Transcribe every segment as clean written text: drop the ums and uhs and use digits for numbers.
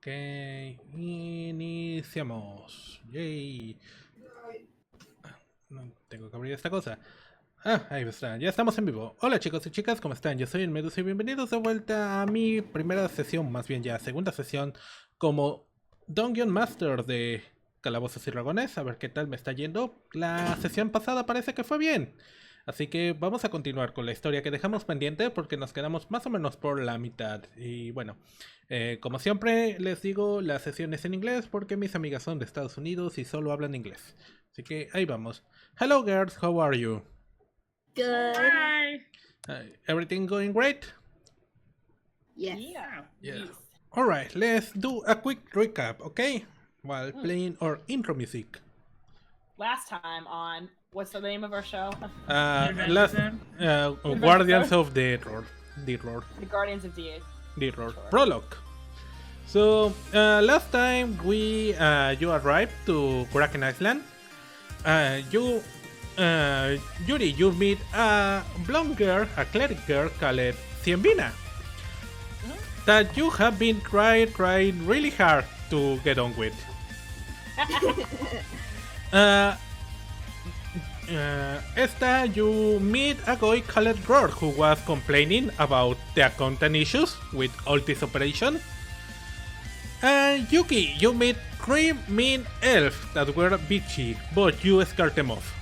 Ok, iniciamos. Yay. No tengo que abrir esta cosa. Ah, ahí está, ya estamos en vivo. Hola chicos y chicas, ¿cómo están? Yo soy el Meduso y bienvenidos de vuelta a mi primera sesión, más bien ya segunda sesión como Dungeon Master de Calabozos y Dragones. A ver qué tal me está yendo. La sesión pasada parece que fue bien. Así que vamos a continuar con la historia que dejamos pendiente porque nos quedamos más o menos por la mitad. Y bueno, como siempre les digo, la sesión es en inglés porque mis amigas son de Estados Unidos y solo hablan inglés. Así que ahí vamos. Hello girls, how are you? Good. Hi. Everything going great? Yes. Yeah. Yeah. Alright, let's do a quick recap, okay? While Mm. playing our intro music. Last time on what's the name of our show? Last Guardians of Deatror. Deatror. The Guardians of DA. Deatror. Sure. Prologue. So last time we you arrived to Kraken Island. Yuri, you meet a blonde girl, a cleric girl called Cienvina. That you have been trying really hard to get on with. Esta, you meet a guy called Roar who was complaining about the accountant issues with all this operation. And Yuki, you meet 3 mean elves that were bitchy, but you scared them off.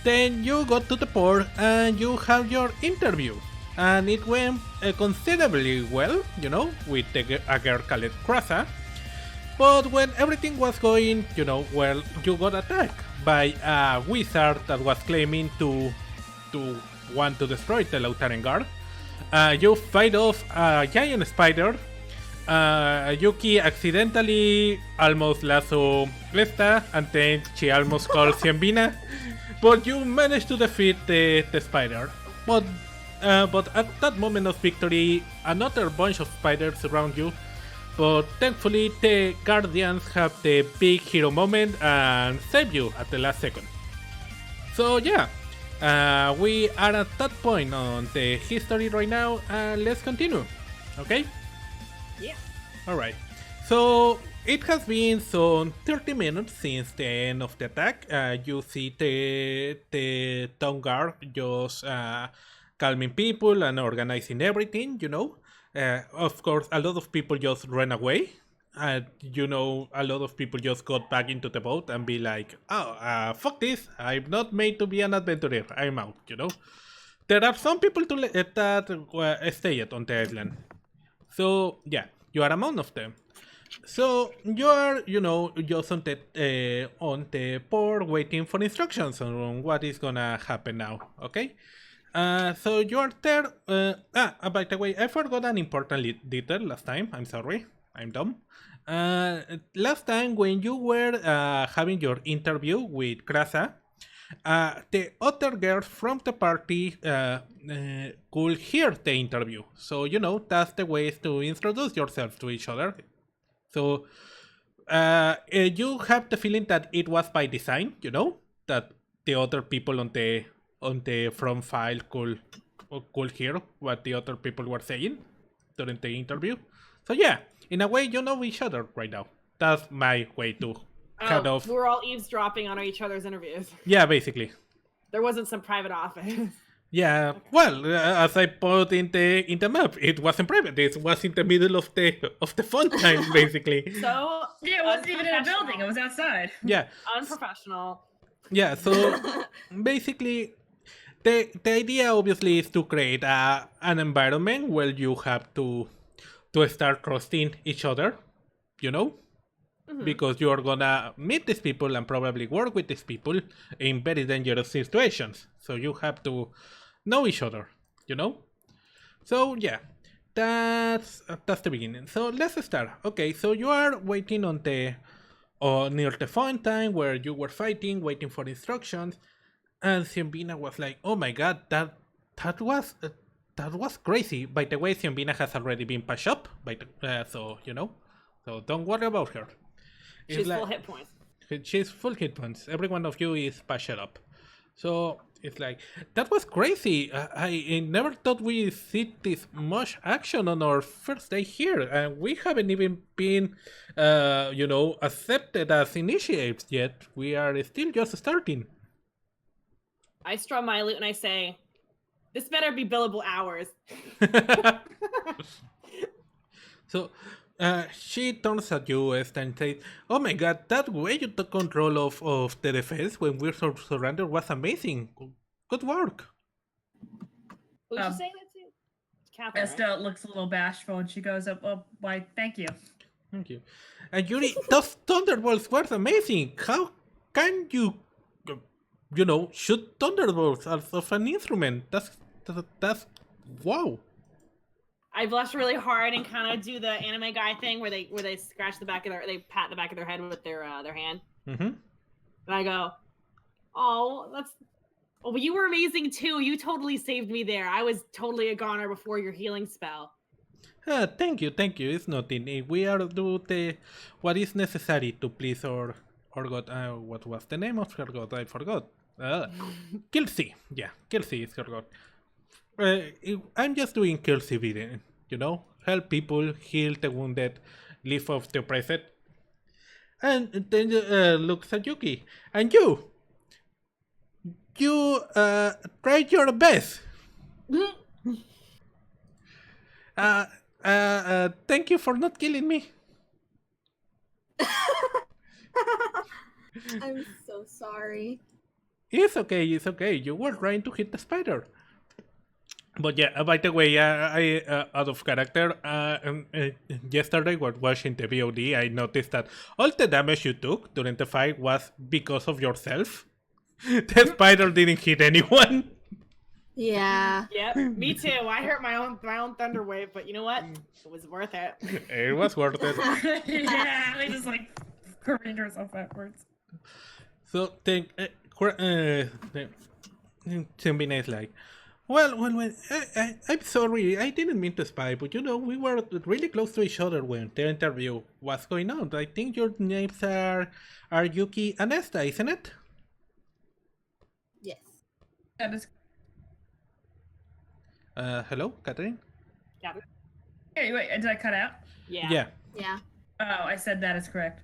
Then you got to the port and you have your interview. And it went considerably well, you know, with a girl called Krasa. But when everything was going, you know, well, you got attacked by a wizard that was claiming to want to destroy the Lautaren Guard. You fight off a giant spider. Yuki accidentally almost lasso Glesta, and then she almost called Cienvina. But you managed to defeat the spider. But at that moment of victory, another bunch of spiders surround you. But thankfully, the Guardians have the big hero moment and save you at the last second. So yeah, we are at that point on the history right now, and let's continue. Okay? Yeah. Alright. So it has been some 30 minutes since the end of the attack. You see the town guard just calming people and organizing everything, you know. Of course, a lot of people just ran away. You know, a lot of people just got back into the boat and be like, oh, fuck this. I'm not made to be an adventurer. I'm out, you know. There are some people that stay on the island. So, yeah, you are among of them. So, you are, you know, just on the port waiting for instructions on what is gonna happen now, okay? So you are there. By the way, I forgot an important detail last time. I'm sorry. I'm dumb. Last time when you were having your interview with Krasa, the other girls from the party could hear the interview. So, you know, that's the way to introduce yourself to each other. So, you have the feeling that it was by design, you know, that the other people on the front file could hear what the other people were saying during the interview. So yeah, in a way, you know each other right now. That's my way to kind of. We're all eavesdropping on each other's interviews. Yeah, basically. There wasn't some private office. Yeah, well, as I put in the map, it wasn't private. It was in the middle of the fun time, basically. So Yeah, it wasn't even in a building. It was outside. Yeah. Unprofessional. Yeah. So basically, the idea obviously is to create an environment where you have to start trusting each other, you know, because you are gonna meet these people and probably work with these people in very dangerous situations. So you have to know each other, you know. So yeah, that's the beginning. So let's start. Okay, so you are waiting on the near the fountain where you were fighting, waiting for instructions, and Cienvina was like, "Oh my god, that was crazy." By the way, Cienvina has already been patched up, so you know, so don't worry about her. She's full hit points. She's full hit points. Every one of you is patched up. So it's like that was crazy. I never thought we'd see this much action on our first day here, and we haven't even been, accepted as initiates yet. We are still just starting. I strum my lute and I say, "This better be billable hours." So she turns at you and says, "Oh my god, that way you took control of the defense when we were surrendered was amazing. Good work." Who's she saying that to? Catherine. Estelle looks a little bashful and she goes up, "Oh, why, thank you." Thank you. And Yuri, those thunderbolts were amazing. How can you, shoot thunderbolts out of an instrument? That's wow. I blush really hard and kind of do the anime guy thing where they scratch the back of they pat the back of their head with their hand. Mm-hmm. And I go, "Oh, but you were amazing too. You totally saved me there. I was totally a goner before your healing spell." Thank you. It's nothing. We are do what is necessary to please our god. What was the name of her god? I forgot. Kelsey. Yeah, Kelsey is her god. I'm just doing Kelsey bidding, help people, heal the wounded, lift off the oppressed. And then looks at Yuki. And you tried your best. Thank you for not killing me. I'm so sorry. It's okay. You were trying to hit the spider. But yeah, by the way, I out of character, yesterday while watching the VOD, I noticed that all the damage you took during the fight was because of yourself. The spider didn't hit anyone. Yeah. Yep, me too. I hurt my own thunder wave, but you know what? It was worth it. It was worth it. Yeah, they just like careened herself backwards. So Simbina is like, well, I'm sorry, I didn't mean to spy, but we were really close to each other when the interview was going on. I think your names are Yuki and Esta, isn't it? Yes. That is. Hello, Catherine? Catherine? Hey, wait, did I cut out? Yeah. Yeah. Oh, I said that is correct.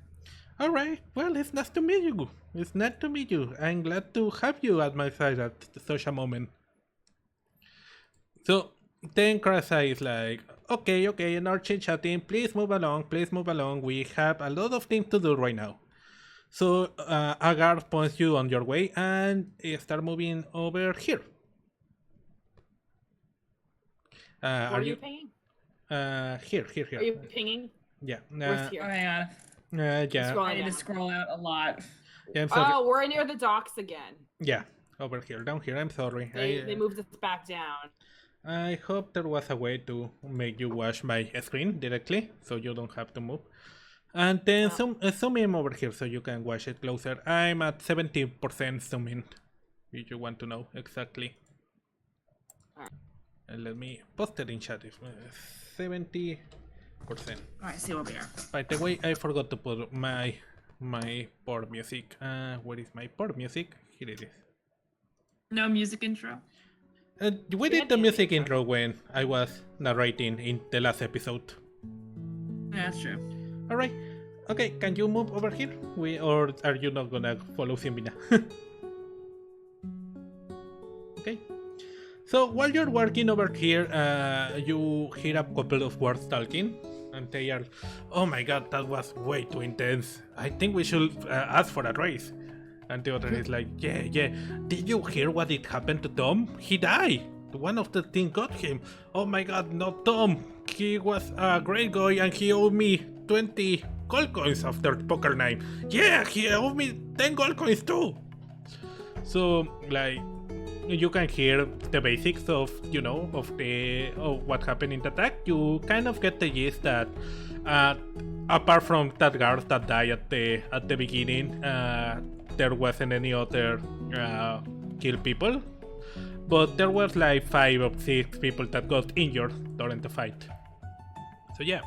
All right. Well, it's nice to meet you. I'm glad to have you at my side at such a moment. So then Krasa is like, okay, enough chit-chatting. Please move along. We have a lot of things to do right now. So Agar points you on your way and start moving over here. Are you pinging? Here. Are you pinging? Yeah. Where's here? Oh, hang on. Yeah. Scroll I need down. to scroll out a lot. Yeah, I'm sorry. Oh, we're near the docks again. Yeah, over here, down here. I'm sorry. They moved us back down. I hope there was a way to make you watch my screen directly, so you don't have to move. And then zoom in over here so you can watch it closer. I'm at 70% zoom in, if you want to know exactly. Alright. Let me post it in chat. 70%. Alright, see where we are. By the way, I forgot to put my port music. Where is my port music? Here it is. No music intro? We did the music intro when I was narrating in the last episode. Yeah, that's true. Alright. Okay, can you move over here? Or are you not gonna follow Simbina? Okay. So while you're working over here, you hear a couple of words talking. And they are, oh my god, that was way too intense. I think we should ask for a raise. And the other is like, yeah. Did you hear what it happened to Tom? He died. One of the things got him. Oh my god, not Tom. He was a great guy and he owed me 20 gold coins after poker night. Yeah, he owed me 10 gold coins too. So, like, you can hear the basics of, of what happened in the attack. You kind of get the gist that, apart from that guard that died at the beginning, there wasn't any other kill people, but there was like 5 or 6 people that got injured during the fight. So yeah,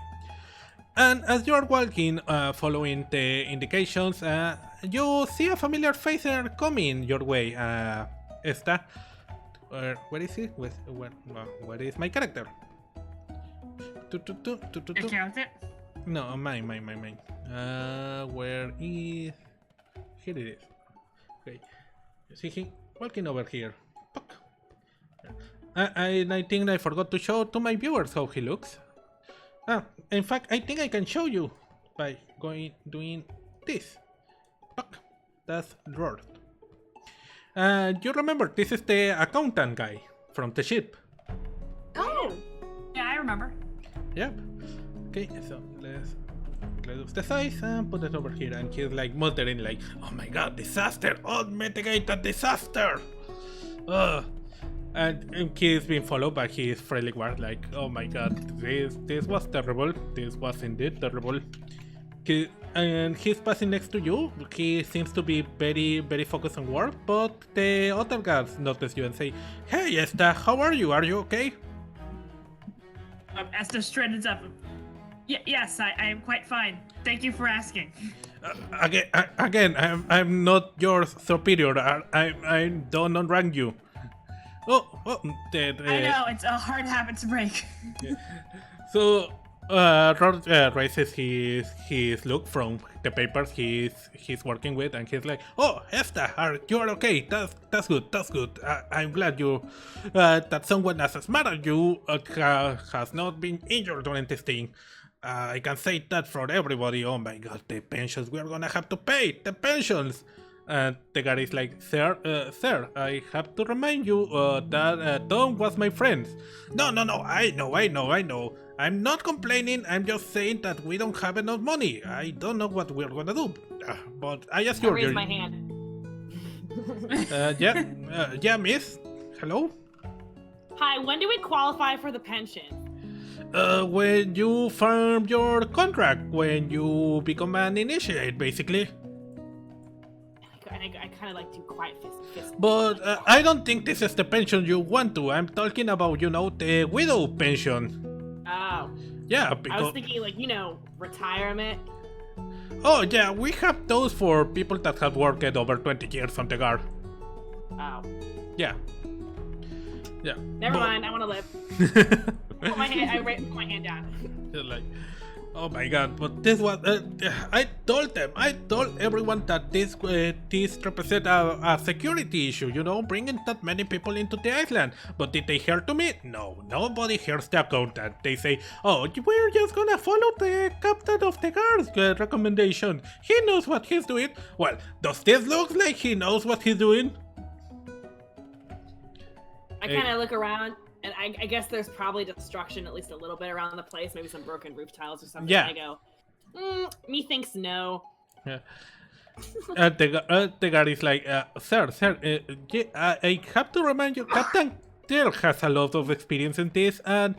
and as you are walking, following the indications, you see a familiar face coming your way. Esta. Where is he? Where is my character? You count it? No, mine. Where is... Here it is. Okay. You see him walking over here. Puck. I think I forgot to show to my viewers how he looks. In fact, I think I can show you by doing this. Puck. That's Dror. You remember, this is the accountant guy from the ship. Oh. Yeah, I remember. Yep. Okay, so let's reduce the size and put it over here. And he's like muttering like, oh my god, disaster! Oh, mitigate the disaster! And he's being followed by his friendly guard like, oh my god, this was terrible. This was indeed terrible. And he's passing next to you. He seems to be very, very focused on work, but the other guards notice you and say, hey, Esta, how are you? Are you okay? Esther straightens up. Yes, I am quite fine. Thank you for asking. Again, I'm not your superior. I don't rank you. I know, it's a hard habit to break. So, Rod raises his look from the papers he's working with, and he's like, "Oh, Esta, you're okay. That's good. That's good. I'm glad you that someone as smart as you has not been injured during this thing. I can say that for everybody. Oh my God, the pensions we are gonna have to pay. The pensions." And the guy is like, sir, I have to remind you that Tom was my friend. No, I know. I'm not complaining, I'm just saying that we don't have enough money. I don't know what we're gonna do. But I assure you... I raise my hand. Yeah, miss? Hello? Hi, when do we qualify for the pension? When you farm your contract, when you become an initiate, basically. I kind of like to quiet fist. But I don't think this is the pension you want to. I'm talking about, the widow pension. Oh. Yeah, because... I was thinking, retirement. Oh, yeah, we have those for people that have worked over 20 years on the guard. Oh. Yeah. Never mind, I want to live. Put my hand down. Just like... Oh my god, but this was... I told everyone that this represents a security issue, bringing that many people into the island. But did they hear to me? No, nobody hears the accountant. They say, oh, we're just gonna follow the captain of the guard's recommendation. He knows what he's doing. Well, does this look like he knows what he's doing? I kind of look around. And I guess there's probably destruction at least a little bit around the place, maybe some broken roof tiles or something. Yeah. And I go, methinks no. Yeah. The guy is like, sir, I have to remind you, Captain Till has a lot of experience in this, and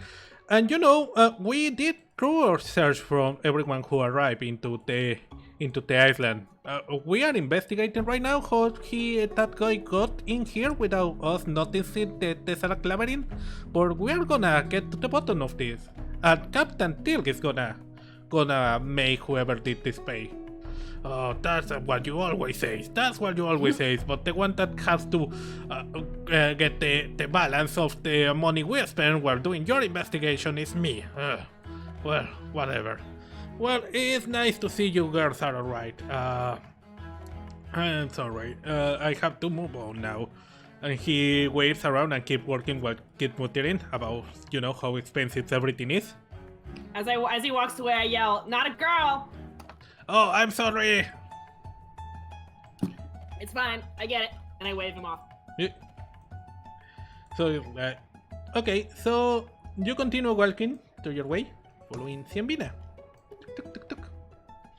we did thorough search from everyone who arrived into the island. We are investigating right now how that guy got in here without us noticing the Tesseract Labyrinth, but we are gonna get to the bottom of this. And Captain Tilk is gonna make whoever did this pay. Oh, that's what you always say. But the one that has to get the balance of the money we spend while doing your investigation is me. Well, whatever. Well, it's nice to see you girls are alright. I'm sorry. I have to move on now. And he waves around and keeps working while keep muttering about, how expensive everything is. As he walks away, I yell, "Not a girl!" Oh, I'm sorry. It's fine. I get it. And I wave him off. Yeah. So, okay, so you continue walking to your way, following Cienvina. Tuk.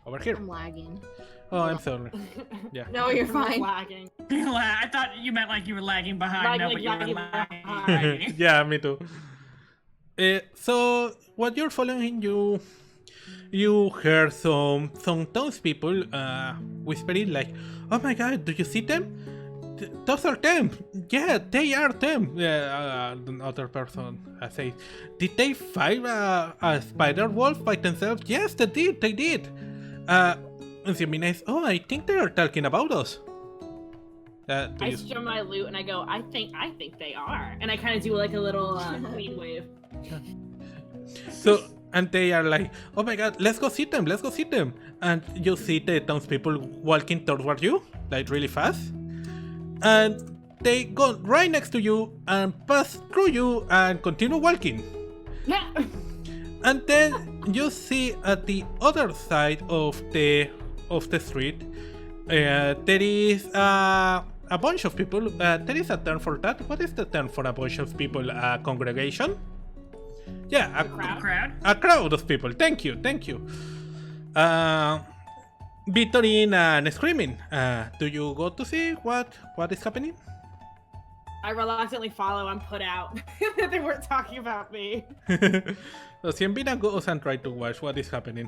Over here. I'm lagging. Oh, I'm sorry. Yeah. No, you're fine. Lagging. I thought you meant like you were lagging behind. No, but you were lagging. behind. Yeah, me too. So, what you're following, you heard some townspeople whispering like, "Oh my God, do you see them? Those are them. Yeah, they are them." Another person says, "Did they fight a spider wolf by themselves?" "Yes, they did. And Ximenes, oh, I think they are talking about us. I show my loot and I go, I think they are. And I kind of do like a little queen wave. So, and they are like, oh my god, let's go see them, let's go see them. And you see the townspeople walking toward you, like really fast. And they go right next to you and pass through you and continue walking. And then you see at the other side of the street, there is a bunch of people. There is a term for that. What is the term for a bunch of people? A congregation? Yeah, a Crowd? A crowd of people. Thank you. Bittering and screaming. Do you go to see what is happening? I reluctantly follow. I'm put out. They weren't talking about me. So Sienvina goes and try to watch what is happening.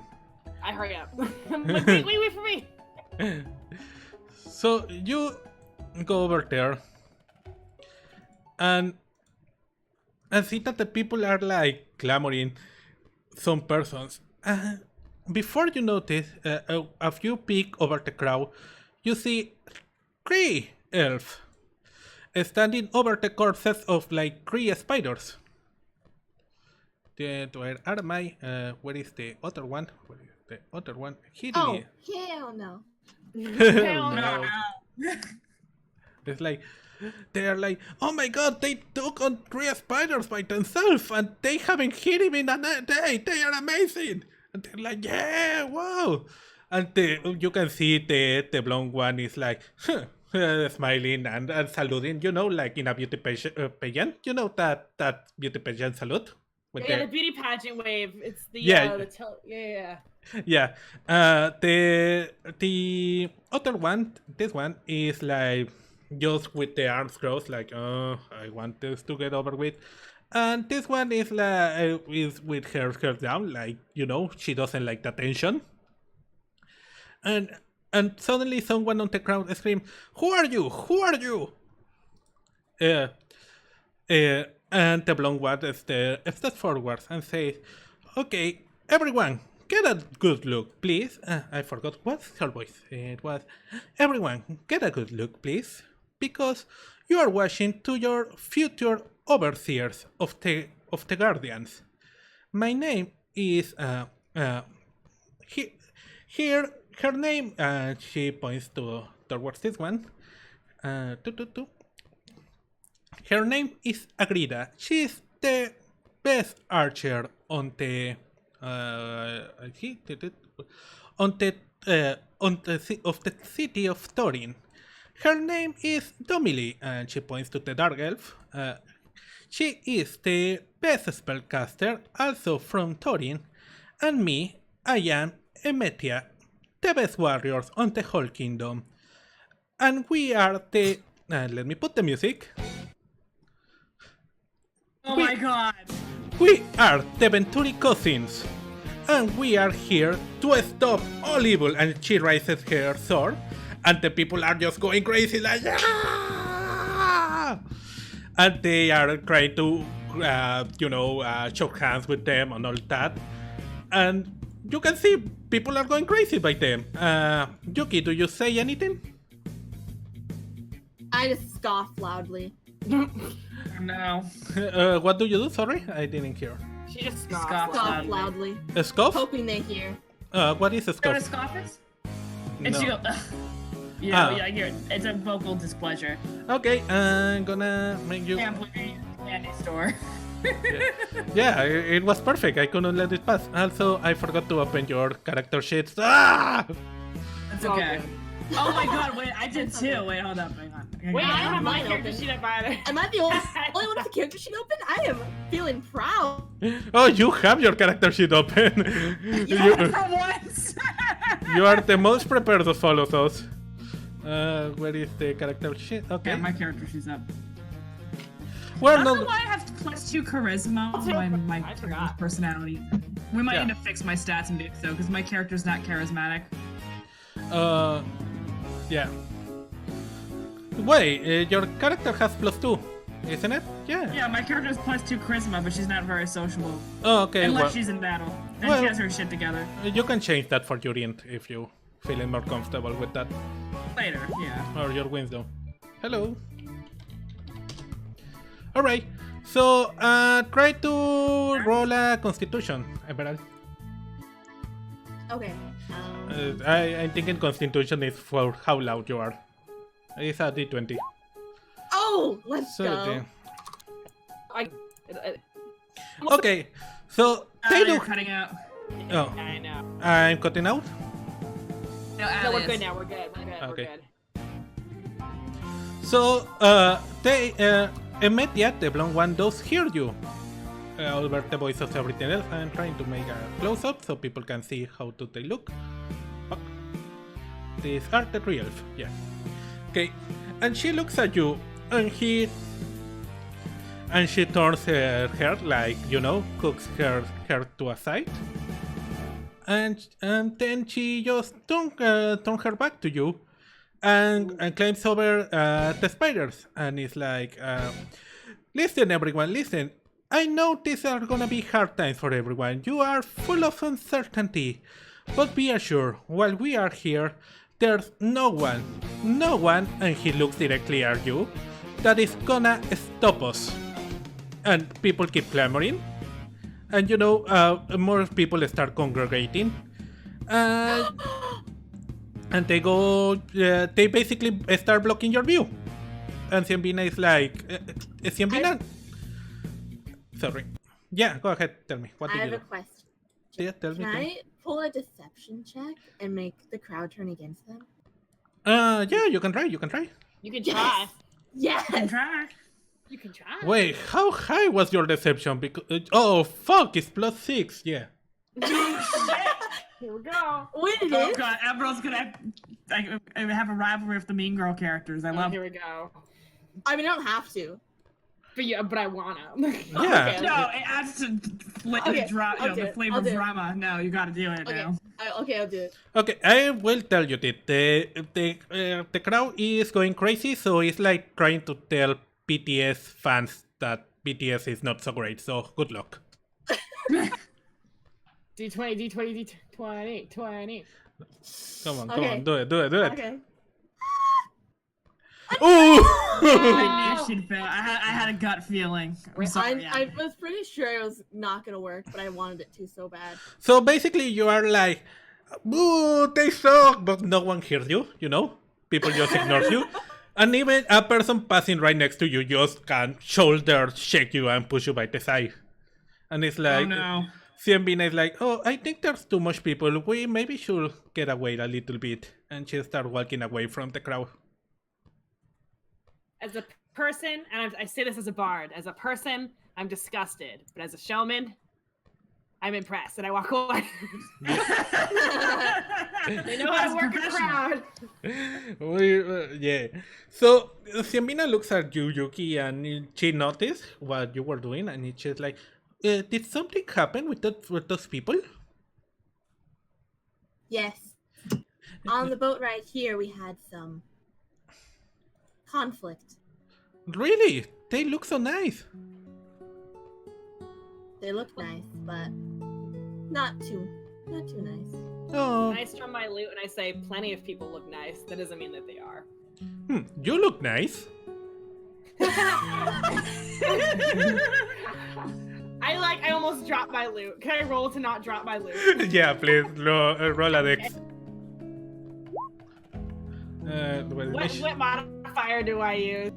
I hurry up. I'm like, wait for me. So you go over there and see that the people are like clamoring some persons. Before you notice, if you peek over the crowd, you see 3 elves standing over the corpses of like 3 spiders. Where are my? Where is the other one? Here Oh, it is. hell no. Hell no. It's like they are like, oh my god, they took on 3 spiders by themselves and they haven't hit him in a day. They are amazing. And they're like, yeah, wow. And you can see the blonde one is like, smiling and saluting, you know, like in a beauty pageant. You know that beauty pageant salute? Yeah, the beauty pageant wave. It's the Yeah. Yeah. The other one, this one is like just with the arms crossed, like, oh, I want this to get over with. And this one is like is with her hair down, like, you know, she doesn't like the tension. And suddenly someone on the crowd screams, "Who are you? Who are you?" And the blonde one steps forward and says, "Okay, everyone, get a good look, please." I forgot what's her voice. It was, "Everyone, get a good look, please, because you are watching to your future overseers of the Guardians. My name is here. Her name." She points towards this one. Her name is Agrida. She is the best archer on the of the city of Thorin. Her name is Domili, and she points to the dark elf. She is the best spellcaster, also from Thorin, and me, I am Emetia, the best warriors on the whole kingdom. And we are the... let me put the music. Oh my god. We are the Venturi cousins, and we are here to stop all evil. And she raises her sword, and the people are just going crazy like, "Ah!" And they are trying to, shake hands with them and all that. And you can see people are going crazy by them. Yuki, do you say anything? I just scoff loudly. No. What do you do? Sorry, I didn't hear. She just Scoff scoffed. Scoff loudly. A scoff? Hoping they hear. What is a Go to scoff? Scoffus? And No. she goes, it's a vocal displeasure. Okay, I'm gonna make you... Can't believe you candy store. Yeah, it was perfect. I couldn't let it pass. Also, I forgot to open your character sheets. Ah! That's all okay. good. Oh my god, wait, I did too. Wait, hold up, hang on. Wait, I don't have my Mine character open. sheet up either. Am I the only one with the character sheet open? I am feeling proud. Oh, you have your character sheet open. For once! You are the most prepared of all of those. Where is the character sheet? Okay. Yeah, my character sheet's up. Well, I don't know no. why I have +2 charisma on my I forgot. personality. We might Yeah. need to fix my stats and do so, because my character's not charismatic. Yeah. Wait, your character has +2, isn't it? Yeah. Yeah, my character's +2 charisma, but she's not very sociable. Oh, okay. Unless Well, she's in battle. Then well- she has her shit together. you can change that for your int if you feeling more comfortable with that. Later, yeah. Or your wisdom. Hello. Alright, so try to roll a constitution, Emerald. Okay. I'm thinking constitution is for how loud you are. It's a d20. Oh, let's So, go. okay, so You're Taylor. cutting out. Oh, I know. I'm cutting out. No, No, we're Alice. good now. We're good. Okay. We're good. So, Emetia, the blonde one, does hear you. Over the voice of everything else. I'm trying to make a close up so people can see how do they look. Fuck. These are the real elf, yeah. Okay, and she looks at you, and she turns her hair, like, you know, cooks her hair to a side. And then she just turn her back to you and climbs over the spiders and is like, listen everyone, listen. I know these are gonna be hard times for everyone. You are full of uncertainty. But be assured, while we are here, there's no one, and he looks directly at you, that is gonna stop us. And people keep clamoring. And you know, more people start congregating. And they go, they basically start blocking your view. And Ciambina is like, Ciambina? Sorry. Yeah, go ahead, tell me. What I did have you a do? question. Yeah, tell me. Can tell me. I pull a deception check and make the crowd turn against them? Yeah, you can try. You can try. Yes. You can try. You can try. Wait, how high was your deception? Because oh fuck, it's +6. Yeah. Here we go. What it Oh is? god, Emerald's gonna have a rivalry with the Mean Girl characters. I Oh, love here we go. I mean, I don't have to. But I wanna. Yeah. Okay. No, it adds to Okay, I'll do the it, flavor I'll of do it. drama. No, you gotta do it Okay. now. Okay, I'll do it. Okay, I will tell you that the crowd is going crazy, so it's like trying to tell BTS fans that BTS is not so great. So good luck. D20, D20, D20, 20. Come on, Okay. do it. Okay. Ooh! I knew she'd fail. I had a gut feeling. I'm sorry. I was pretty sure it was not gonna work, but I wanted it to so bad. So basically, you are like, "Boo, they suck," but no one hears you. You know, people just ignore you, and even a person passing right next to you just can shoulder shake you and push you by the side. And it's like, Oh no. Ciambina is like, "Oh, I think there's too much people. We maybe should get away a little bit," and she starts walking away from the crowd. As a person, and I say this as a bard, as a person, I'm disgusted. But as a showman, I'm impressed, and I walk away. They know how to work a crowd. Yeah. So Ciambina looks at you, Yuki, and she noticed what you were doing, and she's like, "Did something happen with those people?" Yes. On the boat ride here, we had some conflict. Really? They look so nice. They look nice, but not too nice. Oh, I strum my lute and I say, plenty of people look nice. That doesn't mean that they are. you look nice. I almost dropped my loot. Can I roll to not drop my loot? Yeah, please roll a dex. What modifier do I use?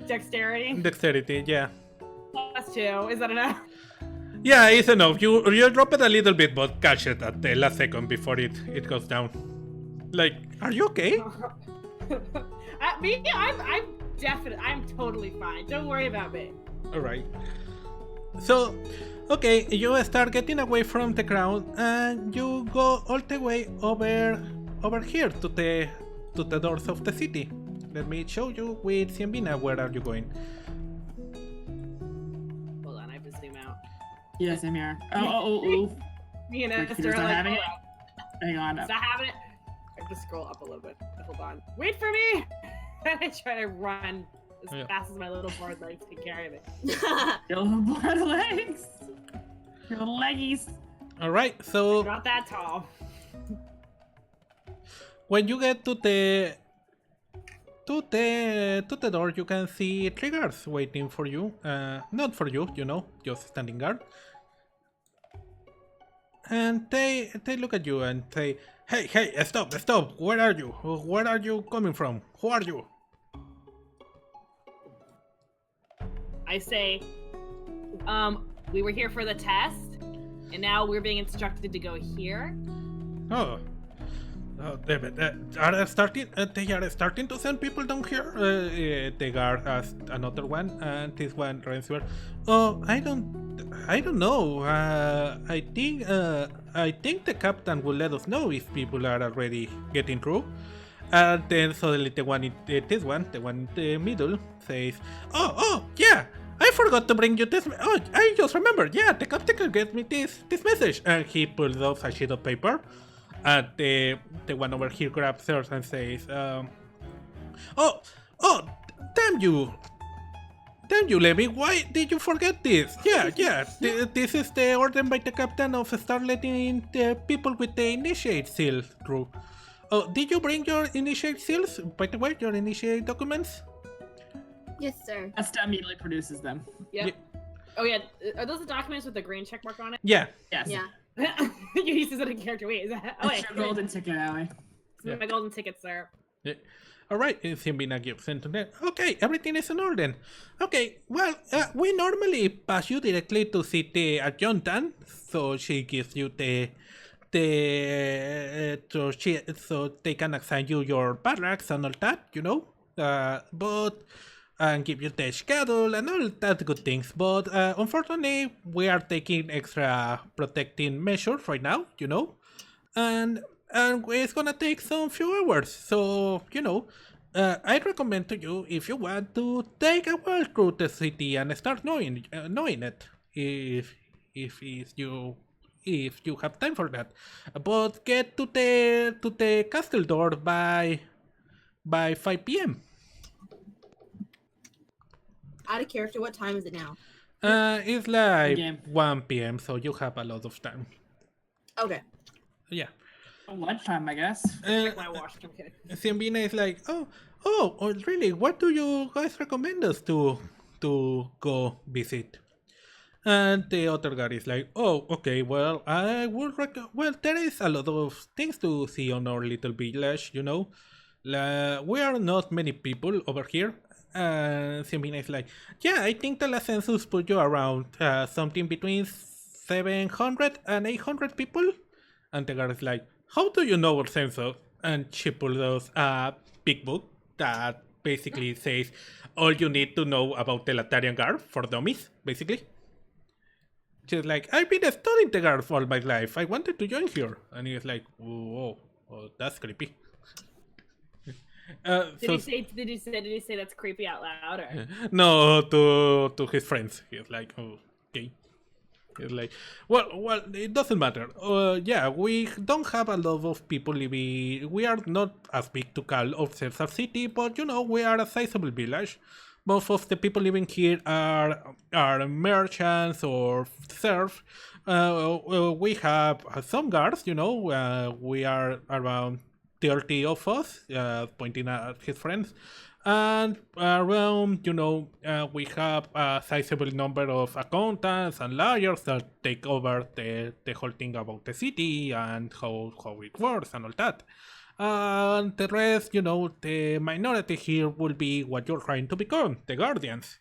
Dexterity? Dexterity, yeah. +2. Is that enough? Yeah, it's enough. You drop it a little bit, but catch it at the last second before it goes down. Like, are you okay? I'm totally fine. Don't worry about me. Alright. So, okay, you start getting away from the crowd and you go all the way over here to the doors of the city. Let me show you with Ciambina. Where are you going? Hold on, I have to zoom out. Yes, I'm here. Oh. Me and Computer's Esther are not like, having it? "Hold on." Hang on. It's not having it. I have to scroll up a little bit. Hold on. Wait for me! And I try to run as Yeah. fast as my little board legs can carry me. Your little blood legs. Your little leggies. Alright, so Not that tall. when you get to the door, you can see 3 guards waiting for you. Not for you, just standing guard. And they look at you and say, "Hey, stop! Where are you? Where are you coming from? Who are you?" I say, we were here for the test, and now we're being instructed to go here. Oh, damn it. They are starting to send people down here. The guard asked another one, and this one answered, "Oh, I don't know. I think the captain will let us know if people are already getting through." And then suddenly the one in the middle says, "Oh, yeah. I forgot to bring you this. Oh, I just remembered. Yeah, the captain gave me this message." And he pulls off a sheet of paper. And the one over here grabs hers and says, "Oh, damn you, Levi! Why did you forget this? Yeah. This is the order by the captain of start letting the people with the initiate seal through. Oh, did you bring your initiate seals? By the way, your initiate documents?" Yes, sir. Asta immediately produces them. Yep. Yeah. Oh yeah, are those the documents with the green check mark on it? Yeah. Yes. Yeah. You used as a character. Wait, is that? Oh wait, It's your golden ticket, Allie. Yeah. my golden ticket, sir. Yeah. Alright, Simbina gives into that. Okay, everything is in order. Okay, well, we normally pass you directly to see the adjutant, so she gives you so they can assign you your barracks and all that, but and give you the schedule and all that good things. But unfortunately, we are taking extra protecting measures right now, and it's gonna take some few hours. So I recommend to you, if you want to take a walk through the city and start knowing it, if you have time for that. But get to the castle door by 5 p.m. Out of character, what time is it now? It's like Game. 1 p.m. So you have a lot of time. Okay. Yeah. Lunchtime, I guess. Check my watch. I'm kidding. Simbina is like, oh, really? What do you guys recommend us to go visit? And the other guy is like, oh, okay, well, I would well, there is a lot of things to see on our little village, we are not many people over here. And Simbina is like, yeah, I think the last census put you around something between 700 and 800 people. And the guy is like, how do you know our census? And she pulls out a big book that basically says all you need to know about the Latarian Guard for dummies, basically. She's like, I've been studying the Guard all my life. I wanted to join here. And he's like, whoa, that's creepy. Did he say that's creepy out loud? Or? No, to his friends. He's like, oh, okay. He's like, well, it doesn't matter. Yeah, we don't have a lot of people living. We are not as big to call ourselves a city, but we are a sizable village. Most of the people living here are merchants or serfs. We have some guards. We are around 30 of us, pointing at his friends. And around, we have a sizable number of accountants and lawyers that take over the whole thing about the city and how it works and all that. And the rest, the minority here will be what you're trying to become, the guardians,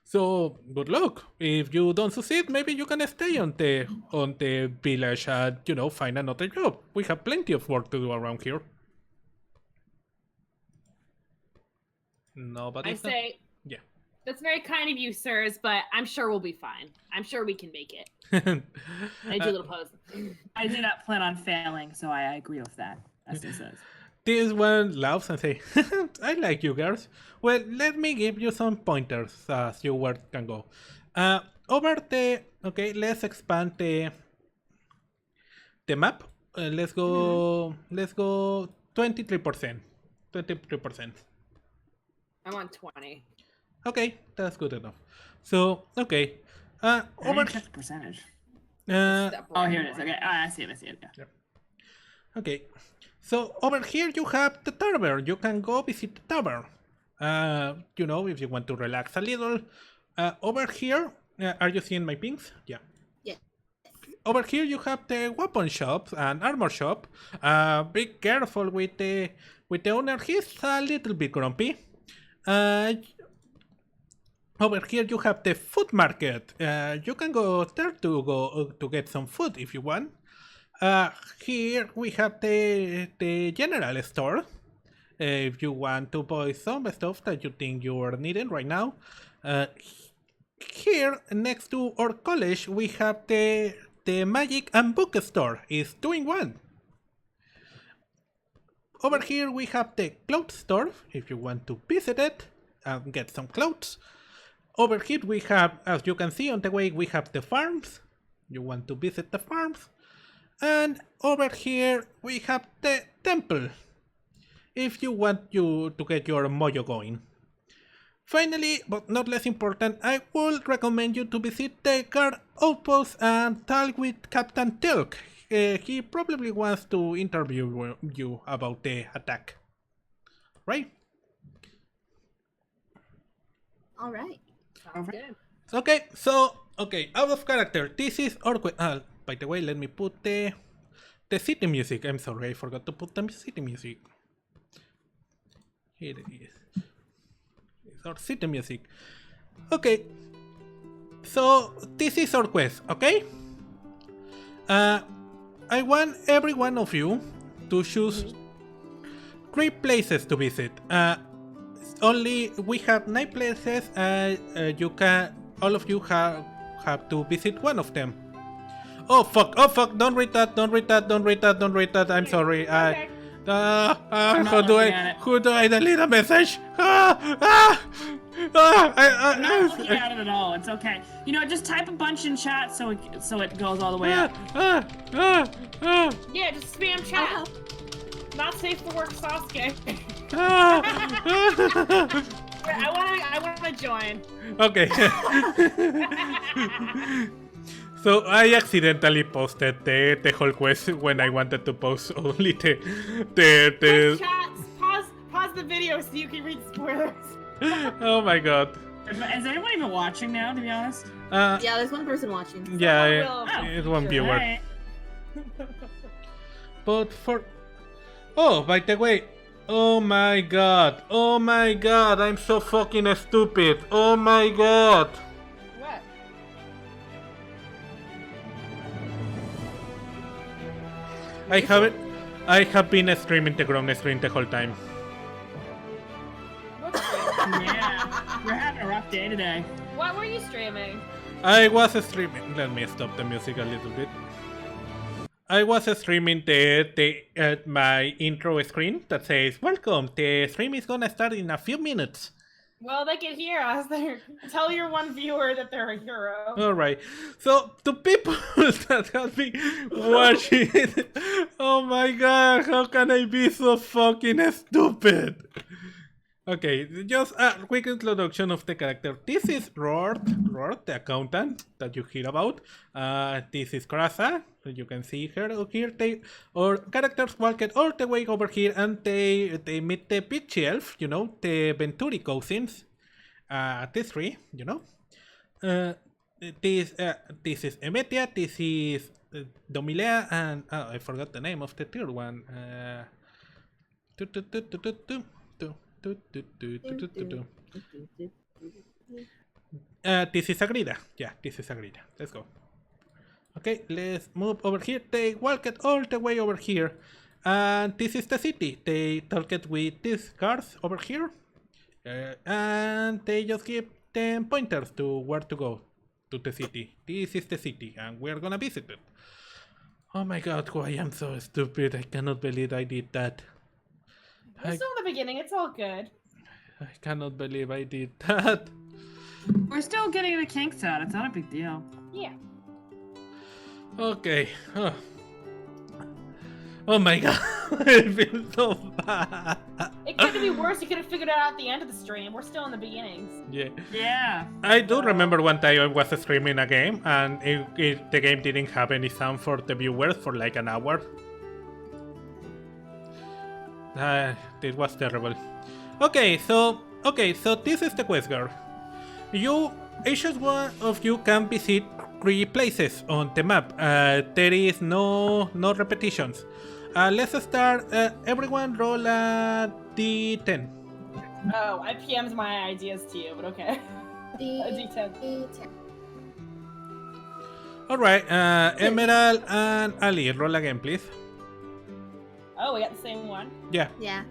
So good luck. If you don't succeed, maybe you can stay on the village and find another job. We have plenty of work to do around here. Nobody. I say, yeah. That's very kind of you, sirs, but I'm sure we'll be fine. I'm sure we can make it. I do a little pose. I do not plan on failing, so I agree with that, as it says. This one laughs and says, I like you girls. Well, let me give you some pointers as you where can go. Okay, let's expand the map. Let's go 23%. 23%. I'm on 20. Okay, that's good enough. So, okay. Over the percentage. Oh, here it is. Okay, I see it. Yeah. Okay, so over here you have the tavern. You can go visit the tavern. You know, if you want to relax a little. Over here, are you seeing my pings? Yeah. Yeah. Over here you have the weapon shop and armor shop. Be careful with the owner. He's a little bit grumpy. Over here you have the food market. You can go there to get some food if you want. Here we have the general store. If you want to buy some stuff that you think you are needing right now. Here next to our college we have the magic and book store. It's 2-in-1. Over here we have the clothes store if you want to visit it and get some clothes. Over here we have, as you can see on the way, we have the farms. You want to visit the farms. And over here we have the temple. If you want to get your mojo going. Finally, but not less important, I would recommend you to visit the guard outpost and talk with Captain Tilk. He probably wants to interview you about the attack. Right? Alright. Sounds good. Okay, so, out of character, this is our... by the way, let me put the city music. I'm sorry, I forgot to put the city music. Here it is. It's our city music. Okay. So, this is our quest, okay? I want every one of you to choose 3 places to visit. Only we have 9 places. All of you have to visit one of them. Oh fuck! Don't read that! I'm sorry. Okay. How do I delete a message? I'm not looking at it at all. It's okay. You know, just type a bunch in chat so it goes all the way up. Yeah, just spam chat. Not safe for work, Sasuke. I wanna join. Okay. So I accidentally posted the whole quest when I wanted to post only the Chats, pause the video so you can read spoilers. Oh my god. Is anyone even watching now, to be honest? Yeah, there's one person watching. Yeah, it's one viewer. Alright. But for... Oh, by the way. Oh my god, I'm so fucking stupid. Oh my god. What? I have been streaming the Grown stream the whole time. Yeah, we're having a rough day today. What were you streaming? I was streaming. Let me stop the music a little bit. I was streaming my intro screen that says, "Welcome, the stream is gonna start in a few minutes." Well, they can hear us. Tell your one viewer that they're a hero. Alright, so to people that have been watching it, oh my god, how can I be so fucking stupid? Okay, just a quick introduction of the character. This is Rord, the accountant that you hear about. This is Krasa. You can see her here. Our characters walk all the way over here and they meet the Peach Elf, you know, the Venturi cousins. These 3, you know. This is Emetia, this is Domilea, and I forgot the name of the third one. This is Agrida. Yeah, this is Agrida. Let's go. Okay, let's move over here. They walk it all the way over here. And this is the city. They talk it with these cars over here. And they just give them pointers to where to go to the city. This is the city, and we're gonna visit it. Oh my god, I am so stupid. I cannot believe I did that. We're still in the beginning. It's all good. I cannot believe I did that. We're still getting the kinks out. It's not a big deal. Yeah. Okay. Oh my god. I feel so bad. It could be worse. You could have figured it out at the end of the stream. We're still in the beginnings. Yeah. Yeah. I do remember one time I was streaming a game and the game didn't have any sound for the viewers for like an hour. This was terrible. Okay, so this is the quest, girl. Each one of you can visit 3 places on the map. There is no repetitions. Let's start. Everyone roll a d10. Oh, I PM'd my ideas to you, but okay. A D10. Alright, Emerald and Ali, roll again, please. Oh, we got the same one. Yeah. Yeah.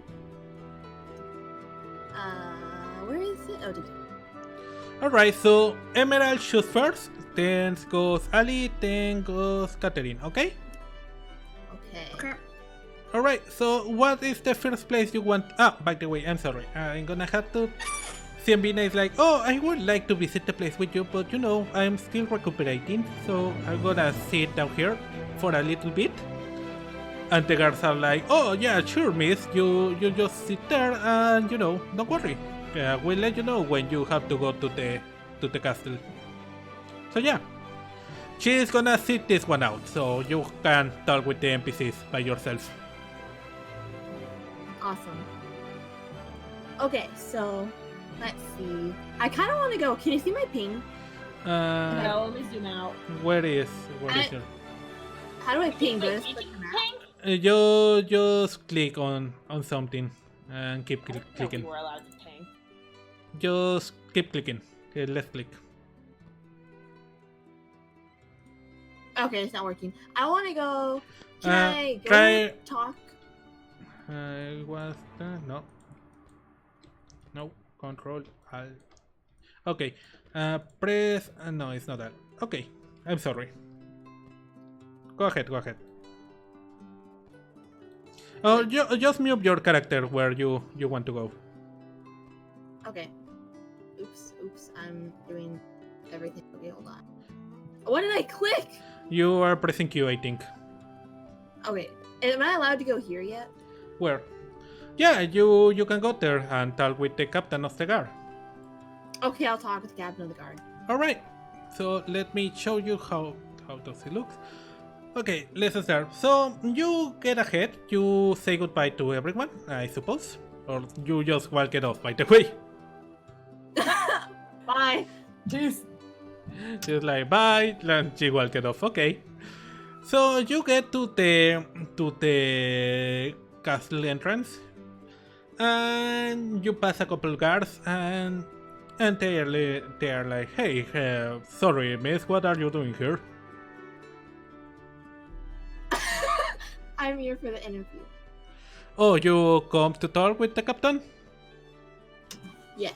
Where is it? Oh, did Alright, so Emerald shoots first, then goes Ali, then goes Catherine, okay? Okay. Alright, so what is the first place you want? Ah, by the way, I'm sorry. I'm gonna have to... Ciambina is like, oh, I would like to visit the place with you, but you know, I'm still recuperating, so I'm gonna sit down here for a little bit. And the guards are like, oh yeah, sure, miss, you just sit there and, you know, don't worry. We'll let you know when you have to go to the castle. So yeah, she's gonna sit this one out, so you can talk with the NPCs by yourself. Awesome. Okay, so let's see. I kind of want to go. Can you see my ping? No, let me zoom out. Where is your... How do I ping? Do I Like, just click you the map? ping? You just click on something and keep I didn't know clicking. we were allowed to ping. Just keep clicking. Okay, let's click. Okay, it's not working. I want to go. Can I go try- talk? Was no control alt. Okay, press. No, it's not that. Okay, I'm sorry. Go ahead. Oh, just move your character where you want to go. Okay. Oops. I'm doing everything. Okay, hold on. What did I click? You are pressing Q, I think. Okay. Am I allowed to go here yet? Where? Yeah, you can go there and talk with the captain of the guard. Okay, I'll talk with the captain of the guard. Alright, so let me show you how does it look. Okay, let's start. So you get ahead, you say goodbye to everyone, I suppose. Or you just walk it off, by the way. Bye. Deuce. Just like bye, and you walk it off, okay. So you get to the castle entrance, and you pass a couple guards, and they are like, hey, sorry, miss, what are you doing here? I'm here for the interview. Oh, you come to talk with the captain? Yes.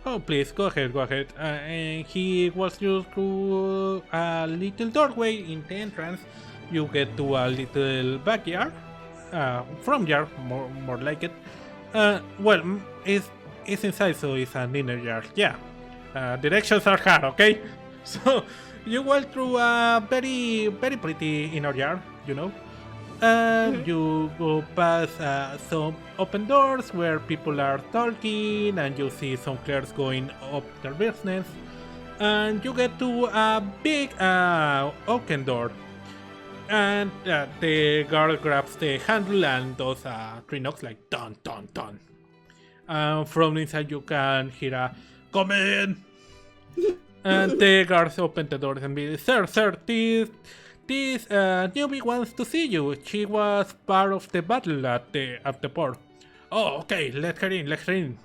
Oh, please, go ahead. And he walks you through a little doorway in the entrance. You get to a little backyard. From yard, more like it. Well, it's inside, so it's an inner yard. Yeah. Directions are hard, okay? So, you walk through a very, very pretty inner yard, you know? You go past some open doors where people are talking, and you see some clerks going up their business. And you get to a big oaken door. And the guard grabs the handle and does 3 knocks like dun dun dun. From inside you can hear a come in. And the guards open the door and be, sir, this newbie wants to see you. She was part of the battle at the port. Oh, okay, let her in.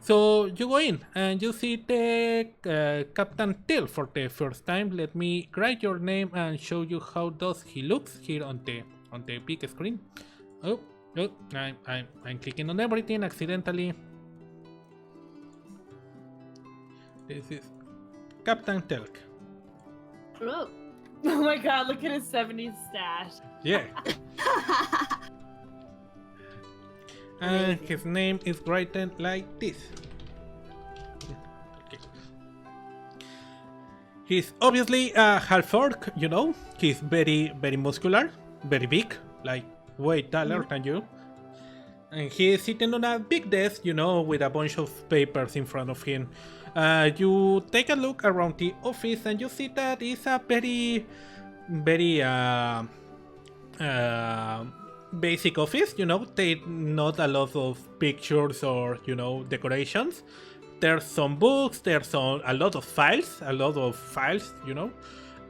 So you go in and you see the Captain Till for the first time. Let me write your name and show you how does he looks here on the big screen. Oh, I'm clicking on everything accidentally. This is Captain Telk. Hello. Oh my god, look at his 70s stash. Yeah. And his name is written like this. Okay. He's obviously a half orc, you know. He's very, very muscular, very big, like way taller than you. And he's sitting on a big desk, you know, with a bunch of papers in front of him. You take a look around the office and you see that it's a very, very basic office, they not a lot of pictures or, decorations. There's some books, there's a lot of files,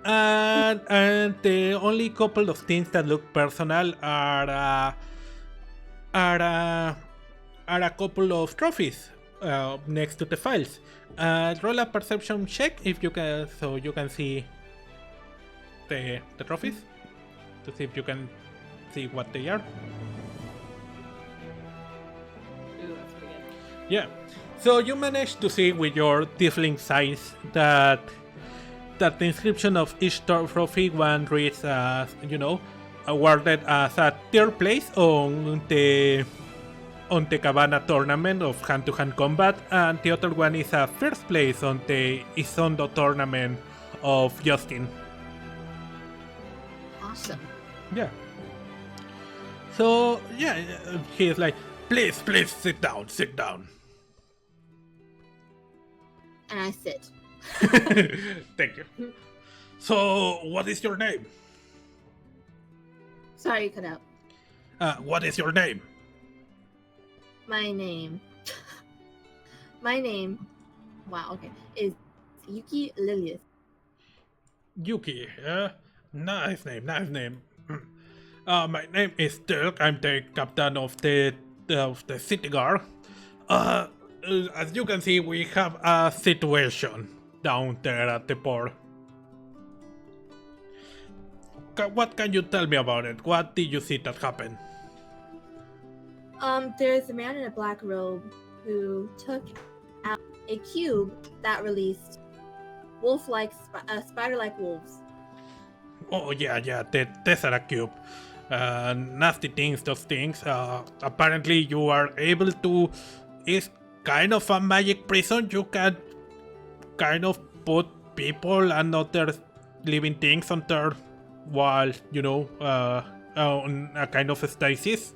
and the only couple of things that look personal are a couple of trophies next to the files. Roll a perception check if you can, so you can see the trophies, to see if you can see what they are. Ooh, that's pretty good. Yeah. So you managed to see with your tiefling size that the inscription of each trophy one reads as, awarded as a third place on the Cabana tournament of hand-to-hand combat, and the other one is a first place on the Isondo tournament of Justin. Awesome. Yeah. So yeah, he's like, please sit down. And I sit. Thank you. So what is your name? Sorry, you cut out. What is your name? My name. Wow, okay. Is Yuki Lilius. Yuki, nice name. My name is Dirk. I'm the captain of the city guard. As you can see, we have a situation down there at the port. What can you tell me about it? What did you see that happened? There's a man in a black robe who took out a cube that released spider-like wolves. Oh yeah, the Tesseract Cube. Nasty things, those things. Apparently you are able to... It's kind of a magic prison. You can kind of put people and other living things on there while, on a kind of stasis.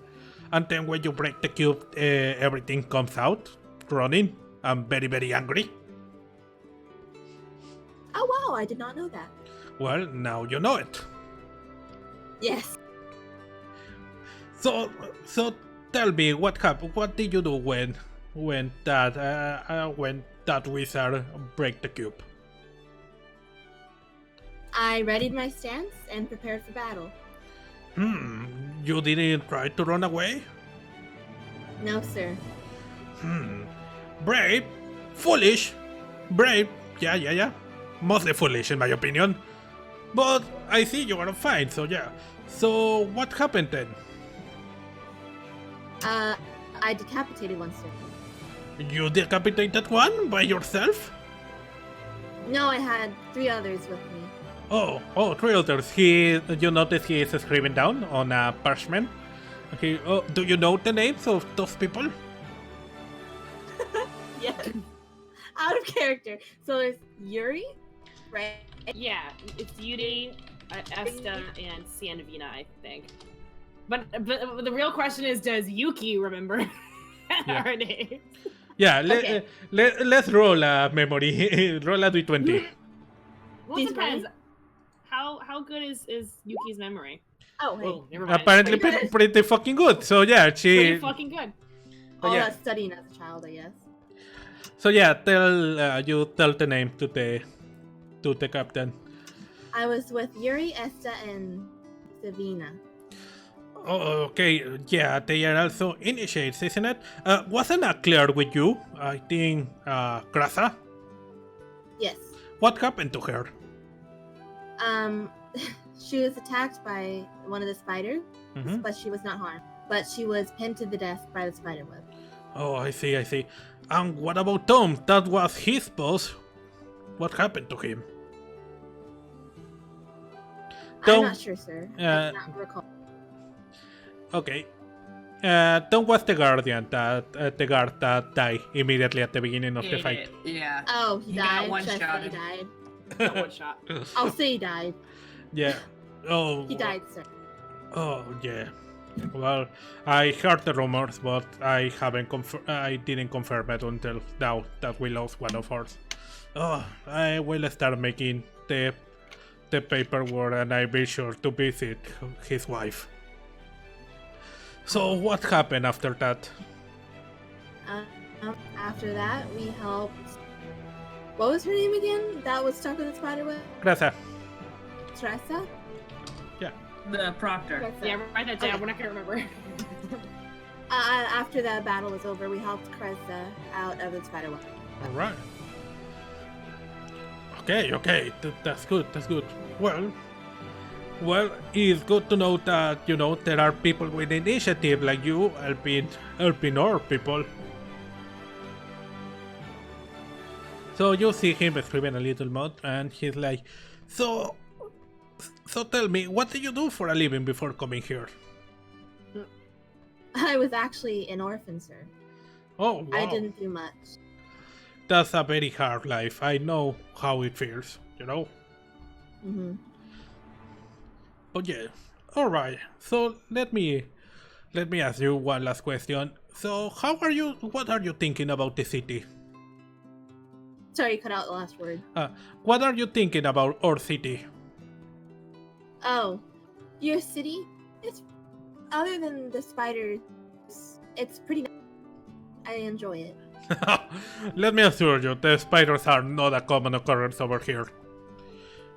And then when you break the cube, everything comes out running. I'm very, very angry. Oh wow, I did not know that. Well, now you know it. Yes. So tell me what happened. What did you do when that wizard break the cube? I readied my stance and prepared for battle. You didn't try to run away? No, sir. Brave, foolish, brave. Yeah. Mostly foolish in my opinion. But I see you are fine, so yeah. So what happened then? I decapitated one, sir. You decapitated one by yourself? No, I had 3 others with me. Oh, 3 others. You notice he is scribbling down on a parchment. Okay. Oh, do you know the names of those people? Yes. Out of character. So there's Yuri, right? Yeah, it's Yuri, Esta, and Sienavina, I think. But the real question is, does Yuki remember her name? Yeah, Okay. let's roll a memory. Roll a d20. Well, it depends. How good is Yuki's memory? Oh, hey. Oh, never mind. Apparently pretty good. pretty fucking good. So yeah, Pretty fucking good. All yeah. that studying as a child, I guess. So yeah, tell the name to the captain. I was with Yuri, Esta, and Savina. Oh, okay, yeah, they are also initiates, isn't it? Wasn't that clear with you? I think Grasa. Yes. What happened to her? She was attacked by one of the spiders, but she was not harmed. But she was pinned to the desk by the spider web. Oh, I see. And what about Tom? That was his boss. What happened to him? I'm not sure, sir. I cannot recall. Okay. Tom was the guardian the guard that died immediately at the beginning of the fight. Yeah. Oh, he got died. one Should I say shot. he died? One shot. I'll say he died. Yeah. Oh. He died, sir. Oh yeah. Well, I heard the rumors, but I didn't confirm it until now that we lost one of ours. Oh, I will start making the paperwork, and I'll be sure to visit his wife. So what happened after that? After that, we helped. What was her name again? That was stuck with the spider web. Grasa. Tressa. The proctor. Tressa. Yeah, write that down. Okay. We're not gonna remember. After that battle was over, we helped Cressa out of the spider web. All right. Okay. That's good. Well, it's good to know that there are people with initiative like you helping our people. So you see him screaming a little more, and he's like, So tell me, what do you do for a living before coming here? I was actually an orphan, sir. Oh, wow. I didn't do much. That's a very hard life. I know how it feels, Mm-hmm. But yeah, all right. So let me ask you one last question. So what are you thinking about the city? Sorry, you cut out the last word. What are you thinking about our city? Oh, your city? It's other than the spiders, it's pretty nice. I enjoy it. Let me assure you, the spiders are not a common occurrence over here.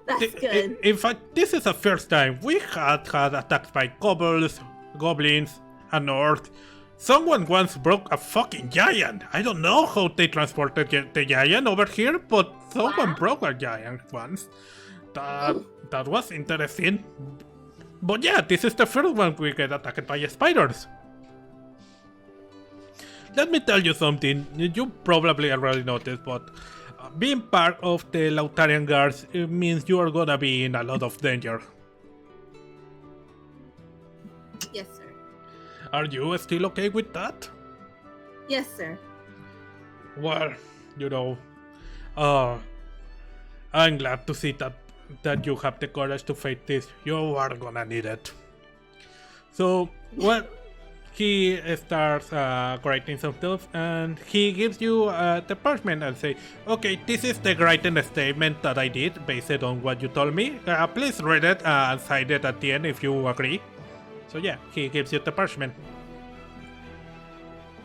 That's good. In fact, this is the first time we had attacked by goblins, and orcs. Someone once broke a fucking giant. I don't know how they transported the giant over here, but someone broke a giant once. That was interesting. But yeah, this is the first one we get attacked by spiders. Let me tell you something. You probably already noticed, but being part of the Lautarian Guards means you are gonna be in a lot of danger. Yes, sir. Are you still okay with that? Yes, sir. Well, I'm glad to see that you have the courage to fight this. You are gonna need it. So, well, he starts writing some stuff, and he gives you the parchment and say, okay, this is the written statement that I did based on what you told me. Please read it and sign it at the end if you agree. So yeah, he gives you the parchment.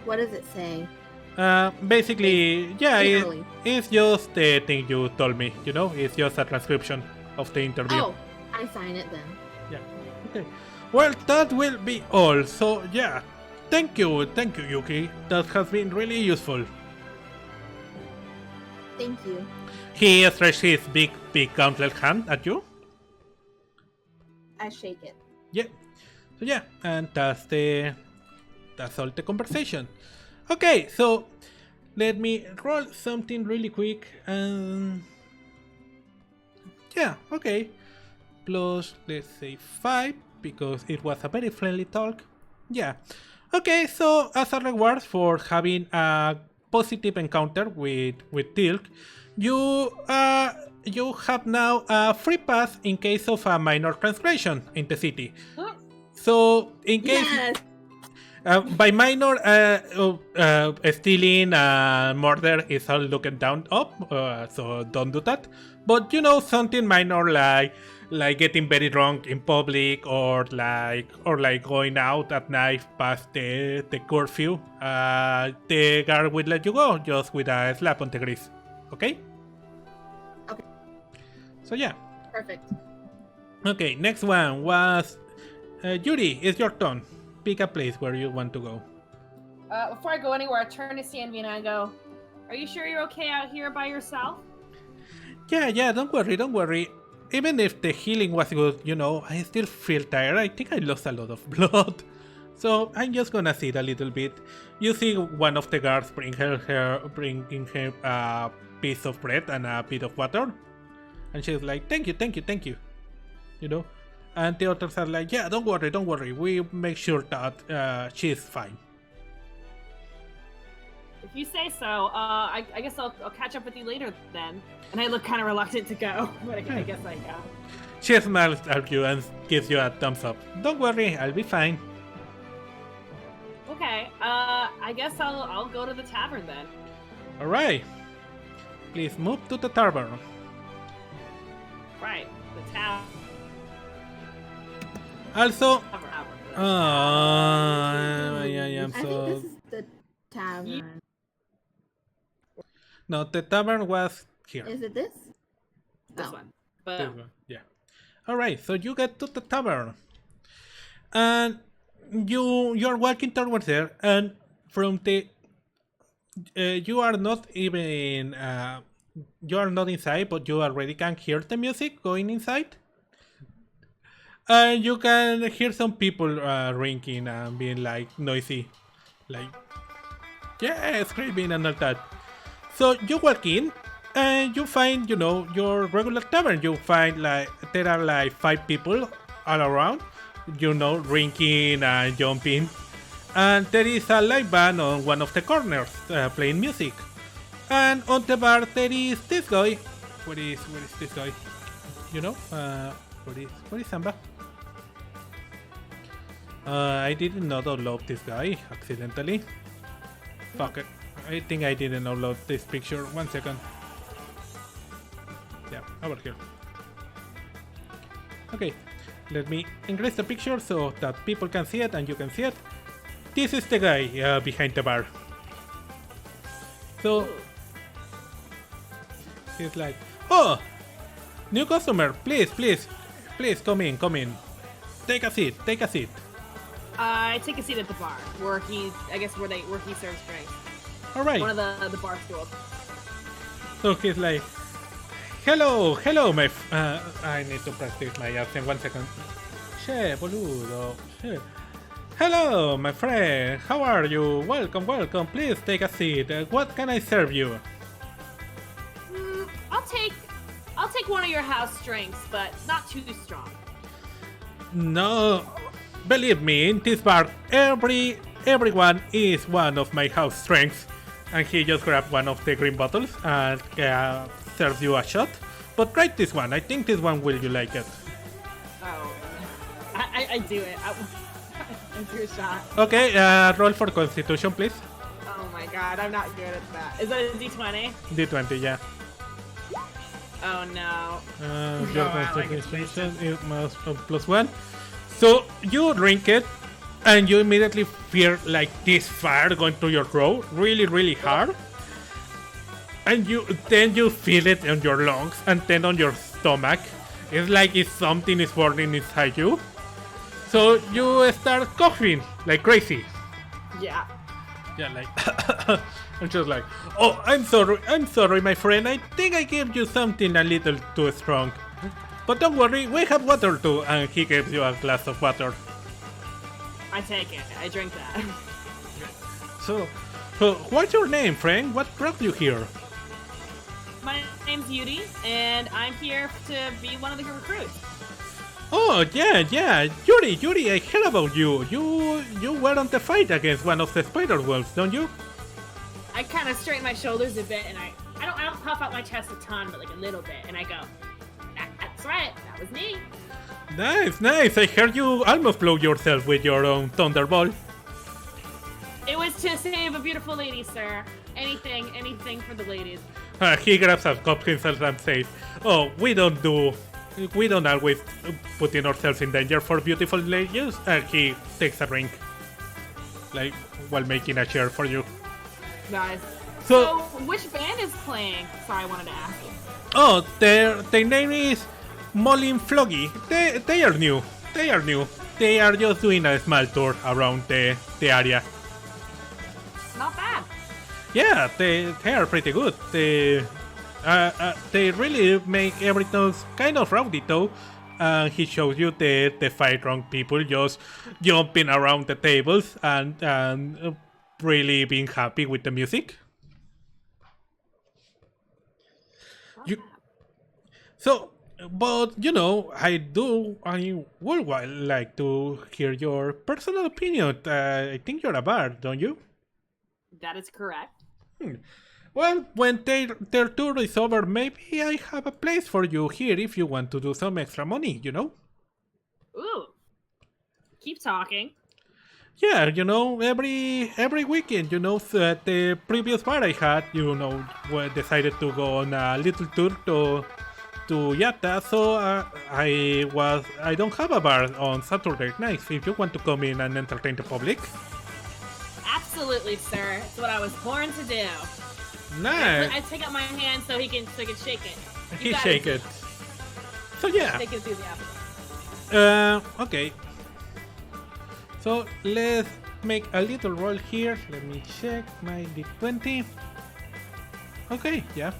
What does it say? Basically, yeah, Generally. it's just the thing you told me, it's just a transcription of the interview. Oh, I sign it then. Yeah, okay. Well, that will be all, so yeah, thank you, Yuki, that has been really useful. Thank you. He stretched his big gauntlet hand at you. I shake it. Yeah, so yeah, and that's all the conversation. Okay, so let me roll something really quick, and yeah, okay, plus let's say 5 because it was a very friendly talk. Yeah, okay, so as a reward for having a positive encounter with Tilk, you have now a free pass in case of a minor transgression in the city. So in case Yes. by minor, stealing and murder is all looked down up, so don't do that. But something minor like getting very drunk in public, or like going out at night past the curfew, the guard will let you go just with a slap on the wrist. Okay? Okay. So yeah. Perfect. Okay, next one was Yuri, it's your turn. Pick a place where you want to go. Before I go anywhere, I turn to Sanvi and I go, "Are you sure you're okay out here by yourself?" Yeah, don't worry. Even if the healing was good, I still feel tired. I think I lost a lot of blood. So I'm just gonna sit a little bit. You see one of the guards bringing her a piece of bread and a bit of water. And she's like, thank you. And the others are like, yeah, don't worry. We make sure that she's fine. If you say so, I guess I'll catch up with you later then. And I look kind of reluctant to go, but I guess I go. She smiles at you and gives you a thumbs up. Don't worry, I'll be fine. Okay, I guess I'll go to the tavern then. Alright. Please move to the tavern. Right, the tavern. Also, Oh, I am I think so. this is the tavern. No, the tavern was here. Is it this? This Oh. one. This But one, yeah. All right, so you get to the tavern, and you're walking towards there, and from the you are not even you are not inside, but you already can hear the music going inside. And you can hear some people ringing and being like noisy, like yeah, screaming and all that. So you walk in and you find, your regular tavern. You find like there are like 5 people all around, ringing and jumping. And there is a live band on one of the corners playing music. And on the bar there is this guy. Where is this guy? Where is Samba? I didn't download this guy accidentally. Fuck it. I think I didn't download this picture. 1 second. Yeah, over here. Okay, let me increase the picture so that people can see it and you can see it. This is the guy behind the bar. So he's like, oh, new customer, please, come in. Take a seat. I take a seat at the bar where he serves drinks. All right. One of the bar stools. So he's like, hello, my. I need to practice my accent. 1 second. Che, boludo. Che. Hello, my friend. How are you? Welcome. Please take a seat. What can I serve you? I'll take one of your house drinks, but not too strong. No, believe me, in this bar, everyone is one of my house strengths. And he just grabbed one of the green bottles and serves you a shot. But try this one. I think this one will you like it. Oh, I do it. I do a shot. Okay, roll for Constitution, please. Oh my god, I'm not good at that. Is that a D20? D20, yeah. Oh no. Your I like it. Constitution is +1. So you drink it, and you immediately feel like this fire going through your throat, really, really hard. And then you feel it in your lungs, and then on your stomach. It's like if something is burning inside you. So you start coughing like crazy. Yeah. Yeah, like I'm just like, oh, I'm sorry, my friend. I think I gave you something a little too strong. But don't worry, we have water too. And he gives you a glass of water. I take it. I drink that. So what's your name, friend? What brought you here? My name's Yuri, and I'm here to be one of the recruits. Oh, yeah. Yuri, I heard about you. You were on the fight against one of the spider wolves, don't you? I kind of straighten my shoulders a bit, and I don't puff out my chest a ton, but like a little bit, and I go, that's right, that was me. Nice. I heard you almost blow yourself with your own thunderbolt. It was to save a beautiful lady, sir. Anything for the ladies. He grabs a cup himself and says, oh, we don't always put ourselves in danger for beautiful ladies. And he takes a drink, like, while making a chair for you. Nice. So which band is playing? Sorry, I wanted to ask you. oh, their name is Molin Floggy. They are new. They are just doing a small tour around the area. Not bad. Yeah, they are pretty good. They really make everything kind of rowdy though. He shows you the 5 drunk people just jumping around the tables and really being happy with the music. But I would like to hear your personal opinion. I think you're a bard, don't you? That is correct. Well, when their tour is over, maybe I have a place for you here if you want to do some extra money, Ooh. Keep talking. Yeah, every weekend, the previous bar I had, decided to go on a little tour to Yatta, so I don't have a bar on Saturday nights. If you want to come in and entertain the public. Absolutely, sir. It's what I was born to do. Nice. I take out my hand so he can shake it. He shake it. So yeah. Take it through the apple. Okay. So let's make a little roll here. Let me check my d20. Okay, yeah.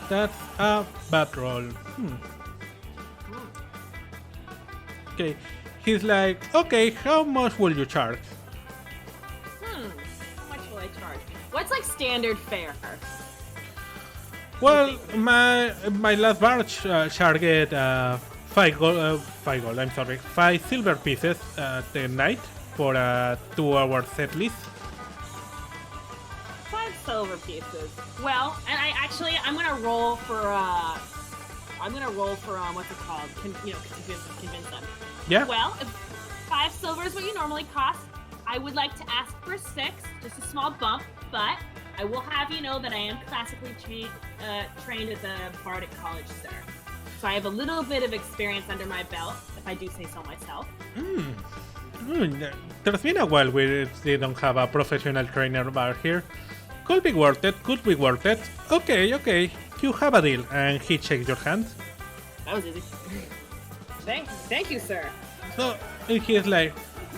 That's a bad roll. Okay. He's like, okay, how much will you charge? How much will I charge? What's like standard fare? Well, my last bar charged 5 gold. I'm sorry, 5 silver pieces the night for a 2-hour set list. 5 silver pieces. Well, and I'm gonna roll for what's it called? Convince them. Yeah. Well, if 5 silver is what you normally cost, I would like to ask for 6, just a small bump, but I will have you know that I am classically trained at the Bardic College, sir. So I have a little bit of experience under my belt, if I do say so myself. There's been a while where they don't have a professional trainer bar here. Could be worth it, could be worth it. Okay, you have a deal. And he shakes your hand. That was easy. Thank you, sir. So he's like,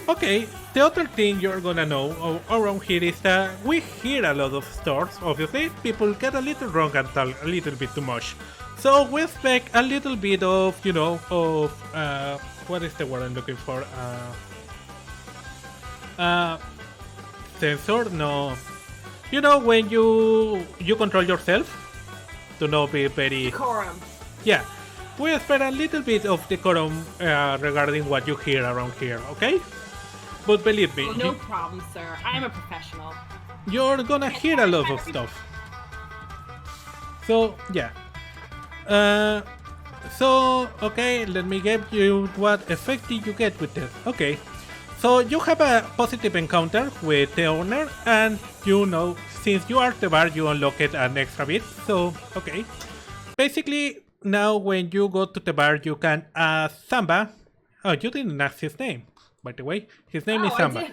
okay, the other thing you're gonna know around here is that we hear a lot of stores. Obviously, people get a little drunk and talk a little bit too much. So we expect a little bit of, what is the word I'm looking for? Censor? No. You know when you control yourself to not be very... Decorum. Yeah. We expect a little bit of decorum regarding what you hear around here, okay? But believe me... Oh, no problem, sir. I am a professional. You're gonna hear a lot of stuff. So, yeah. Okay, let me give you what effect did you get with this. Okay. So you have a positive encounter with the owner, and since you are the bar, you unlock it an extra bit. So, okay. Basically, now when you go to the bar, you can ask Samba. Oh, you didn't ask his name, by the way. His name is Samba.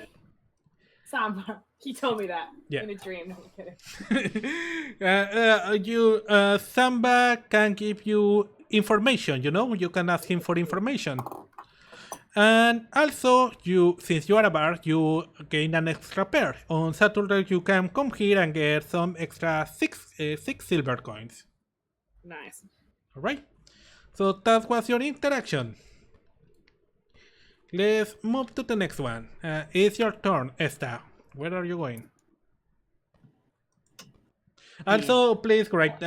Samba. He told me that in a dream. I'm kidding. Samba can give you information, you can ask him for information. And also, since you are a bar, you gain an extra pair. On Saturday, you can come here and get some extra 6 silver coins. Nice. Alright, so that was your interaction. Let's move to the next one. It's your turn, Esta. Where are you going? Also, please write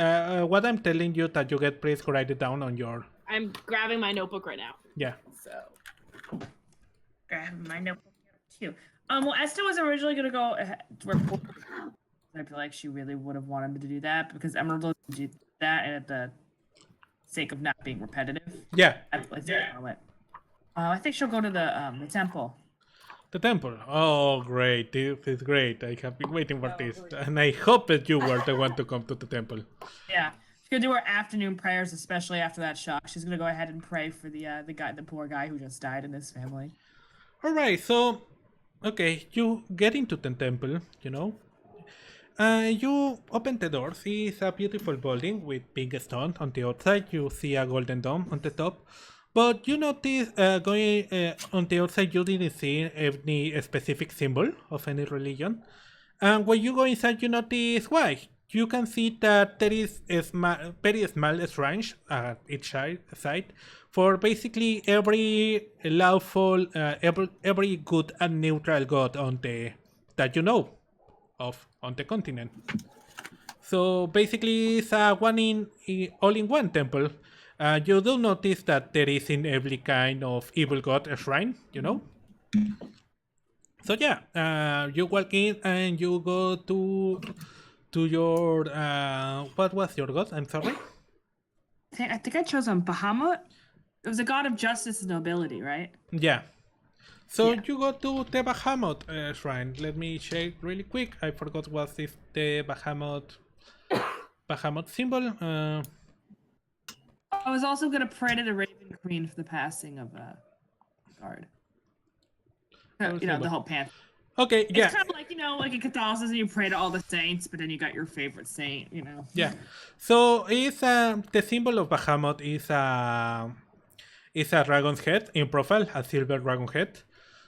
what I'm telling you that you get. Please write it down on your. I'm grabbing my notebook right now. Yeah. So. Grabbing my notebook too. Well, Esther was originally gonna go report. I feel like she really would have wanted to do that because Emerald did that at the sake of not being repetitive. Yeah. I think she'll go to the temple. The temple. Oh, great. This is great. I have been waiting for this. And I hope that you were the one to come to the temple. Yeah. She's going to do her afternoon prayers, especially after that shock. She's going to go ahead and pray for the poor guy who just died in his family. Alright, so, okay, you get into the temple, you open the doors. It's a beautiful building with pink stone on the outside. You see a golden dome on the top. But you notice going on the outside, you didn't see any specific symbol of any religion. And when you go inside, you notice why. You can see that there is a very small shrine at each side for basically every lawful, every good and neutral god that you know of on the continent. So basically, it's a all-in-one temple. You do notice that there is in every kind of evil god a shrine, So yeah, you walk in and you go to your what was your god? I'm sorry. I think I chose Bahamut. It was a god of justice and nobility, right? Yeah. So you go to the Bahamut shrine. Let me check really quick. I forgot what is the Bahamut symbol. I was also gonna pray to the Raven Queen for the passing of guard. The whole pantheon. Okay, yeah. It's kind of like, like in Catholicism, you pray to all the saints, but then you got your favorite saint, Yeah. So it's the symbol of Bahamut is a dragon's head in profile, a silver dragon head.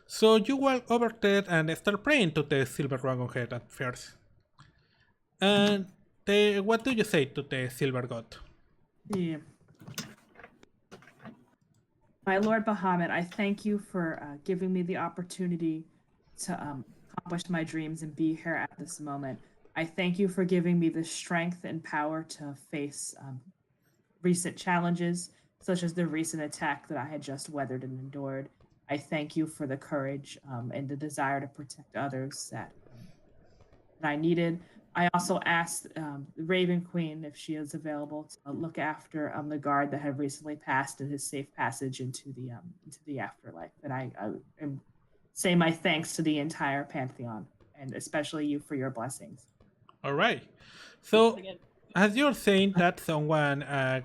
So you walk over there and start praying to the silver dragon head at first. And what do you say to the silver god? Yeah. My Lord Bahamut, I thank you for giving me the opportunity to accomplish my dreams and be here at this moment. I thank you for giving me the strength and power to face recent challenges, such as the recent attack that I had just weathered and endured. I thank you for the courage and the desire to protect others that I needed. I also asked the Raven Queen if she is available to look after the guard that had recently passed in his safe passage into the afterlife. And I say my thanks to the entire Pantheon, and especially you for your blessings. All right. So, as you're saying that, someone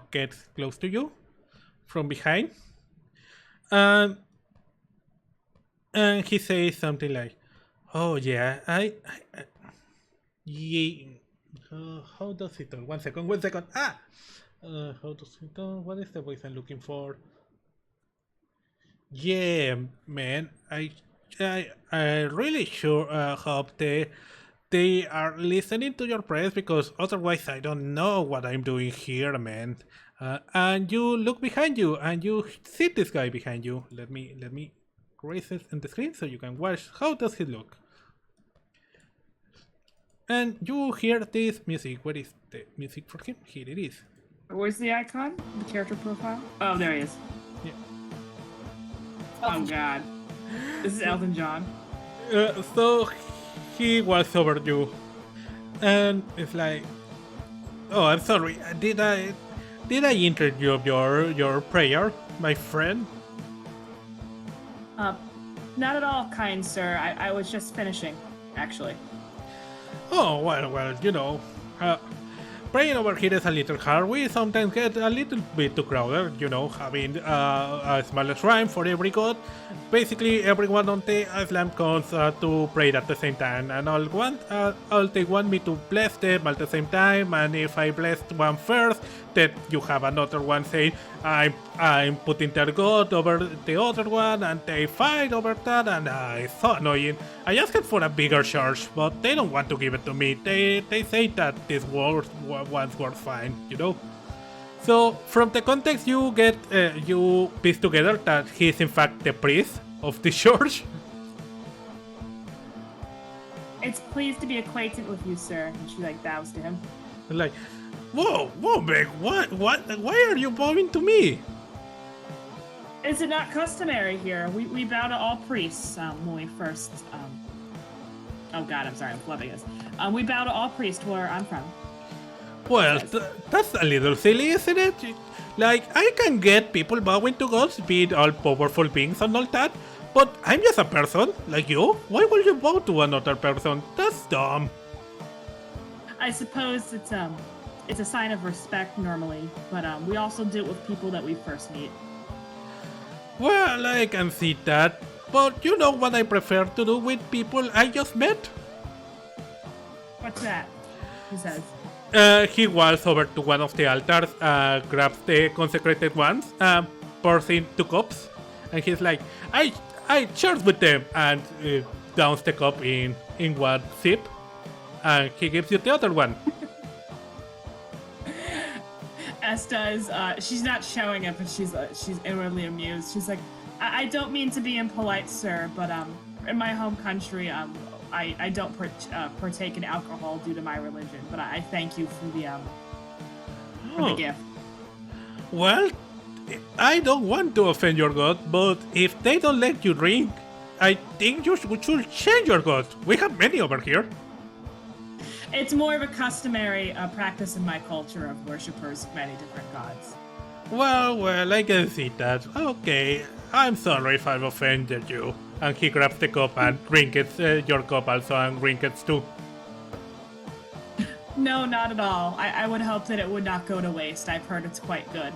gets close to you from behind, and he says something like, "Oh yeah, yeah. How does it? One second. How does it? What is the voice I'm looking for? Yeah, man. I really sure hope they are listening to your prayers, because otherwise I don't know what I'm doing here, man. And you look behind you and you see this guy behind you. Let me raise it in the screen so you can watch. How does he look? And you hear this music. Where is the music for him? Here it is. Where's the icon? The character profile? Oh, there he is. Yeah. Oh god. This is Elton John. So he was over you, and it's like, "Oh, I'm sorry. Did I interrupt your prayer, my friend?" Not at all, kind sir. I was just finishing, actually. Oh, well, praying over here is a little hard. We sometimes get a little bit too crowded, having a small shrine for every god. Basically, everyone on the island comes to pray at the same time, and they want me to bless them at the same time, and if I blessed one first, then you have another one saying, I'm putting their god over the other one, and they fight over that, and it's so annoying. I asked for a bigger charge, but they don't want to give it to me. They say that this one's worth fine, So, from the context you get, you piece together that he's in fact the priest of the church. It's pleased to be acquainted with you, sir. And she bows to him. Like, whoa, Meg, why are you bowing to me? Is it not customary here? We bow to all priests when we first. Oh God, I'm sorry, I'm flubbing this. We bow to all priests where I'm from. Well, that's a little silly, isn't it? Like, I can get people bowing to gods, being all powerful beings and all that, but I'm just a person, like you. Why would you bow to another person? That's dumb. I suppose it's a sign of respect normally, but we also do it with people that we first meet. Well, I can see that, but you know what I prefer to do with people I just met? What's that? He says. He walks over to one of the altars, grabs the consecrated ones, pours in 2 cups, and he's like, I cheers with them, and downs the cup in one sip, and he gives you the other one. Esta's, she's not showing it, but she's inwardly amused. She's like, I don't mean to be impolite, sir, but in my home country, I don't partake in alcohol due to my religion, but I thank you for the gift. Well, I don't want to offend your god, but if they don't let you drink, I think you should change your god. We have many over here. It's more of a customary practice in my culture of worshippers of many different gods. Well, I can see that. Okay, I'm sorry if I've offended you. And he grabs the cup and drinks your cup also and drinks too. No, not at all. I would hope that it would not go to waste. I've heard it's quite good.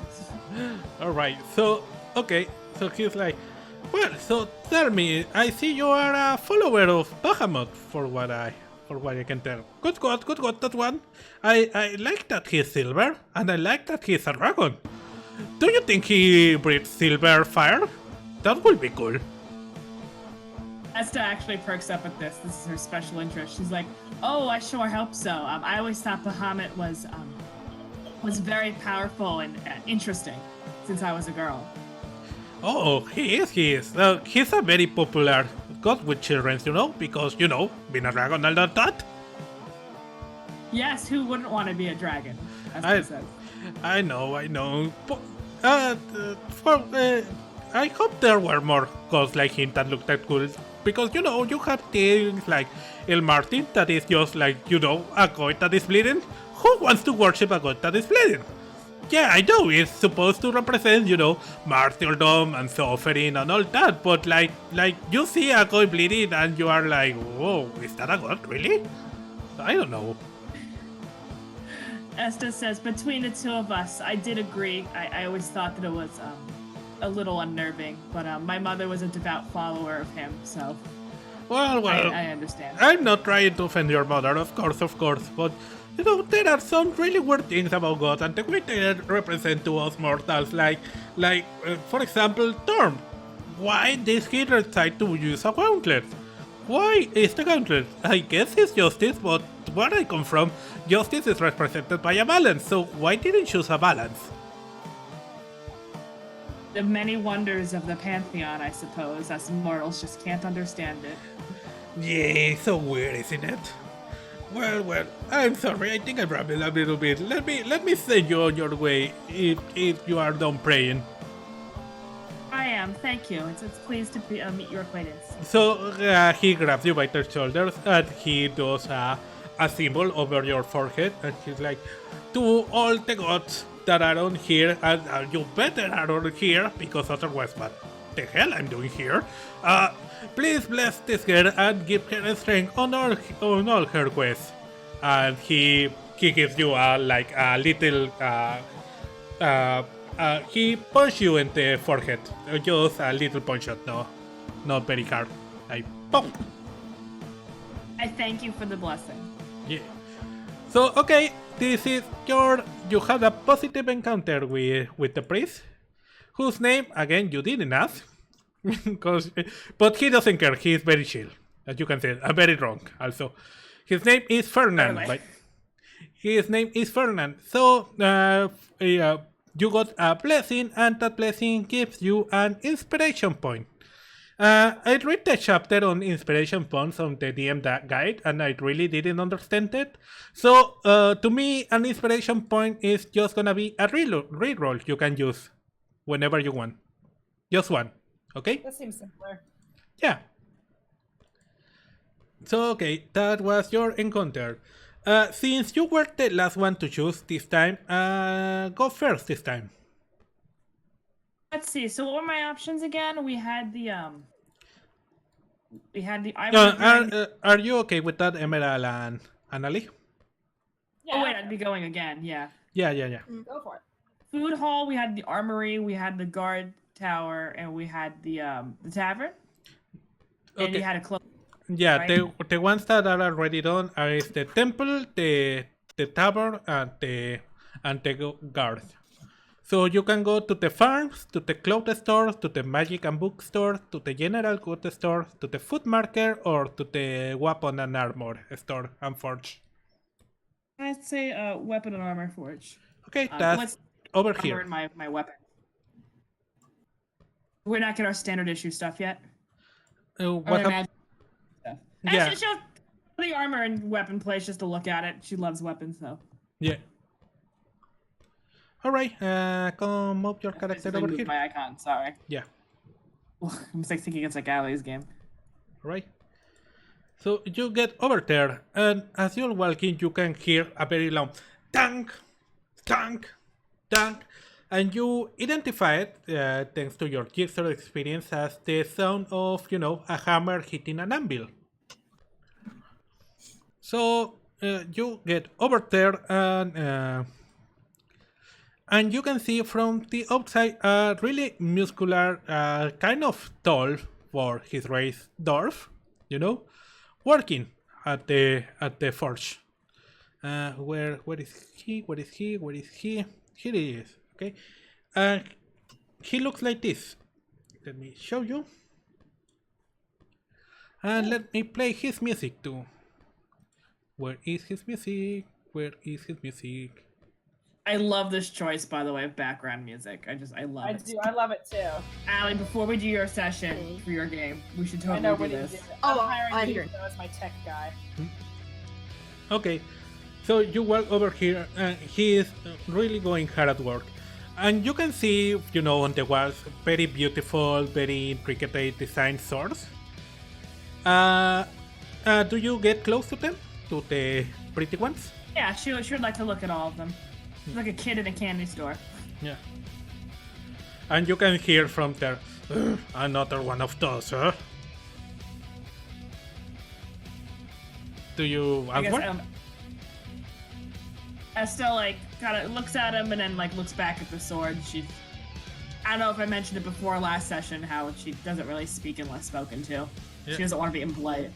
Alright, so, okay, so he's like, well, so tell me, I see you are a follower of Bahamut, for what I can tell. Good God, that one. I like that he's silver, and I like that he's a dragon. Do you think he breathes silver fire? That would be cool. Asta actually perks up at this. This is her special interest. She's like, "Oh, I sure hope so. I always thought Bahamut was very powerful and interesting since I was a girl." Oh, he is. He's a very popular god with children, because, being a dragon and all that. Yes, who wouldn't want to be a dragon? Asta says. I know. But, I hope there were more gods like him that look that cool. Because, you have things like El Martin that is just like, a god that is bleeding. Who wants to worship a god that is bleeding? Yeah, I know it's supposed to represent, martyrdom and suffering and all that. But like you see a god bleeding and you are like, whoa, is that a god, really? I don't know. Asta says, between the two of us, I did agree. I always thought that it was a little unnerving, but my mother was a devout follower of him, so Well, I understand. I'm not trying to offend your mother, of course, but there are some really weird things about gods and the way they represent to us mortals, like for example, Torm. Why did he decide to use a gauntlet? Why is the gauntlet? I guess it's justice, but where I come from, justice is represented by a balance, so why didn't you choose a balance? The many wonders of the Pantheon, I suppose. Us mortals just can't understand it. Yeah, so weird, isn't it? Well, I'm sorry, I think I rambled a little bit. Let me send you on your way if you are done praying. I am, thank you. It's pleased to meet your acquaintance. So he grabs you by the shoulders and he does a symbol over your forehead and he's like, to all the gods that are on here, and you better are on here because otherwise what the hell I'm doing here, please bless this girl and give her strength on all her quests. And he gives you a little he punches you in the forehead, just a little punch shot, no, not very hard, like pop. I thank you for the blessing. Yeah. So okay, this is you had a positive encounter with the priest, whose name again you didn't ask, but he doesn't care. He is very chill, as you can see. I'm very drunk. Also, his name is Fernand. His name is Fernand. So you got a blessing, and that blessing gives you an inspiration point. I read the chapter on inspiration points on the DM guide, and I really didn't understand it. So, to me, an inspiration point is just gonna be a reroll you can use whenever you want. Just one, okay? That seems simpler. Yeah. So, okay, that was your encounter. Since you were the last one to choose this time, go first this time. Let's see. So what were my options again? We had the are you okay with that, Emerald and Annalie? Yeah. Oh wait, I'd be going again. Yeah. Yeah. Go for it. Food hall. We had the armory. We had the guard tower, and we had the tavern. Okay. And you had a close. Yeah, right? the ones that are already done are the temple, the tavern, and the guard. So you can go to the farms, to the clothes store, to the magic and book store, to the general goods store, to the food market, or to the weapon and armor store and forge. I'd say weapon and armor forge. Okay, that's over here. In my weapon. We're not getting our standard issue stuff yet. Yeah. Actually, show the armor and weapon place just to look at it. She loves weapons, though. Yeah. All right. Come up your character over here. My icon. Sorry. Yeah. I'm like thinking it's like Allie's game. All right. So you get over there, and as you're walking, you can hear a very loud tank, tank, tank, and you identify it, thanks to your Jigsaw experience, as the sound of, a hammer hitting an anvil. So you get over there, and you can see from the outside a really muscular, kind of tall for his race dwarf, working at the forge. Where is he? Where is he? Where is he? Here he is. Okay. He looks like this. Let me show you. And let me play his music too. Where is his music? Where is his music? I love this choice, by the way, of background music. I love it. I love it too. Allie, before we do your session for your game, we should I know totally what do he this. did. Oh, I'm hiring I'm you here. as my tech guy. Okay, so you walk over here, and he is really going hard at work. And you can see, on the walls, very beautiful, very intricate designed swords. Do you get close to them? To the pretty ones? Yeah, she would like to look at all of them. She's like a kid in a candy store. Yeah. And you can hear from there, another one of those, huh? Do you I answer? guess Estelle kind of looks at him and then looks back at the sword. I don't know if I mentioned it before last session how she doesn't really speak unless spoken to. Yeah. She doesn't want to be impolite.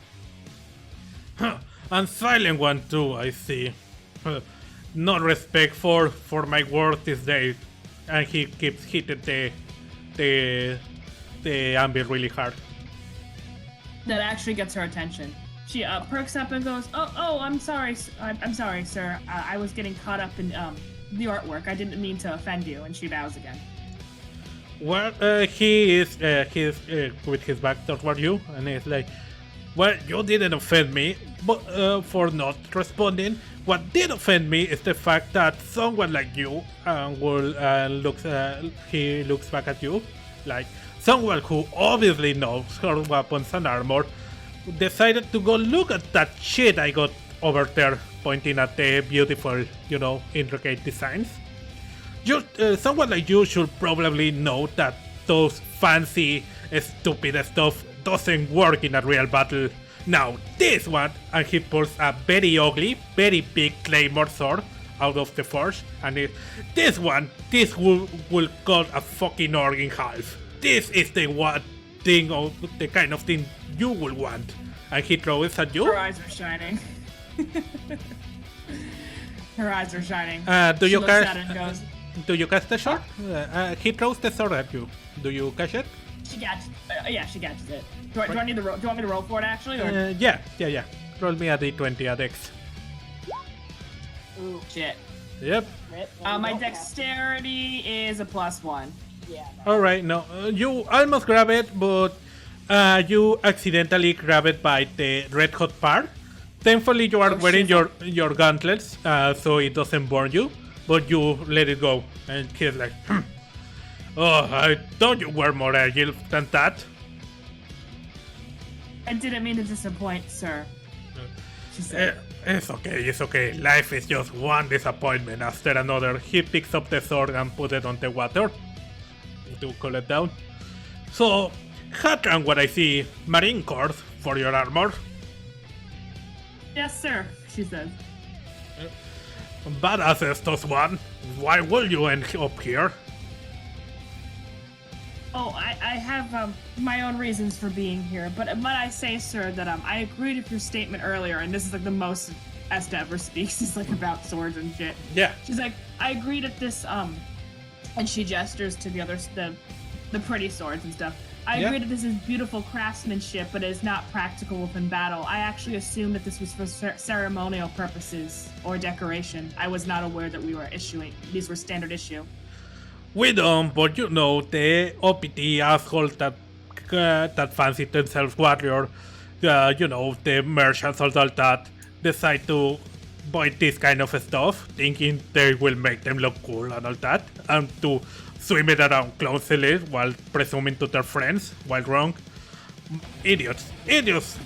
And silent one too, I see. No respect for my word this day. And he keeps hitting the anvil really hard. That actually gets her attention. She perks up and goes, "Oh, I'm sorry, I'm sorry, sir. I was getting caught up in the artwork. I didn't mean to offend you." And she bows again. Well, he's with his back toward you, and he's like, "Well, you didn't offend me, but for not responding. What did offend me is the fact that someone like you he looks back at you, like someone who obviously knows her weapons and armor, decided to go look at that shit I got over there," pointing at the beautiful, intricate designs. Someone like you should probably know that those fancy, stupid stuff doesn't work in a real battle. Now, this one, and he pulls a very ugly, very big claymore sword out of the forge, and this will cut a fucking orc in half. This is the kind of thing you will want. And he throws at you. Her eyes are shining. Her eyes are shining. Do She you looks cast? at it and goes, Do you cast the sword? He throws the sword at you. Do you catch it? she catches. Yeah, she catches it. Do I need to roll? Do you want me to roll for it actually? Or? Yeah. Roll me a d20 at X. Ooh, shit. Yep. Rip, no, you My don't have dexterity is a +1. to. Yeah. No. Alright, no. You almost grab it, but you accidentally grab it by the red hot part. Thankfully, you are wearing your gauntlets, so it doesn't burn you, but you let it go. And he's like, "Oh, I thought you were more agile than that." I didn't mean to disappoint, sir. She said. It's okay. Life is just one disappointment after another. He picks up the sword and puts it on the water to cool it down. So, Hatran, what I see, marine cords for your armor. Yes, sir, she says. Badasses, those one. Why will you end up here? Oh, I have my own reasons for being here, but I say, sir, that I agreed with your statement earlier, and this is the most Esta ever speaks is about swords and shit. Yeah. She's like, I agreed at this and she gestures to the others, the pretty swords and stuff. I agree that this is beautiful craftsmanship, but it is not practical within battle. I actually assumed that this was for ceremonial purposes or decoration. I was not aware that these were standard issue. We don't, but the OPT asshole that fancies themselves warrior, the merchants and all that, decide to buy this kind of stuff, thinking they will make them look cool and all that, and to swim it around clumsily while presuming to their friends, while wrong. Idiots,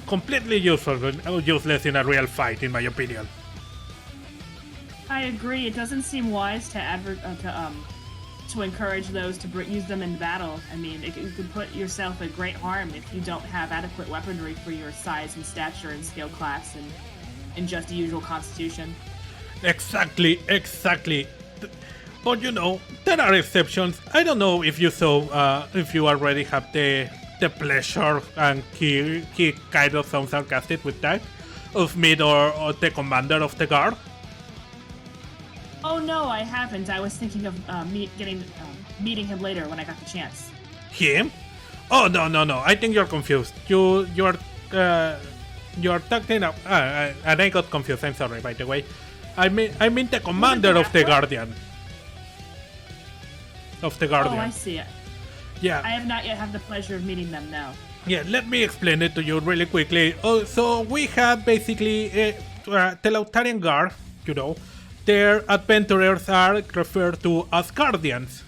completely useless in a real fight, in my opinion. I agree. It doesn't seem wise to encourage those to use them in battle. I mean, you could put yourself at great harm if you don't have adequate weaponry for your size and stature and skill class. And in just the usual constitution. Exactly. But you know, there are exceptions. I don't know if you saw, if you already have the pleasure, and he kind of sounds sarcastic with that, of meet or the commander of the guard. Oh no, I haven't. I was thinking of meeting him later when I got the chance. Him? Oh no! I think you're confused. You're talking. And I got confused. I'm sorry, by the way. I mean the commander of the Guardian. Of the Guardian. Oh, I see it. Yeah. I have not yet had the pleasure of meeting them now. Yeah, let me explain it to you really quickly. Oh, so we have basically the Lautarian Guard, you know. Their adventurers are referred to as Guardians.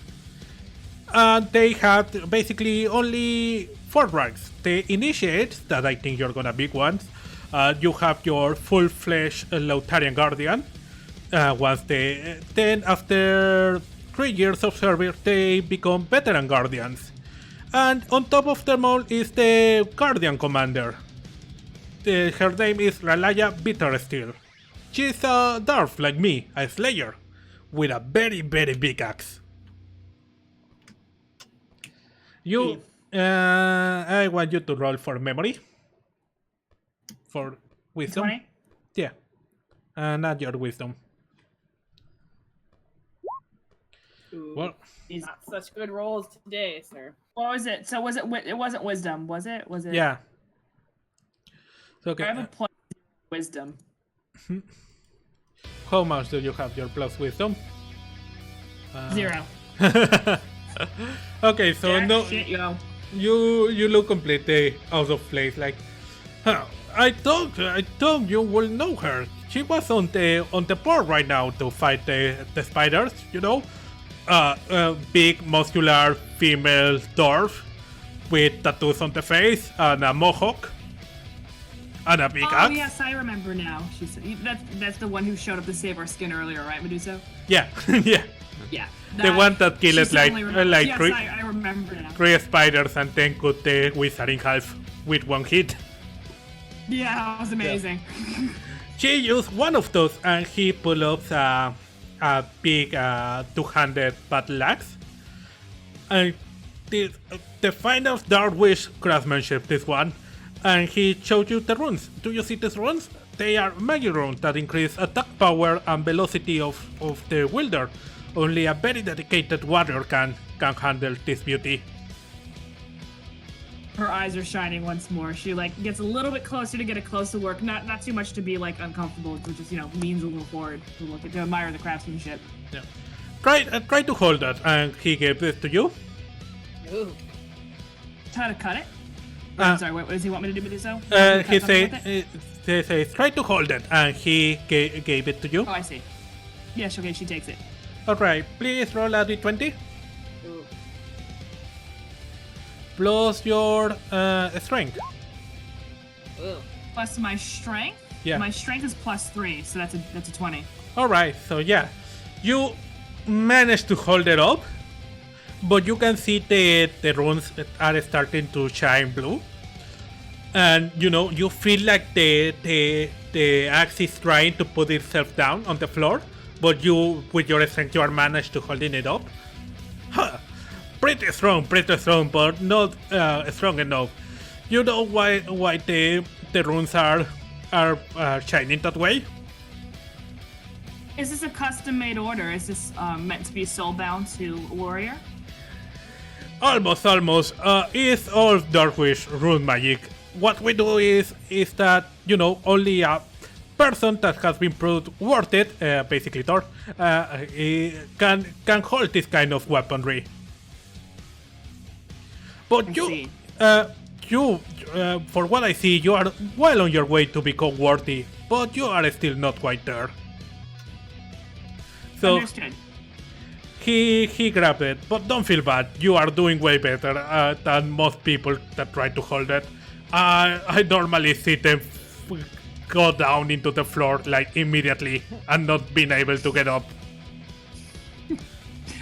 And they have basically only 4 ranks. The Initiates, that I think you're gonna be ones. You have your full-fledged Lautarian Guardian. Then after 3 years of service, they become Veteran Guardians. And on top of them all is the Guardian Commander. Her name is Ralaya Bittersteel. She's a dwarf like me, a slayer, with a very big axe. I want you to roll for memory. For wisdom. 20? Yeah. Not your wisdom. Ooh, Well, not such good rolls today, sir. What was it? So it wasn't wisdom, was it? Was it? yeah. So, okay. I have a plus wisdom. How much do you have your plus wisdom? 0. Okay, so Yeah, no, shit, yo. you look completely out of place. Like, huh, I thought you will know her. She was on the board right now to fight the spiders. You know, big muscular female dwarf with tattoos on the face and a mohawk and a big Oh axe. yes, I remember now. That's the one who showed up to save our skin earlier, right, Meduso? Yeah, yeah. Yeah. The one that killed she certainly remembers. Yes, three, I remember now. 3 spiders and then cut the wizard in half with 1 hit. Yeah, that was amazing. She used one of those and he pulled up a big 200 battle axe. And the final Darwish craftsmanship, this one. And he showed you the runes. Do you see these runes? They are magic runes that increase attack power and velocity of the wielder. Only a very dedicated warrior can handle this beauty. Her eyes are shining once more. She gets a little bit closer to get a closer look. Not too much to be uncomfortable, which just leans a little forward to admire the craftsmanship. Yeah. Try to hold that, and he gave this to you. Ooh. Try to cut it. I'm sorry. What does he want me to do with this? He says, try to hold it, and he gave it to you. Oh, I see. Yes, okay, she takes it. Alright, please roll a d20. Ooh. Plus your strength. Ooh. Plus my strength? Yeah. My strength is +3, so that's a 20. Alright, so yeah. You managed to hold it up, but you can see the runes are starting to shine blue. And you feel like the axe is trying to put itself down on the floor, but you, with your strength, you are managed to holding it up. Huh. Pretty strong, but not strong enough. You know why the runes are shining that way? Is this a custom-made order? Is this meant to be soulbound to a warrior? Almost. It's all Darkwish rune magic. What we do is that, only a person that has been proved worth it, basically Thor, can hold this kind of weaponry. But you, for what I see, you are well on your way to become worthy, but you are still not quite there. So Understood. he grabbed it, but don't feel bad. You are doing way better than most people that try to hold it. I normally see them go down into the floor immediately and not being able to get up.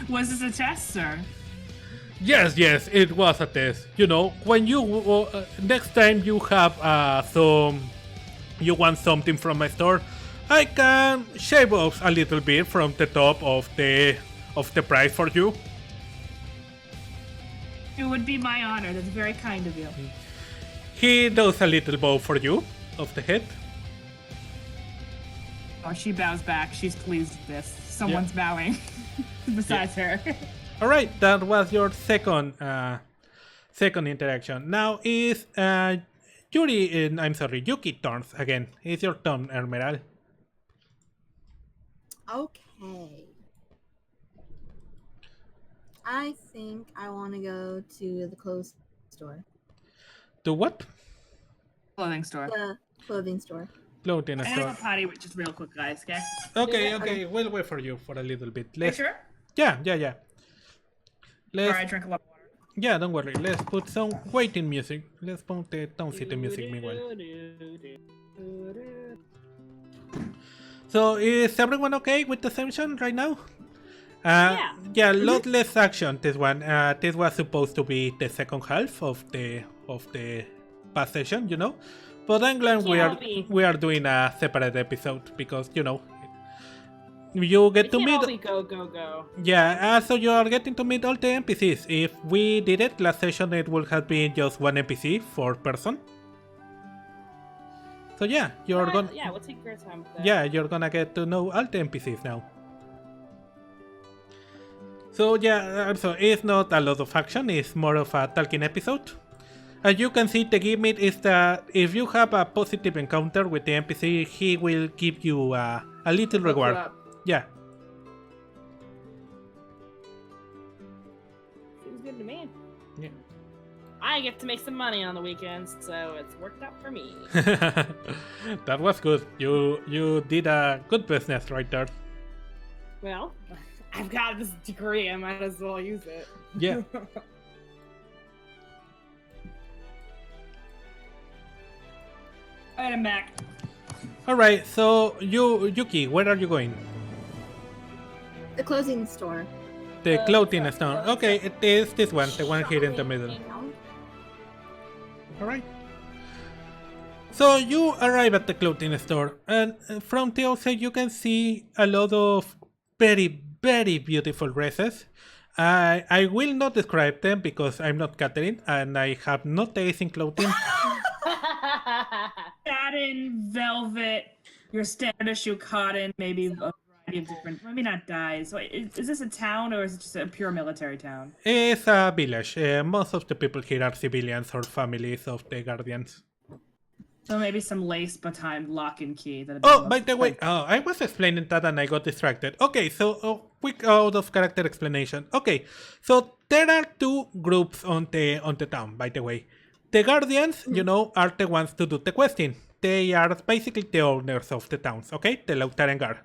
Was this a test, sir? Yes, it was a test. When you next time you have some You want something from my store? I can shave off a little bit from the top of the price for you. It would be my honor. That's very kind of you. He does a little bow for you of the head. Oh, she bows back. She's pleased with this. Someone's bowing besides her. All right, that was your second interaction. Now is Yuki turns again. It's your turn, Emerald. Okay. I think I want to go to the clothes store. To what? Clothing store. The clothing store. Clothing I store. have a potty, just real quick, guys. Okay, Yeah. okay. We'll wait for you for a little bit. Are you sure? Yeah. Sorry, I drank a lot of water. Yeah, don't worry. Let's put some waiting music. Let's put the Town City music meanwhile. So is everyone okay with the session right now? Yeah, a lot less action this one. This was supposed to be the second half of the past session, you know. But I'm glad we are doing a separate episode because you get to meet. Go. Yeah, so you are getting to meet all the NPCs. If we did it last session, it would have been just one NPC per person. So yeah, you're gonna. Yeah, we'll take our time with that. Yeah, you're gonna get to know all the NPCs now. So yeah, so it's not a lot of action, it's more of a talking episode. As you can see, the gimmick is that if you have a positive encounter with the NPC, he will give you a little reward. Yeah. Seems good to me. Yeah. I get to make some money on the weekends, so it's worked out for me. That was good. You did a good business right there. Well, I've got this degree, I might as well use it. Yeah. Alright, I'm back. Alright, so Yuki, where are you going? The clothing store. The clothing store. Okay, it is this one, the one here in the middle. Alright. So you arrive at the clothing store, and from the outside you can see a lot of very, very beautiful dresses. I will not describe them because I'm not Catherine and I have no taste in clothing. Satin, velvet, your standard issue cotton, maybe a variety of different, maybe not dyes. So is this a town or is it just a pure military town? It's a village. Most of the people here are civilians or families of the guardians. So maybe some lace behind lock and key. Oh, by the way, I was explaining that and I got distracted. Okay, so quick out of character explanation. Okay, so there are two groups on the town, by the way. The guardians, you know, are the ones to do the questing. They are basically the owners of the towns, okay? The Lautaren Guard.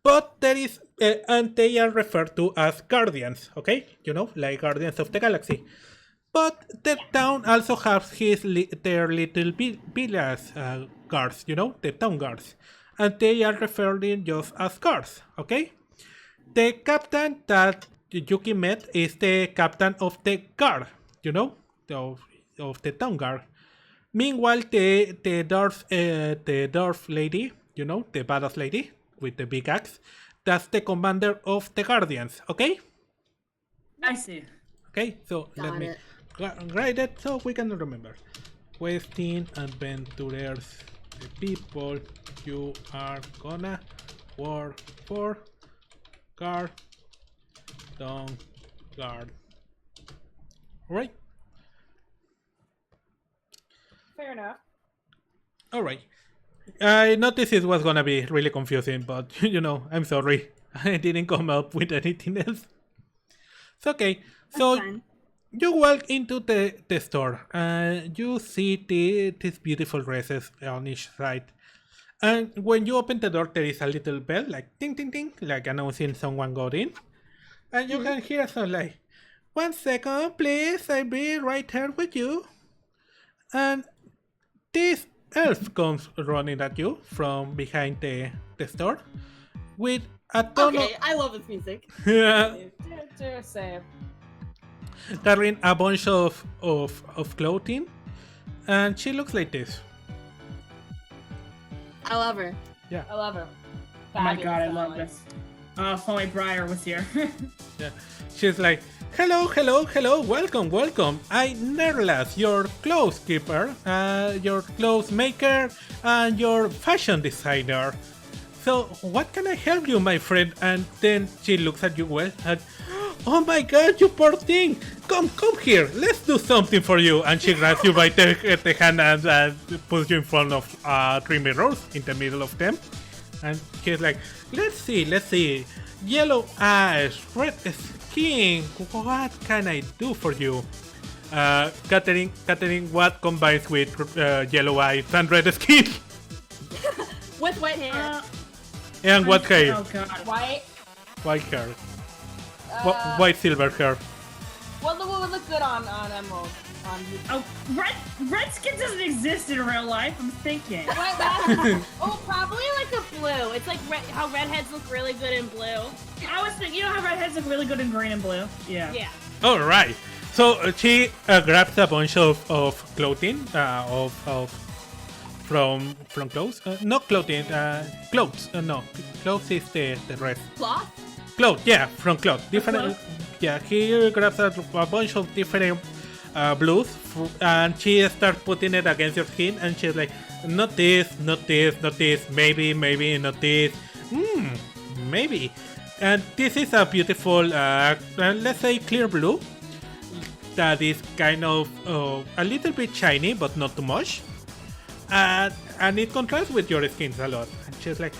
But there is, and they are referred to as guardians, okay? You know, like guardians of the galaxy. But the town also has their little village guards, you know, the town guards. And they are referred just as guards, okay? The captain that Yuki met is the captain of the guard, you know, of the town guard. Meanwhile, the dwarf lady, you know, the badass lady with the big axe, that's the commander of the guardians, okay? I see. Okay, so let me write it so we can remember. Questing adventurers, the people you are gonna work for, guard, town guard. Alright. Fair enough. Alright. I noticed it was gonna be really confusing, but you know, I'm sorry. I didn't come up with anything else. It's okay. So you walk into the store and you see these beautiful dresses on each side. And when you open the door, there is a little bell, like ting ting ting, like announcing someone got in. And you can hear something like, 1 second, please, I'll be right here with you. And this elf comes running at you from behind the store with a ton Okay, I love this music. Same. carrying a bunch of clothing, and she looks like this. I love her. I love her. Oh my god, I Fabulous love darling. this. Oh, if only Briar was here. Yeah. She's like, hello, hello, hello, welcome, welcome. I'm Nerlas, your clothes keeper, your clothes maker, and your fashion designer. So, what can I help you, my friend? And then she looks at you well and, oh my god, you poor thing! Come here, let's do something for you. And she grabs you by the hand and puts you in front of 3 mirrors in the middle of them. And she's like, let's see. Yellow eyes, red skin. What can I do for you? Catherine, what combines with yellow eyes and red skin? With white hair. And what hair? Oh god. White. Hair. White silver hair. What would look good on Emerald? On you. Oh, red skin doesn't exist in real life. I'm thinking. Oh, probably like a blue. It's like how redheads look really good in blue. I was thinking, you know how redheads look really good in green and blue? Yeah. Yeah. All right. So she grabs a bunch of clothing from clothes. Not clothing. Clothes. No, clothes is the rest. Cloth? Clothes. Yeah, from clothes. Different. Clothes? Yeah, he grabs a bunch of different blues and she starts putting it against your skin and she's like, not this, maybe not this, maybe. And this is a beautiful, let's say clear blue that is kind of a little bit shiny but not too much. And it contrasts with your skin a lot. And she's like,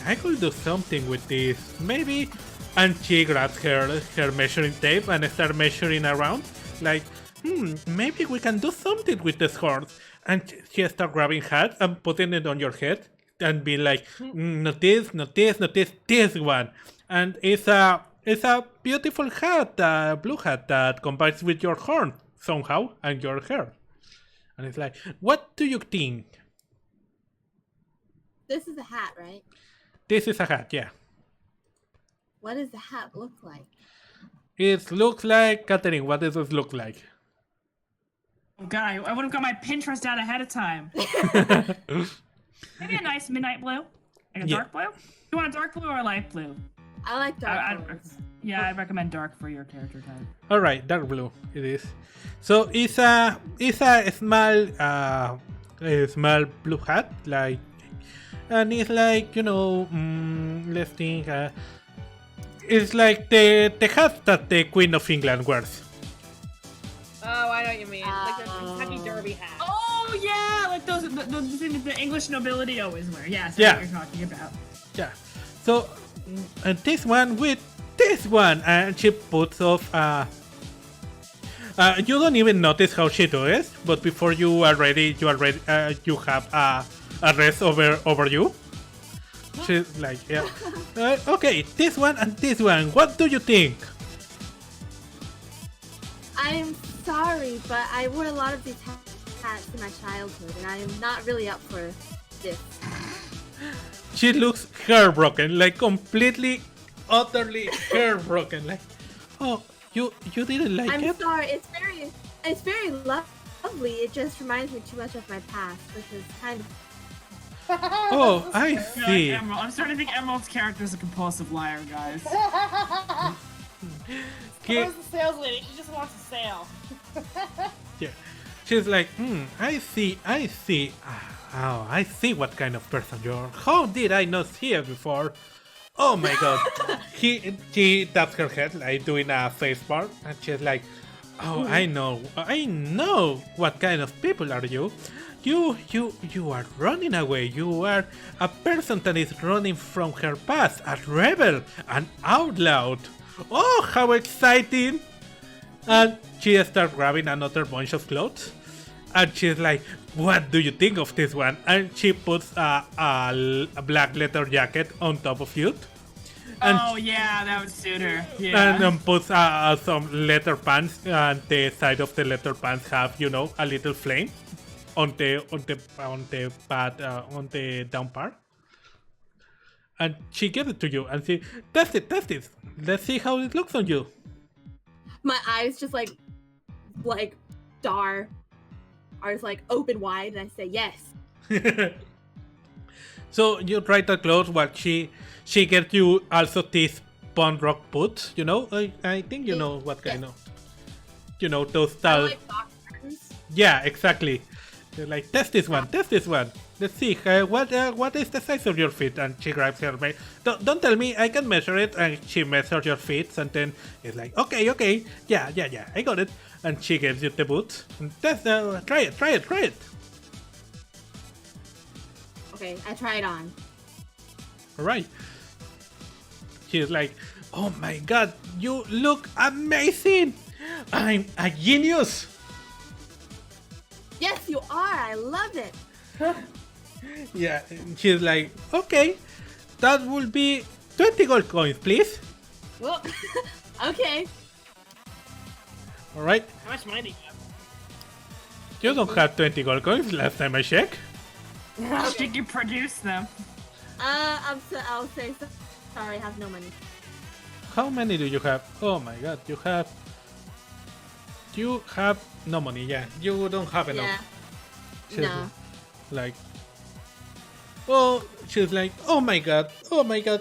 I could do something with this, maybe. And she grabs her measuring tape and starts measuring around, like, maybe we can do something with this horse. And she starts grabbing hat and putting it on your head and be like, not this, this one. And it's a beautiful hat, blue hat that combines with your horn somehow and your hair. And it's like, what do you think? This is a hat, right? This is a hat, yeah. What does the hat look like? It looks like, Catherine, what does it look like? Oh god, I would have got my Pinterest out ahead of time. Maybe a nice midnight blue? Like a dark blue? You want a dark blue or a light blue? I like dark colors. Yeah, I recommend dark for your character type. All right, dark blue it is. So it's a small blue hat, like, and it's like, let's think. It's like the hat that the Queen of England wears. Oh, I know what you mean. Like the Kentucky Derby hat. Oh yeah, like those things the English nobility always wear. Yes, Yeah. I know what you're talking about. Yeah. So this one with this one, and she puts off. You don't even notice how she does it, but before you are ready, you have a rest over you. She's like, yeah. Okay, this one and this one. What do you think? I'm sorry, but I wore a lot of these hats in my childhood, and I am not really up for this. She looks heartbroken, like completely, utterly heartbroken. Like, oh, you didn't like I'm it? sorry. It's very lovely. It just reminds me too much of my past, which is kind of. Oh, I see. Emerald. I'm starting to think Emerald's character is a compulsive liar, guys. Where's the sales lady? She just wants to sail. Yeah. She's like, I see. Oh, I see what kind of person you are. How did I not see it before? Oh my god. She taps her head like doing a face bar, and she's like, oh, I know what kind of people are you. You are running away. You are a person that is running from her past, a rebel, an outlaw. Oh, how exciting! And she starts grabbing another bunch of clothes. And she's like, what do you think of this one? And she puts a black leather jacket on top of you. And oh yeah, that would suit her. Yeah. and puts some leather pants. And the side of the leather pants have, a little flame on the down part. And she gives it to you and she test it. Let's see how it looks on you. My eyes just like star are just like open wide, and I say yes. So you try to close, but she gets you also these punk rock boots. You know, I think you know what kind of. You know those style. Like buttons. Yeah, exactly. You're like, test this one, test this one. Let's see, what is the size of your feet? And she grabs her bag. Don't tell me, I can measure it. And she measures your feet, and then it's like, okay, yeah, I got it. And she gives you the boots. And test, try it. Okay, I try it on. Alright. She's like, oh my god, you look amazing! I'm a genius! Yes, you are. I love it. Yeah, and she's like, okay, that will be 20 gold coins, please. Well, Okay. Alright, how much money do you have? you don't have 20 gold coins last time I checked. Did you produce them? I'll say sorry. I have no money. How many do you have? Oh my god, you have no money, yeah. You don't have enough. Yeah. She's No. like, oh, she's like, oh my god,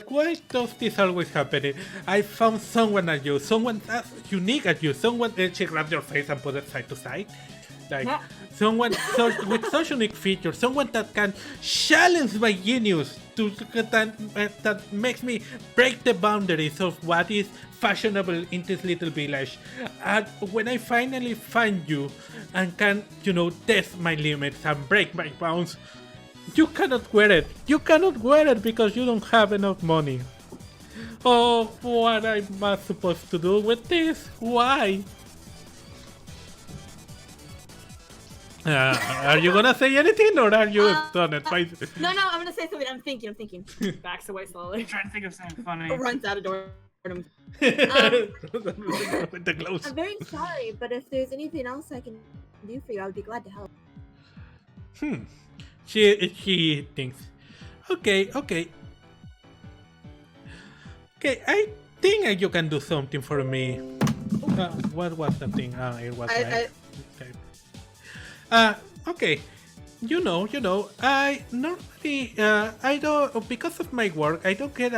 why does this always happen? I found someone as you, someone as unique as you, someone. She grabs your face and puts it side to side, like someone with such unique features, someone that can challenge my genius that makes me break the boundaries of what is fashionable in this little village. And when I finally find you and can, test my limits and break my bounds, you cannot wear it. You cannot wear it because you don't have enough money. Oh, what am I supposed to do with this? Why? Are you gonna say anything or are you done it? No, I'm gonna say something. I'm thinking. Backs away slowly. I'm trying to think of something funny. Runs out of door. With the gloves. I'm very sorry, but if there's anything else I can do for you, I would be glad to help. She thinks, okay, I think you can do something for me. What was the thing? It was okay. I normally, I don't, because of my work, I don't get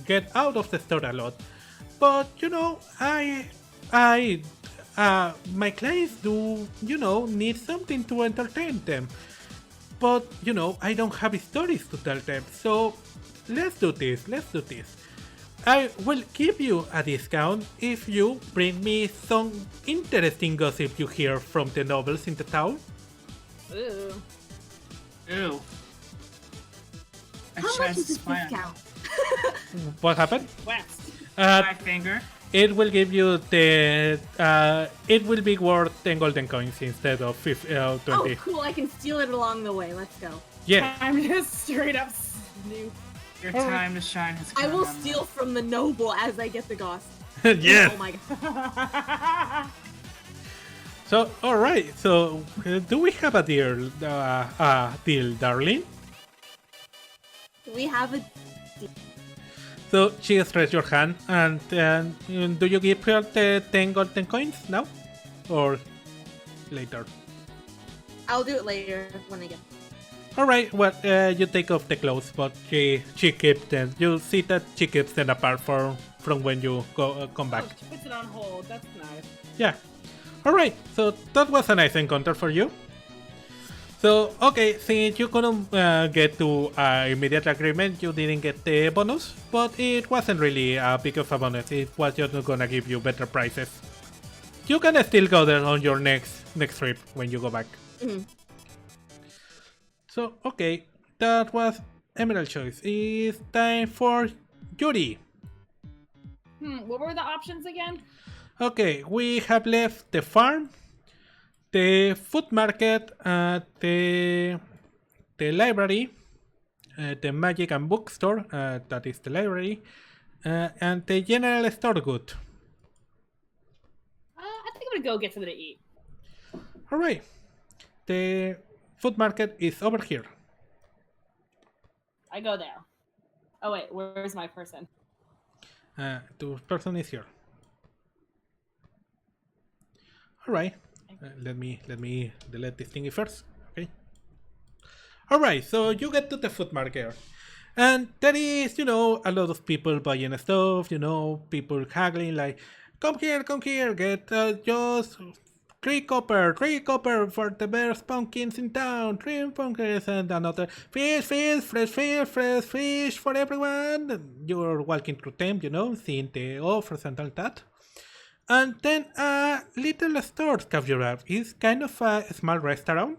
get out of the store a lot. But, my clients do, need something to entertain them. But, I don't have stories to tell them. So, let's do this. I will give you a discount if you bring me some interesting gossip you hear from the nobles in the town. Ooh. Ew. How much is this discount? What happened? West. My finger. It will give you it will be worth 10 golden coins instead of 20. Oh, cool. I can steal it along the way. Let's go. Yeah. I'm just straight up snoop. Your time to shine has come. I will steal from the noble as I get the gossip. Yes. Oh my god. So, alright. So, do we have a deal, darling? We have a. So, she stretches your hand, and do you give her the 10 golden coins now? Or later? I'll do it later when I get. Alright, well, you take off the clothes, but she keeps them. You see that she keeps them apart from when you come back. Oh, she puts it on hold. That's nice. Yeah. Alright, so that was a nice encounter for you. So, okay, since you couldn't get to immediate agreement, you didn't get the bonus, but it wasn't really a big of a bonus. It was just gonna give you better prices. You can still go there on your next trip when you go back. Mm-hmm. So, okay, that was Emerald choice. It's time for Yuri. What were the options again? Okay, we have left the farm, the food market, the library, the magic and bookstore, that is the library, and the general store good. I think I'm gonna go get something to eat. Alright, the food market is over here. I go there. Oh wait, where's my person? The person is here. Alright, let me delete this thingy first. Okay. Alright, so you get to the food market. And there is, a lot of people buying stuff, people haggling like, come here, get just 3 copper for the best pumpkins in town, 3 pumpkins and another fish, fresh fish for everyone. You're walking through them, seeing the offers and all that. And then a little store capture up is kind of a small restaurant,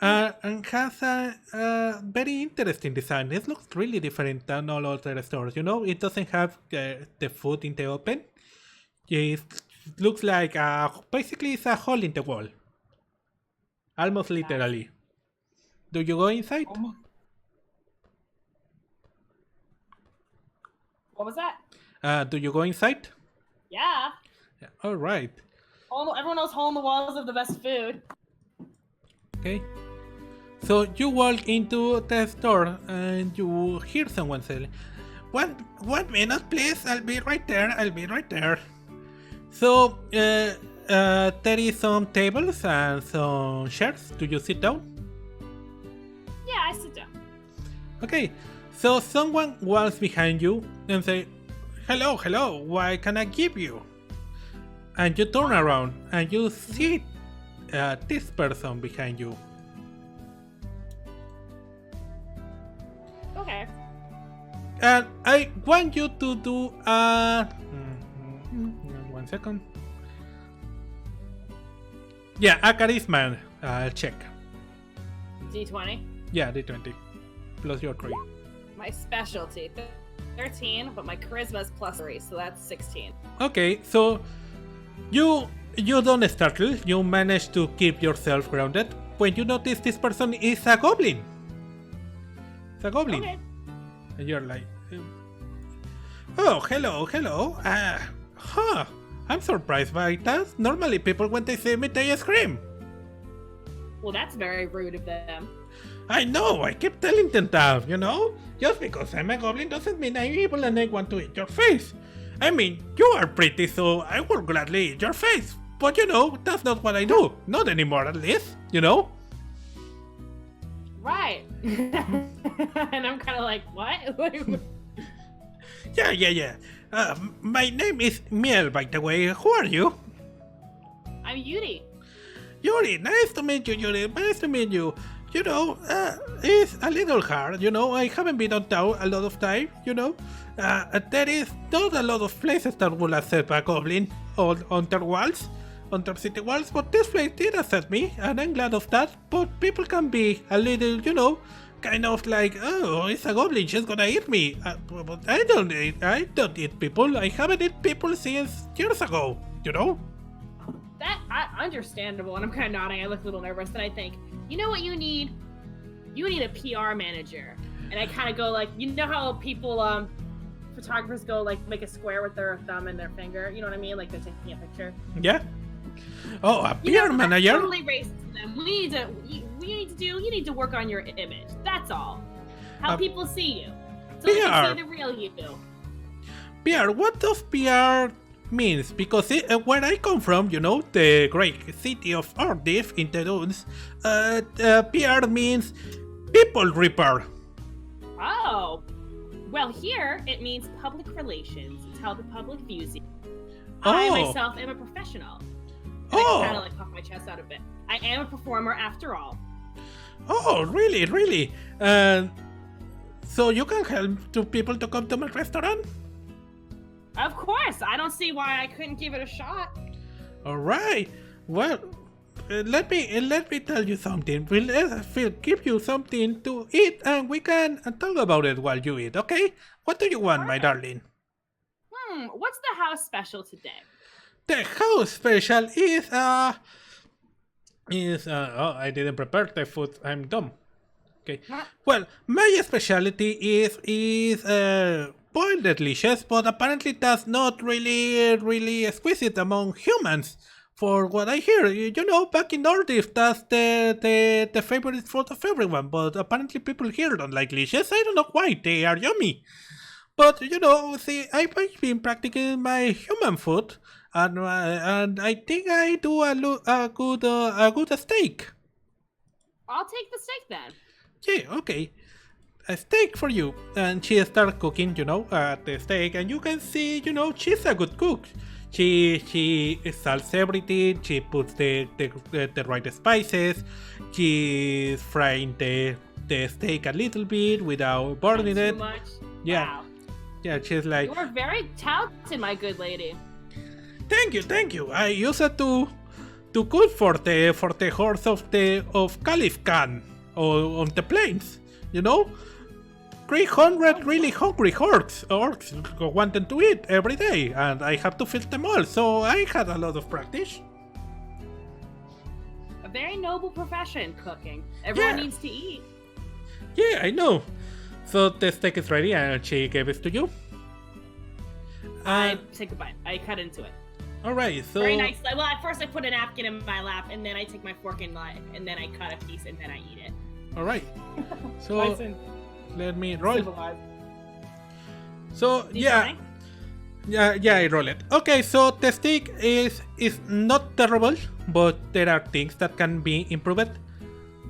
and has a very interesting design. It looks really different than all other stores. It doesn't have the food in the open. It looks like basically it's a hole in the wall, almost literally. Do you go inside? What was that? Do you go inside? Yeah. All right. Everyone knows hole in the walls of the best food. Okay. So you walk into the store and you hear someone say, One minute please, I'll be right there. So there is some tables and some chairs. Do you sit down? Yeah, I sit down. Okay. So someone walks behind you and say, Hello, what can I give you? And you turn around and you see this person behind you. Okay. And I want you to do a... 1 second. Yeah, a charisma check. D20. Yeah, D20. Plus your 3. My specialty. 13, but my charisma is +3, so that's 16. Okay, so you don't startle. You manage to keep yourself grounded when you notice this person is a goblin. It's a goblin. Okay. And you're like, oh, hello. I'm surprised by that. Normally people, when they see me, they scream. Well, that's very rude of them. I know, I keep telling them that, Just because I'm a goblin doesn't mean I'm evil and I want to eat your face. I mean, you are pretty, so I will gladly eat your face. But that's not what I do. Not anymore, at least, Right. And I'm kind of like, what? Yeah. My name is Miel, by the way. Who are you? I'm Yuri. Yuri, nice to meet you, Yuri. Nice to meet you. It's a little hard, I haven't been on town a lot of time, there is not a lot of places that will accept a goblin on their walls, on their city walls, but this place did accept me, and I'm glad of that. But people can be a little, kind of like, oh, it's a goblin, she's gonna eat me. But I don't eat people. I haven't eaten people since years ago, That understandable, and I'm kind of nodding. I look a little nervous, and I think, you know what you need? You need a PR manager. And I kind of go like, how people, photographers go like make a square with their thumb and their finger. You know what I mean? Like they're taking a picture. Yeah. Oh, a PR manager. That's totally racist them. You need to work on your image. That's all. How people see you. So they can see the real you. PR. What does PR means? Because where I come from, the great city of Ardif in the dunes, PR means people repair. Oh, well, here it means public relations. It's how the public views you. I myself am a professional. And I kind of like puff my chest out a bit. I am a performer after all. Oh, really? So you can help people to come to my restaurant? Of course, I don't see why I couldn't give it a shot. All right. Well, let me tell you something. We'll give you something to eat, and we can talk about it while you eat. Okay? What do you want, my darling? What's the house special today? The house special is I didn't prepare the food. I'm dumb. Okay. Well, my specialty is boiled delicious, but apparently that's not really exquisite among humans. For what I hear, back in Nordic, that's the favorite food of everyone. But apparently people here don't like delicious. I don't know why. They are yummy. But see, I've been practicing my human food, and I think I do a good steak. I'll take the steak then. Yeah, okay. A steak for you. And she starts cooking, the steak, and you can see, she's a good cook. She salts everything, she puts the right spices, she's frying the steak a little bit without burning Too it. much. Yeah. Wow. Yeah, she's like, You are very talented, my good lady. thank you. I use it to cook for the horse of Caliph Khan on the plains, 300 really hungry orcs wanting to eat every day, and I have to feed them all, so I had a lot of practice. A very noble profession, cooking. Everyone Yeah. needs to eat. Yeah, I know. So the steak is ready, and she gave it to you. I take a bite. I cut into it. Alright, so... Very nice. Well, at first I put a napkin in my lap, and then I take my fork and then I cut a piece, and then I eat it. Alright. So, Nice and let me roll. civilized. So, You yeah. trying? Yeah, I roll it. Okay, so the steak is not terrible, but there are things that can be improved.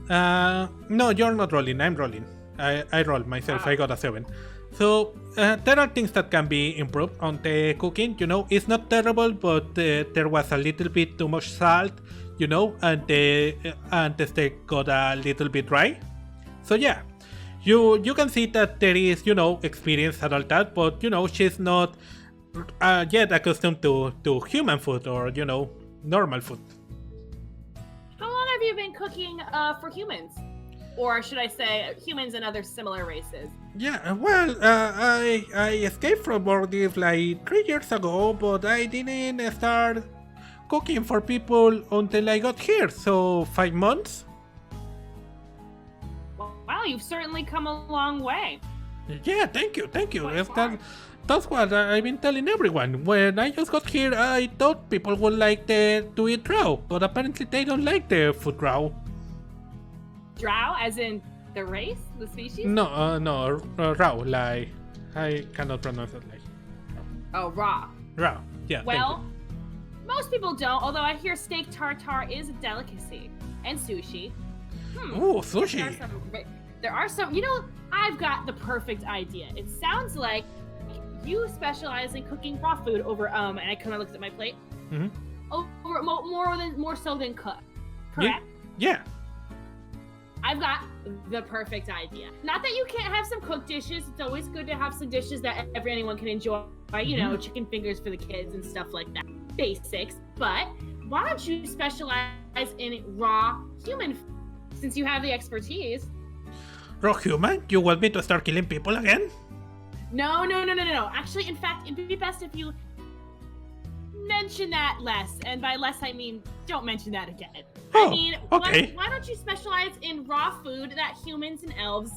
No, you're not rolling, I'm rolling. I rolled myself, I got a 7. So, there are things that can be improved on the cooking, it's not terrible, but there was a little bit too much salt, and the steak got a little bit dry. So yeah, you can see that there is, experience and all that, but, she's not yet accustomed to human food or, normal food. How long have you been cooking for humans? Or should I say humans and other similar races? Yeah, well, I escaped from Maldives like 3 years ago, but I didn't start cooking for people until I got here, so 5 months? Wow, you've certainly come a long way. Yeah, thank you. Quite far. That's what I've been telling everyone. When I just got here, I thought people would like to eat raw, but apparently they don't like the food raw. Drow, as in the race, the species? No, raw, like, I cannot pronounce it like. Oh, raw. Raw, yeah, Well, most people don't, although I hear steak tartare is a delicacy. And sushi. thank you. Ooh, sushi. There are some, I've got the perfect idea. It sounds like you specialize in cooking raw food over, and I kind of looked at my plate. Mhm. Over, more so than cook. Correct? Yeah. I've got the perfect idea. Not that you can't have some cooked dishes. It's always good to have some dishes that anyone can enjoy. Chicken fingers for the kids and stuff like that. Basics. But why don't you specialize in raw human food, since you have the expertise? Raw human? You want me to start killing people again? No. Actually, in fact, it'd be best if you mention that less. And by less, I mean, don't mention that again. Oh, I mean, okay. why don't you specialize in raw food that humans and elves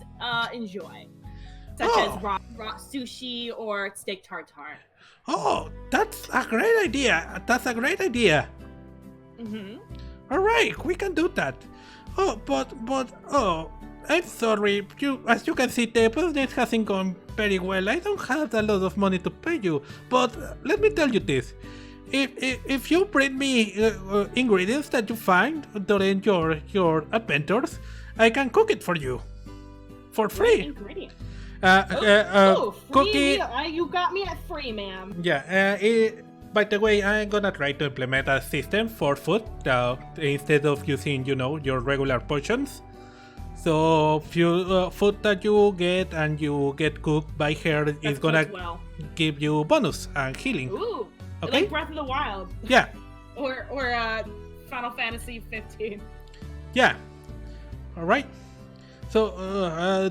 enjoy? Such Oh. as raw sushi or steak tartare. Oh, that's a great idea. Mm-hmm. Alright, we can do that. Oh, but, I'm sorry. As you can see, the business hasn't gone very well. I don't have a lot of money to pay you. But let me tell you this. If you bring me ingredients that you find during your adventures, I can cook it for you. For free. Ingredient. Cookie. Free. You got me at free, ma'am. Yeah, by the way, I'm gonna try to implement a system for food instead of using, your regular potions. So, food that you get and you get cooked by her is gonna give you bonus and healing. Ooh. Okay? Like Breath of the Wild. Yeah, Or Final Fantasy 15. yeah. Alright. So,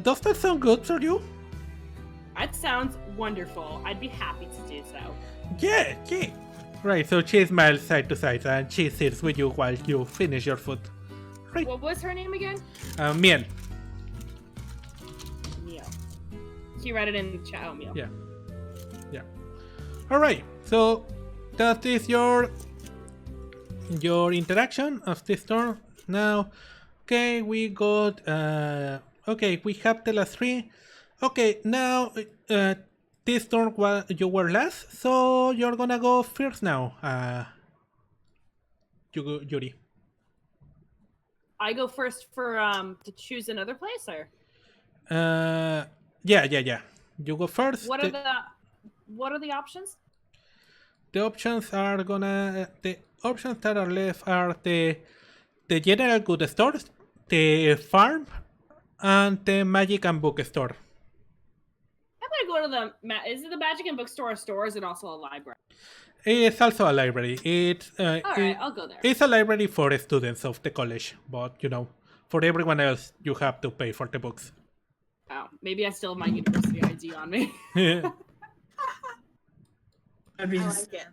does that sound good for you? That sounds wonderful. I'd be happy to do so. Yeah. Right, so she smiles side to side and she sits with you while you finish your food. Right. What was her name again? Miel. Mio. She read it in the chat. Oh, Mio. Yeah. Alright, so that is your interaction of this turn. Now, okay, we got okay, we have the last 3. Okay, now this turn you were last, so you're gonna go first now. Yuri. I go first for to choose another place, or Yeah. You go first. what are the options? The options are gonna the options that are left are the general good stores, the farm, and the magic and book store. I'm gonna go to is it the Magic and Bookstore a store, or is it also a library? It's also a library. Alright, I'll go there. It's a library for students of the college, but for everyone else, you have to pay for the books. Oh, maybe I still have my university ID on me. I'd be I like it.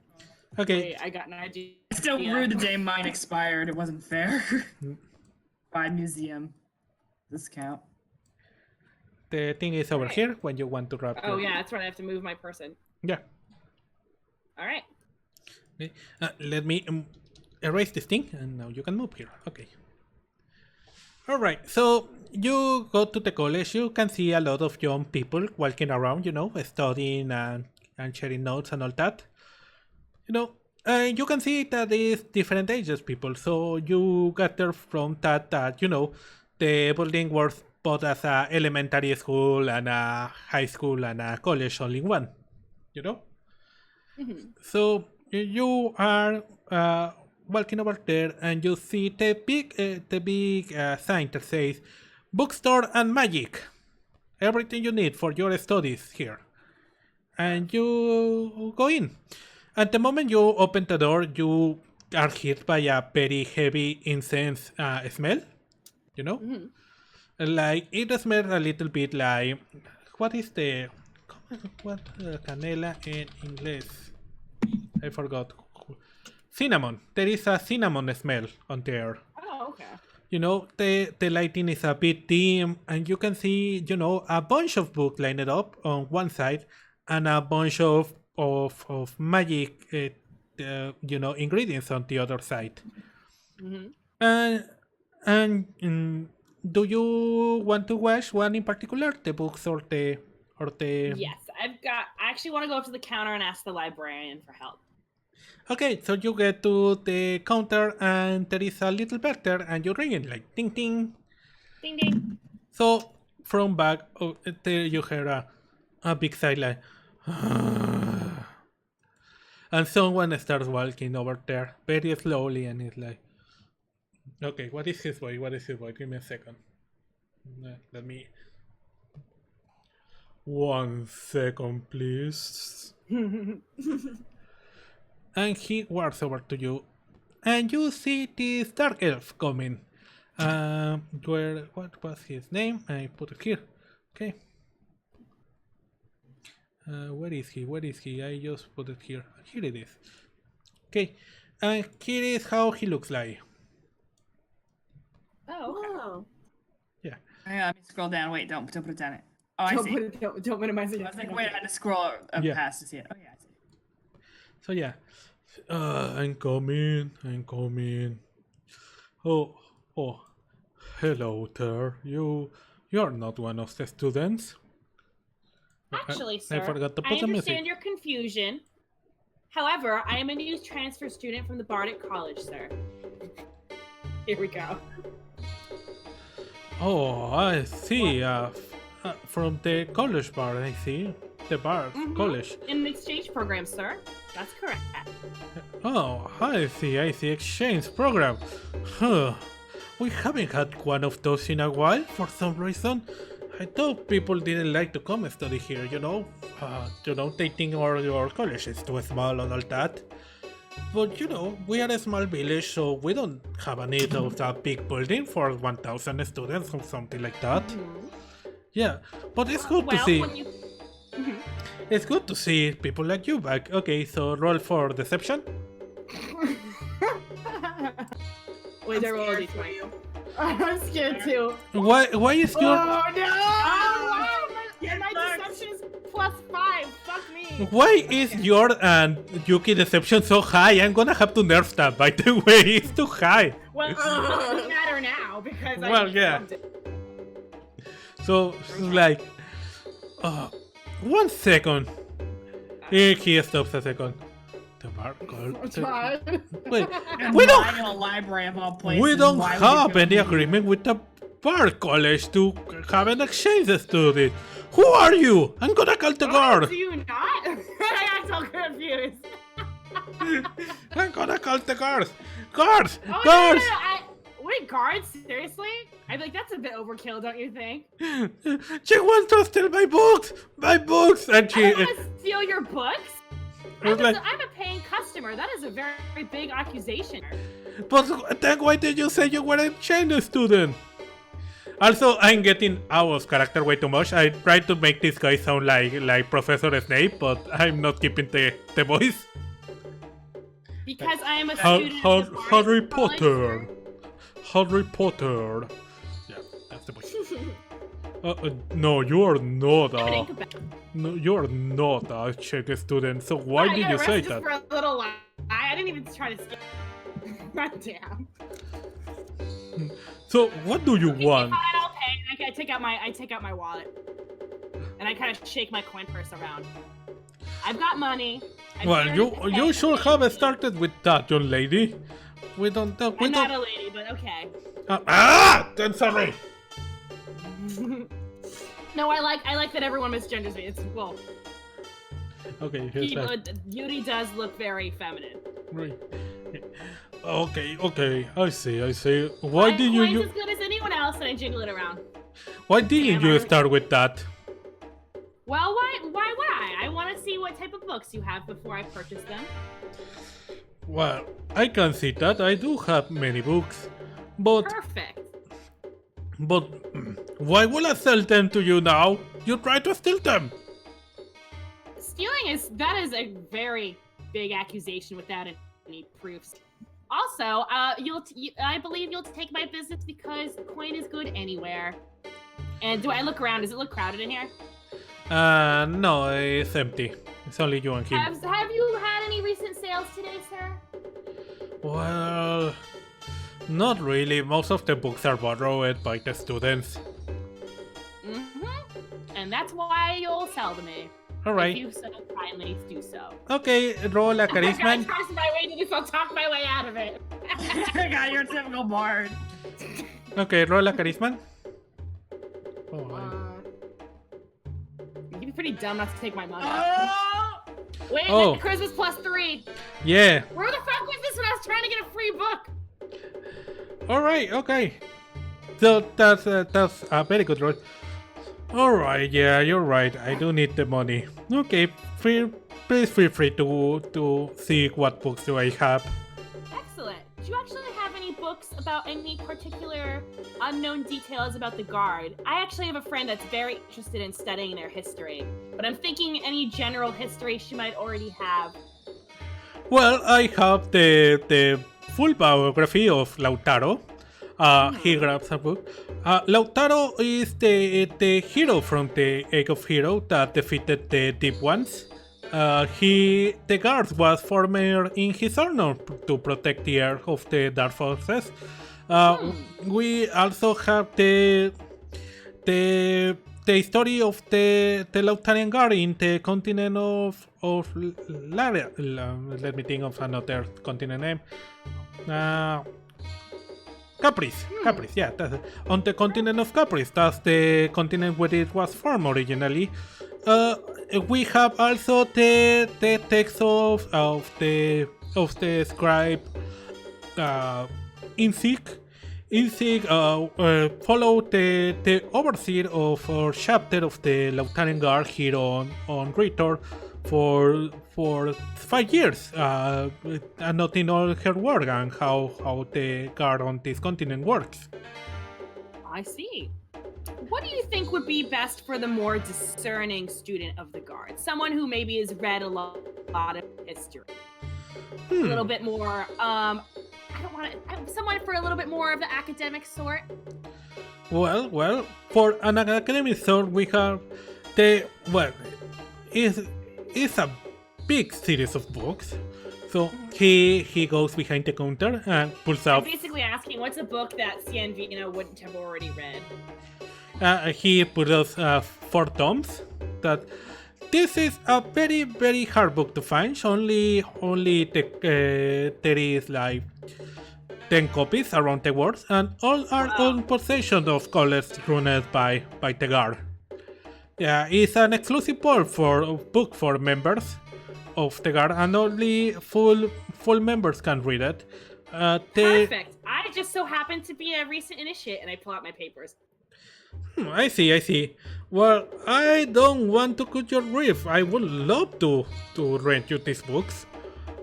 Okay. Wait, I got an ID. still rude the day mine expired. It wasn't fair. Buy museum discount. The thing is over here when you want to wrap. Oh yeah, that's right. I have to move my person. Yeah. All right. Okay. Let me erase this thing, and now you can move here. Okay. All right. So you go to the college. You can see a lot of young people walking around. Studying and sharing notes and all that. You can see that it's different ages people. So you gather from that the building was both as a elementary school and a high school and a college all in one. Mm-hmm. So you are walking over there and you see the big sign that says bookstore and magic. Everything you need for your studies here. And you go in. At the moment you open the door, you are hit by a very heavy incense smell. Mm-hmm. Like it smells a little bit like what canela in English? I forgot. Cinnamon. There is a cinnamon smell on there. Oh, okay. The lighting is a bit dim, and you can see, a bunch of books lined up on one side, and a bunch of magic, ingredients on the other side. Mm-hmm. And do you want to watch one in particular, the books or the? Yes, I actually want to go up to the counter and ask the librarian for help. Okay, so you get to the counter and there is a little bell there and you ring it like ding ding. Ding ding. So from back, there you hear a big sigh like, and someone starts walking over there very slowly and it's like, okay, what is his voice? Give me a second. Let me. 1 second, please. And he walks over to you, and you see this dark elf coming. What was his name? I put it here. Okay. Where is he? I just put it here. Here it is. Okay. And here is how he looks like. Oh, okay. Wow. Yeah. Hang on, let me scroll down. Wait, don't put it down. Oh, I see. Don't minimize it. I was like, wait, I had to scroll past to see it. Oh yeah, I see. So yeah. I'm coming. Oh, hello there. You're not one of the students. Actually, sir, I forgot to put I the music. understand your confusion. However, I am a new transfer student from the Bardic College, sir. Here we go. Oh, I see. From the college bar, I see. The bar, college. In the exchange program, sir. That's correct. Oh, I see. Exchange program. Huh. We haven't had one of those in a while for some reason. I thought people didn't like to come study here, they think our college is too small and all that. But we are a small village, so we don't have a need of a big building for 1,000 students or something like that. Yeah, but it's good to see. It's good to see people like you back. Okay, so roll for deception. Wait, they're rolling for you. I'm scared too. Why is your? Oh no! My deception is +5. Fuck me. Why is your and Yuki deception so high? I'm gonna have to nerf that. By the way, it's too high. Well, it doesn't matter now because yeah. So like, 1 second. He stops a second. The bar cult. Try. Wait, And we lying don't. in a library of all places. We don't Why would have you any go- agreement with the bar college to have an exchange student. Who are you? I'm gonna call the Oh, guard. do you not? I got so confused. I'm gonna call the guards. Guards! Oh, Guards! Wait, guards? Seriously? I'm like, that's a bit overkill, don't you think? She wants to steal my books! My books! And I she. don't want to steal your books. was like- I'm a paying customer. That is a very, very big accusation. But then why did you say you were a Chinese student? Also, I'm getting out of character way too much. I tried to make this guy sound like Professor Snape, but I'm not keeping the voice. Because I am a student of the Harry Bardic College, Potter. sir. Harry Potter. Yeah, that's the voice. No, you are not. Think about it. No, you are not a Czech student. So why I did got you say arrested that? For a little while. I didn't even try to skip. God damn. So what do you Okay, want? fine, I'll pay. I take out my wallet, and I kind of shake my coin purse around. I've got money. I'm Well, here you to pay. you should have started with that, young lady. We don't. We I'm not don't. a lady, but okay. I'm sorry. No, I like that everyone misgenders me. It's well, Okay, here's that. Yuri does look very feminine. Right. Okay. I see. Why My did coin's you? as good as anyone else, and I jiggle it around. Why didn't Damn, you I- start with that? Well, why would I? I want to see what type of books you have before I purchase them. Well, I can see that. I do have many books, but Perfect. why will I sell them to you now? You try to steal them. Stealing is a very big accusation without any proofs. Also, I believe you'll take my business because the coin is good anywhere. And do I look around? Does it look crowded in here? No, it's empty. It's only you and him. Have you had any recent sales today, sir? Well, not really. Most of the books are borrowed by the students. Mm-hmm. And that's why you'll sell to me. Alright. If you so kindly do so. Okay, roll a I charisma. trust my way to this. I'll talk my way out of it. I got your typical bard. Okay, roll a charisma. You'd be pretty dumb not to take my money. Oh! Wait, Oh. Charisma's +3. Yeah. Where the fuck was this when I was trying to get a free book? Alright, okay. So that's a very good roll. Alright, yeah, you're right. I do need the money. Okay, please feel free to see what books do I have. Excellent. Do you actually have any books about any particular unknown details about the Guard? I actually have a friend that's very interested in studying their history, but I'm thinking any general history she might already have. Well, I have the full biography of Lautaro. He grabs a book. Lautaro is the hero from the Age of Hero that defeated the Deep Ones. The guard was formed in his honor to protect the earth of the Dark Forces. We also have the story of the Lautarian Guard in the continent of Laria. Let me think of another continent name. Caprice, yeah, that's it. On the continent of Caprice, that's the continent where it was formed originally. We have also the text of the scribe Insig. Insig followed the overseer of our chapter of the Lautarian Guard here on Deatror for 5 years, noting all her work and how the guard on this continent works. I see. What do you think would be best for the more discerning student of the Guard? Someone who maybe has read a lot of history. A little bit more, someone for a little bit more of the academic sort. Well, for an academic sort, we have it's a big series of books. So he goes behind the counter and pulls I'm out. basically asking, what's a book that Cien Vino wouldn't have already read? He pulls out 4 tomes that this is a very, very hard book to find. Only there is like 10 copies around the world, and all are in possession of college runners by Tegar. Yeah, it's an exclusive book for members of Tegar, and only full members can read it. Perfect. I just so happen to be a recent initiate, and I pull out my papers. I see. Well, I don't want to cut your grief. I would love to rent you these books.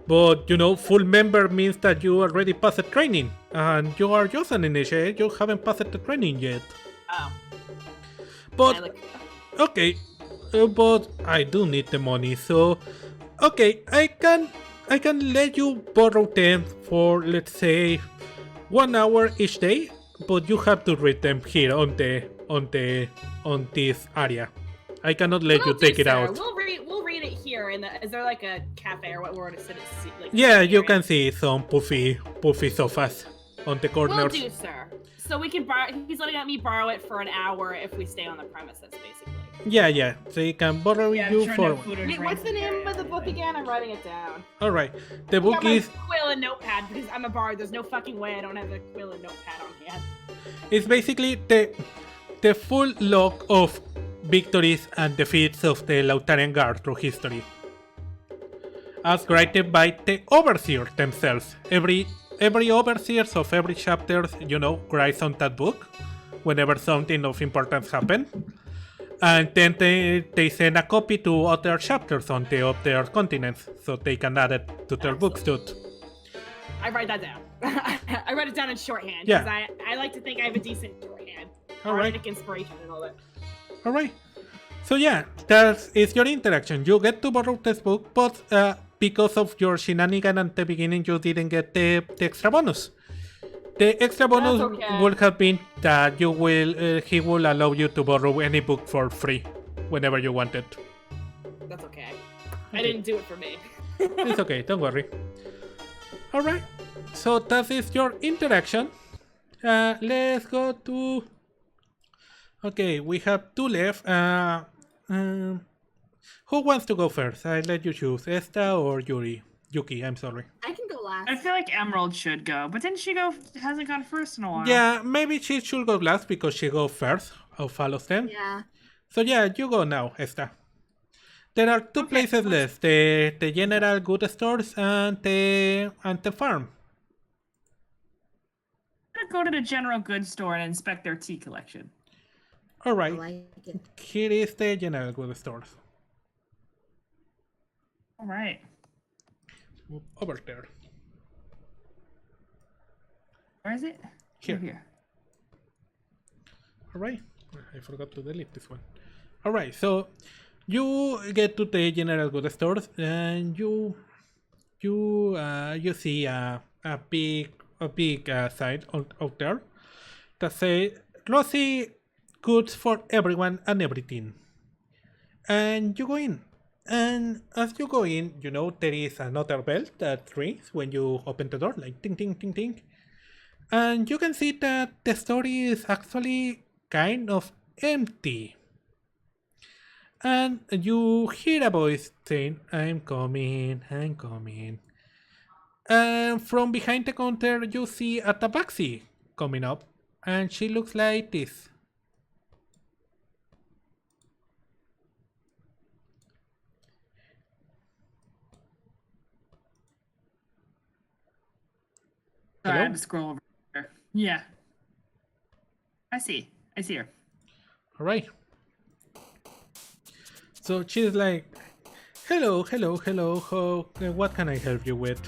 But, full member means that you already passed the training. And you are just an initiate, you haven't passed the training yet. Oh. But, okay. But I do need the money, so... Okay, I can let you borrow them for, let's say, 1 hour each day. But you have to read them here on this area. I cannot let you take it out. We'll read it here. Is there like a cafe or what we're gonna sit at? Like, yeah, you can see some puffy sofas on the corners. Will do, sir. So we can borrow. He's letting me borrow it for an hour if we stay on the premises, basically. Yeah. So he can borrow you for. Wait, what's the name of the book again? I'm writing it down. All right. The book is quill and notepad because I'm a bard. There's no fucking way I don't have a quill and notepad on hand. It's basically the full log of victories and defeats of the Lautarian Guard through history, as graded by the overseers themselves. Every overseers of every chapter, writes on that book whenever something of importance happens, and then they send a copy to other chapters on the other continents, so they can add it to their books too. I write that down. I write it down in shorthand Yeah. because I like to think I have a decent shorthand. All right. Inspiration and all that. Alright. So yeah, that is your interaction. You get to borrow this book, but because of your shenanigan at the beginning, you didn't get the extra bonus. The extra bonus would have been that he will allow you to borrow any book for free whenever you want it. That's okay. I didn't do it for me. It's okay, don't worry. Alright, so that is your interaction. Let's go to... Okay, we have 2 left. Who wants to go first? I'll let you choose, Esta or Yuki, I'm sorry. I can go last. I feel like Emerald should go, but didn't she go? Hasn't gone first in a while. Yeah, maybe she should go last because she goes first of all of them. Yeah. So yeah, you go now, Esta. There are 2 places left: the general goods stores and the farm. I'm gonna go to the general goods store and inspect their tea collection. All I right, like it. here is the general goods stores. All right. Move over there. Where is it? Here. Here. All right, I forgot to delete this one. All right, so you get to the general goods stores and you see a big sign out there that say glossy goods for everyone and everything. And you go in. And as you go in, there is another bell that rings when you open the door, like ting ting ting ting. And you can see that the store is actually kind of empty. And you hear a voice saying, I'm coming. And from behind the counter, you see a tabaxi coming up. And she looks like this. Sorry, I Hello? had to scroll over there. Yeah. I see her. Alright. So she's like, hello. What can I help you with?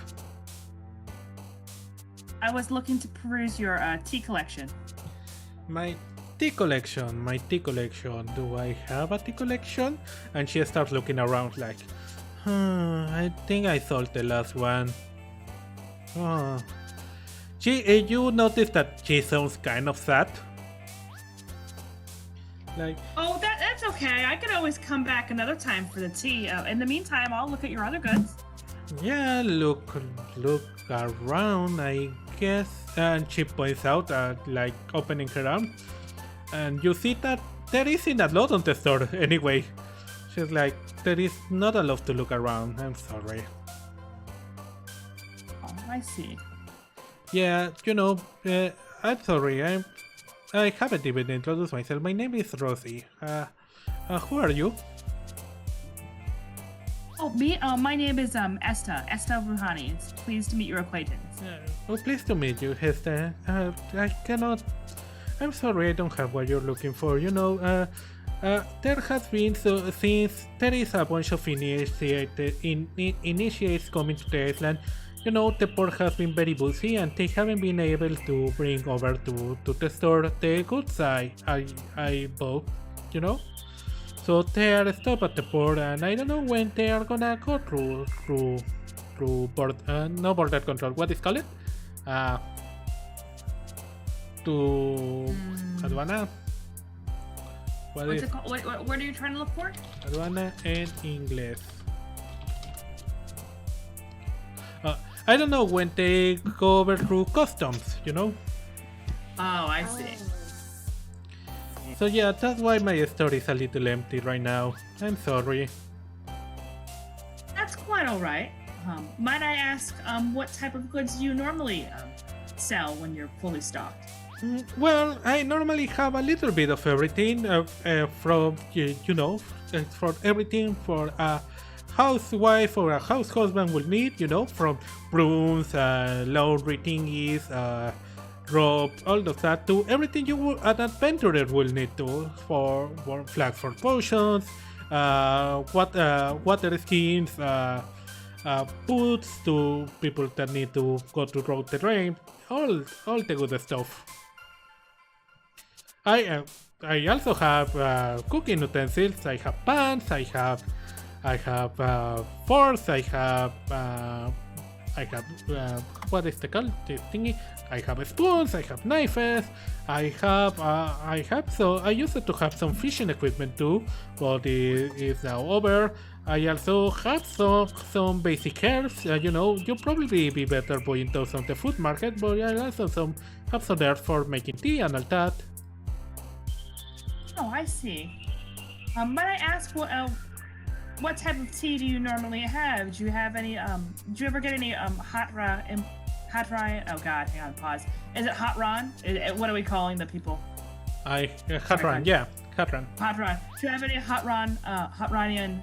I was looking to peruse your tea collection. My tea collection. Do I have a tea collection? And she starts looking around like, I think I sold the last one. You notice that she sounds kind of sad. Like, Oh, that's okay. I could always come back another time for the tea. In the meantime, I'll look at your other goods. yeah, look around, I guess. And she points out, like opening her arm, and you see that there isn't a lot on the store anyway. she's like, there is not a lot to look around. I'm sorry. Oh, I see. Yeah, I'm sorry. I haven't even introduced myself. My name is Rosie. Who are you? Oh, me? My name is Esta Ruhani. It's pleased to meet your acquaintance. Pleased to meet you, Hester. I cannot. I'm sorry, I don't have what you're looking for. There has been since there is a bunch of initiates coming to the island. The port has been very busy and they haven't been able to bring over to the store the goods I bought. So they are stopped at the port, and I don't know when they are gonna go through no border control. What is called? To aduana. What's it called? What are you trying to look for? Aduana en inglés. I don't know when they go over through customs. Oh, I see. So yeah, that's why my store is a little empty right now. I'm sorry. That's quite alright. Might I ask, what type of goods do you normally sell when you're fully stocked? Well, I normally have a little bit of everything from, for everything for a housewife or a house husband will need, from brooms, laundry thingies, rope, all of that, to everything an adventurer will need to for flags for potions, water skins, boots to people that need to go to road terrain, all the good stuff. I also have cooking utensils. I have pans. I have forks. I have what is the called this thingy? I have spoons. I have knives. I used to have some fishing equipment too, but it is now over. I also have some basic herbs. You'll probably be better buying those on the food market, but I also have some herbs for making tea and all that. Oh, I see. Might I ask what type of tea do you normally have? Do you have any? Do you ever get any hot rye? Oh God, hang on, pause. Is it hot ron? What are we calling the people? Hot ron, yeah, hot ron. Hot ron. Do you have any hot ronian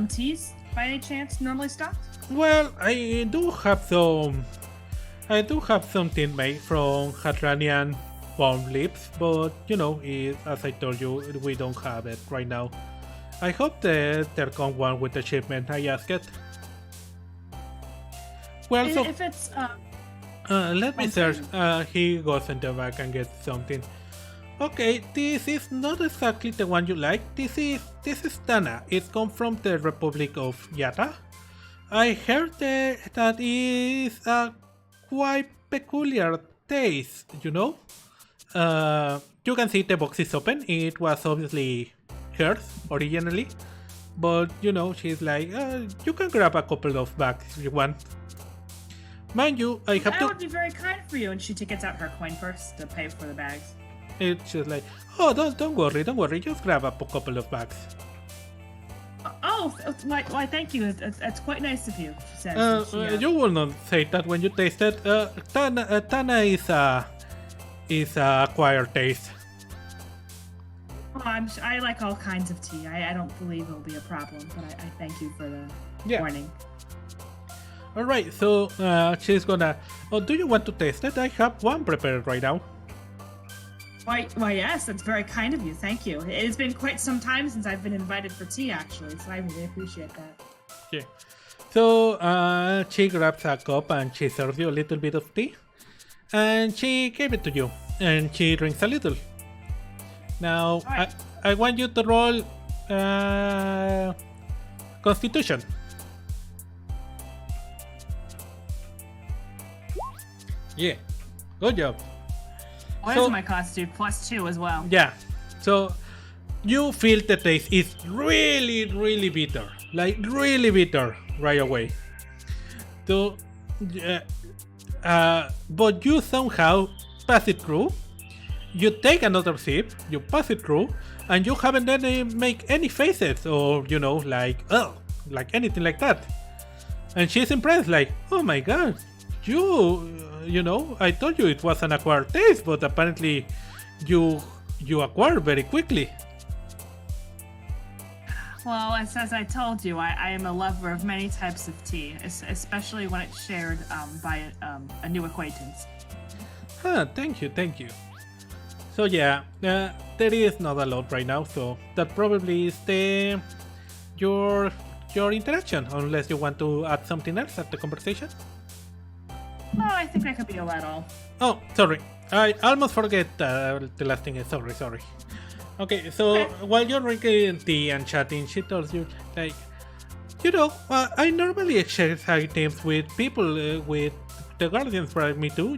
teas by any chance normally stocked? Well, I do have something made from Hatranian palm leaves, but as I told you, we don't have it right now. I hope that there comes one with the shipment I asked it. Well, so if it's let me search. He goes in the back and gets something. Okay, this is not exactly the one you like. This is Tana. It comes from the Republic of Yata. I heard that is a quite peculiar taste. You can see the box is open. It was obviously hers originally, but she's like, you can grab a couple of bags if you want. Mind you, I have that would be very kind for you. And she gets out her coin purse to pay for the bags. It's just like, oh, don't worry, just grab a couple of bags. Why, thank you. That's quite nice of you, she says. You will not say that when you taste it. Tana is a acquired taste. Oh, I like all kinds of tea. I don't believe it'll be a problem, but I thank you for the warning. Alright, so she's gonna... Oh, do you want to taste it? I have one prepared right now. Why, yes, that's very kind of you. Thank you. It has been quite some time since I've been invited for tea, actually, so I really appreciate that. Yeah. So she grabs a cup and she serves you a little bit of tea. And she gave it to you. And she drinks a little. Now, right. I want you to roll Constitution. Yeah, good job. What is my constitution? +2 as well. Yeah, so you feel the taste is really, really bitter. Like, really bitter right away. So, but you somehow pass it through. You take another sip, you pass it through, and you haven't make any faces or, like, oh, like anything like that. And she's impressed, like, oh my god, I told you it was an acquired taste, but apparently you acquired very quickly. Well, as I told you, I am a lover of many types of tea, especially when it's shared by a new acquaintance. Thank you. So yeah, there is not a lot right now, so that probably is your interaction, unless you want to add something else at the conversation. Oh, I think that could be a little. Oh, sorry, I almost forget the last thing. Sorry. Okay, so while you're drinking tea and chatting, she tells you, like, I normally exchange items with people with the Guardians brought me to,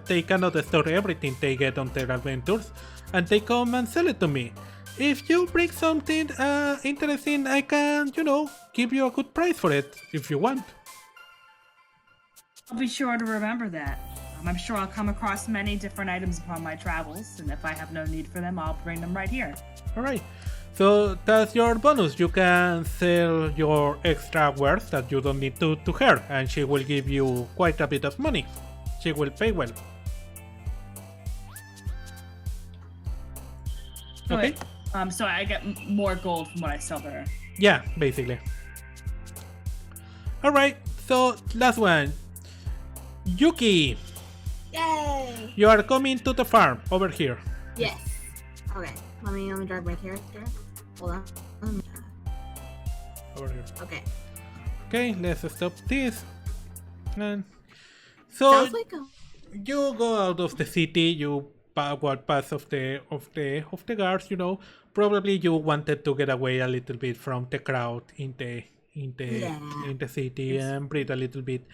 they cannot store everything they get on their adventures, and they come and sell it to me. If you bring something interesting, I can, give you a good price for it, if you want. I'll be sure to remember that. I'm sure I'll come across many different items upon my travels, and if I have no need for them, I'll bring them right here. Alright, so that's your bonus. You can sell your extra wares that you don't need to her, and she will give you quite a bit of money. She will pay well. Okay. So I get more gold from what I sell to her. Yeah, basically. Alright, so last one. Yuki, Yay! you are coming to the farm over here. Yes. Okay. Let me drag my character. Hold on. Over here. Okay. Okay, let's stop this. And so Sounds like you go out of the city. You walk past of the guards. Probably you wanted to get away a little bit from the crowd in the city and breathe a little bit.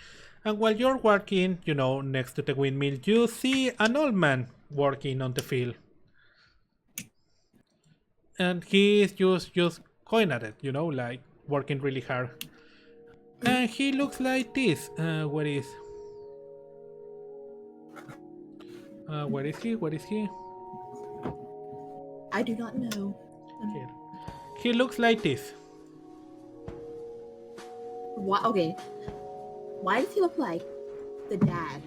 And while you're walking, next to the windmill, you see an old man working on the field. And he's just going at it, like working really hard. And he looks like this. Where is he? I do not know. Here. He looks like this. Why? Okay. Why does he look like the dad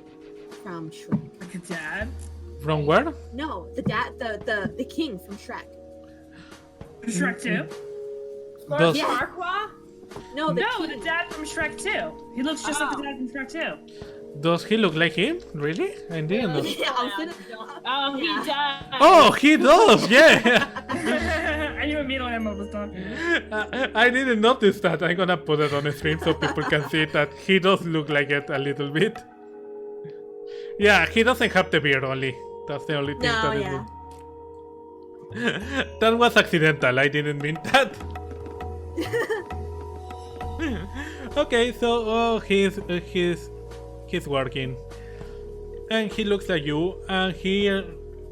from Shrek? Like a dad? From where? No, the dad, the king from Shrek. Shrek 2? Does- Lord Farquaad? No, the No, king. the dad from Shrek 2. He looks just like the dad from Shrek 2. Does he look like him? Really? I didn't know. Yeah, I was gonna. Oh, he Yeah. does. Oh, he does, yeah! I knew immediately Emma was talking. I didn't notice that. I'm gonna put it on the screen so people can see that he does look like it a little bit. Yeah, he doesn't have the beard only. That's the only thing No, that yeah. That was accidental. I didn't mean that. Okay, so he's working, and he looks at you, and he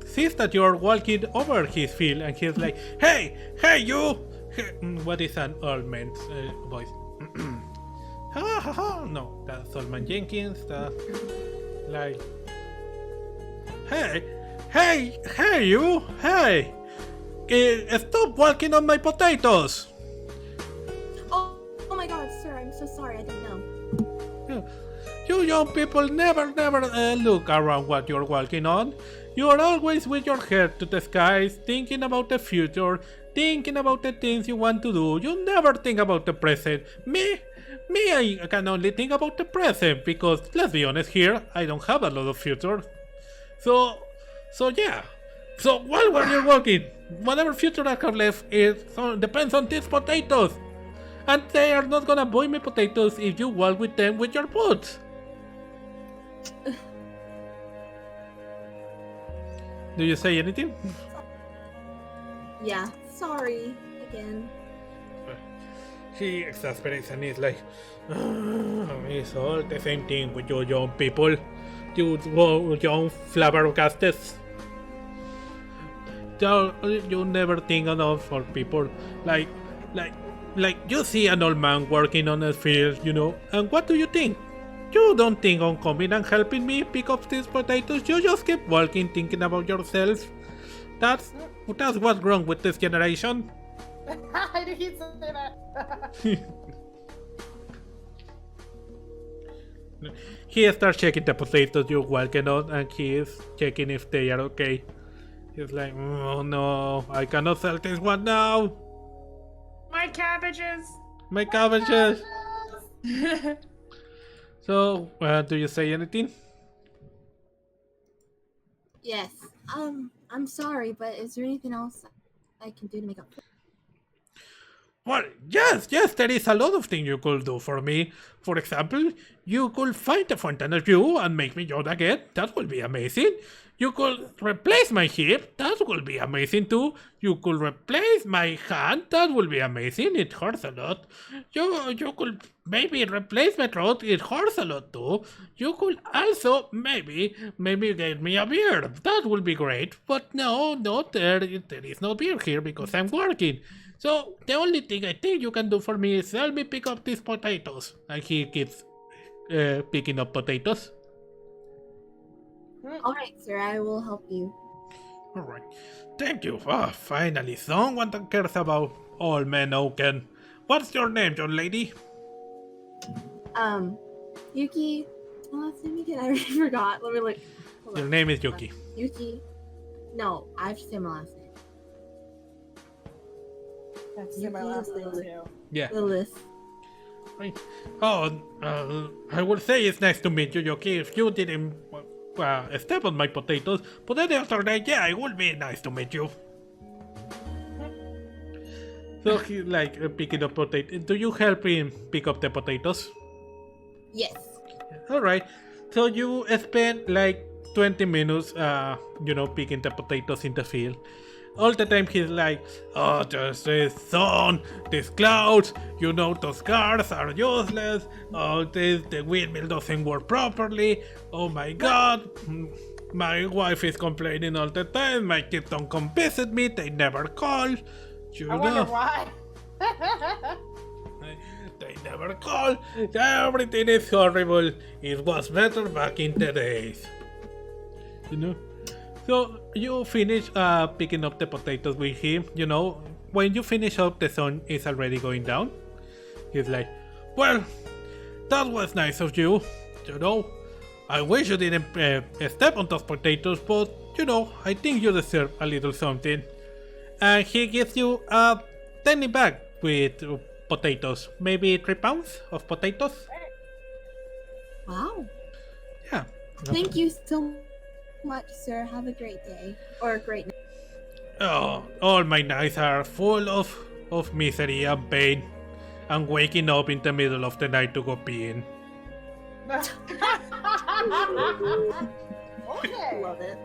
sees that you're walking over his field, and he's like, "Hey, you!" What is an old man's voice? Ha ha ha! No, that's Old Man Jenkins. That's like, hey, you! Hey! Stop walking on my potatoes! Oh my God, sir! I'm so sorry. I didn't know. You young people never look around what you're walking on. You're always with your head to the skies, thinking about the future, thinking about the things you want to do. You never think about the present. Me, I can only think about the present because, let's be honest here, I don't have a lot of future. So yeah. So while you're walking, whatever future I have left depends on these potatoes. And they are not gonna buy me potatoes if you walk with them with your boots. Do you say anything? Yeah. Sorry again. He exasperates and he's like, it's all the same thing with you young people. You young flabbergastes. You never think enough for people. Like you see an old man working on a field, and what do you think? You don't think on coming and helping me pick up these potatoes. You just keep walking, thinking about yourself. That's what's wrong with this generation. I knew he'd say that. He starts checking the potatoes you're walking on, and he is checking if they are okay. He's like, oh no, I cannot sell this one now. My cabbages. My cabbages. So, do you say anything? Yes. I'm sorry, but is there anything else I can do to make up for it? Well, yes, there is a lot of things you could do for me. For example, you could find a fountain of you and make me Yoda again. That would be amazing. You could replace my hip. That would be amazing too. You could replace my hand. That would be amazing. It hurts a lot. You could maybe replace my throat. It hurts a lot too. You could also maybe get me a beard. That would be great. But no, there is no beard here because I'm working. So the only thing I think you can do for me is help me pick up these potatoes. And he keeps picking up potatoes. Alright, sir, I will help you. Alright. Thank you. Ah, finally, someone that cares about all men Oaken. What's your name, young lady? Yuki. My last name again? I already forgot. Let me look. Hold Your on. name is Yuki. Yuki. No, I have to say my last name. That's my last name too. Yeah. Lilith. Right. Oh, I will say it's nice to meet you, Yuki. If you didn't step on my potatoes, but any other day, yeah, it would be nice to meet you. So he's like picking up potatoes. Do you help him pick up the potatoes? Yes. Alright. So you spend like 20 minutes, picking the potatoes in the field. All the time he's like, oh, there's this sun, these clouds, those cars are useless, oh, the windmill doesn't work properly, oh my god, my wife is complaining all the time, my kids don't come visit me, they never call, I wonder why. They never call, everything is horrible, it was better back in the days. So you finish picking up the potatoes with him, when you finish up the sun is already going down. He's like, well, that was nice of you, I wish you didn't step on those potatoes, but I think you deserve a little something. And he gives you a tiny bag with potatoes, maybe 3 pounds of potatoes. Wow. Yeah. Thank you so much, sir. Have a great day. Or a great night. Oh, all my nights are full of misery and pain. And waking up in the middle of the night to go peeing. Okay. Love it.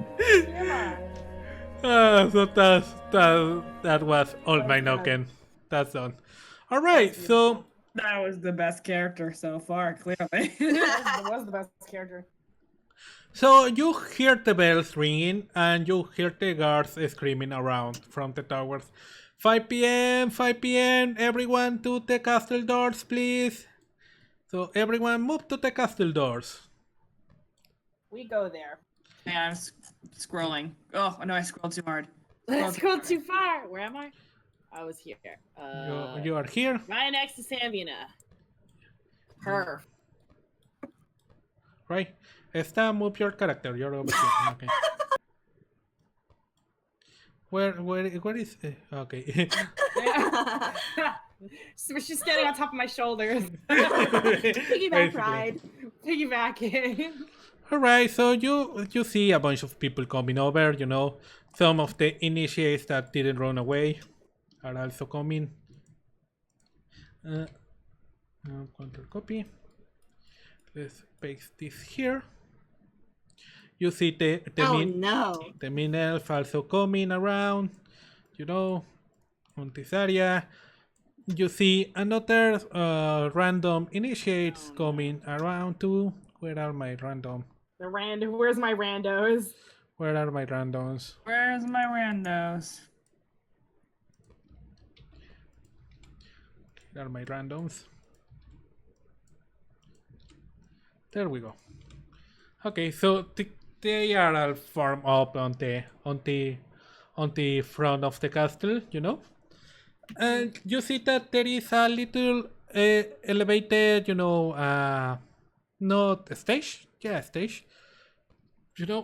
So that was all my Noken. That's done. Alright, so That was the best character so far, clearly. It was the best character. So you hear the bells ringing and you hear the guards screaming around from the towers. 5 p.m., 5 p.m., everyone to the castle doors, please. So everyone move to the castle doors. We go there. Yeah, I'm scrolling. Oh, no, I scrolled too hard. Let's go too far. Where am I? I was here. You are here. Right next to Samina. Her. Right. Esta, move your character. You're over here. Okay. Where is? Okay. So she's standing on top of my shoulders. Piggyback ride. Piggybacking. Alright, so you see a bunch of people coming over, Some of the initiates that didn't run away are also coming. Control copy. Let's paste this here. You see the mean elf also coming around, on this area. You see another random initiates coming around too. Where are my random? Where's my randos? Where are my randoms? Where's my randos? Here are my randoms. There we go. Okay, so they are all formed up on the front of the castle, you know, and you see that there is a little elevated, not a stage, yeah, stage,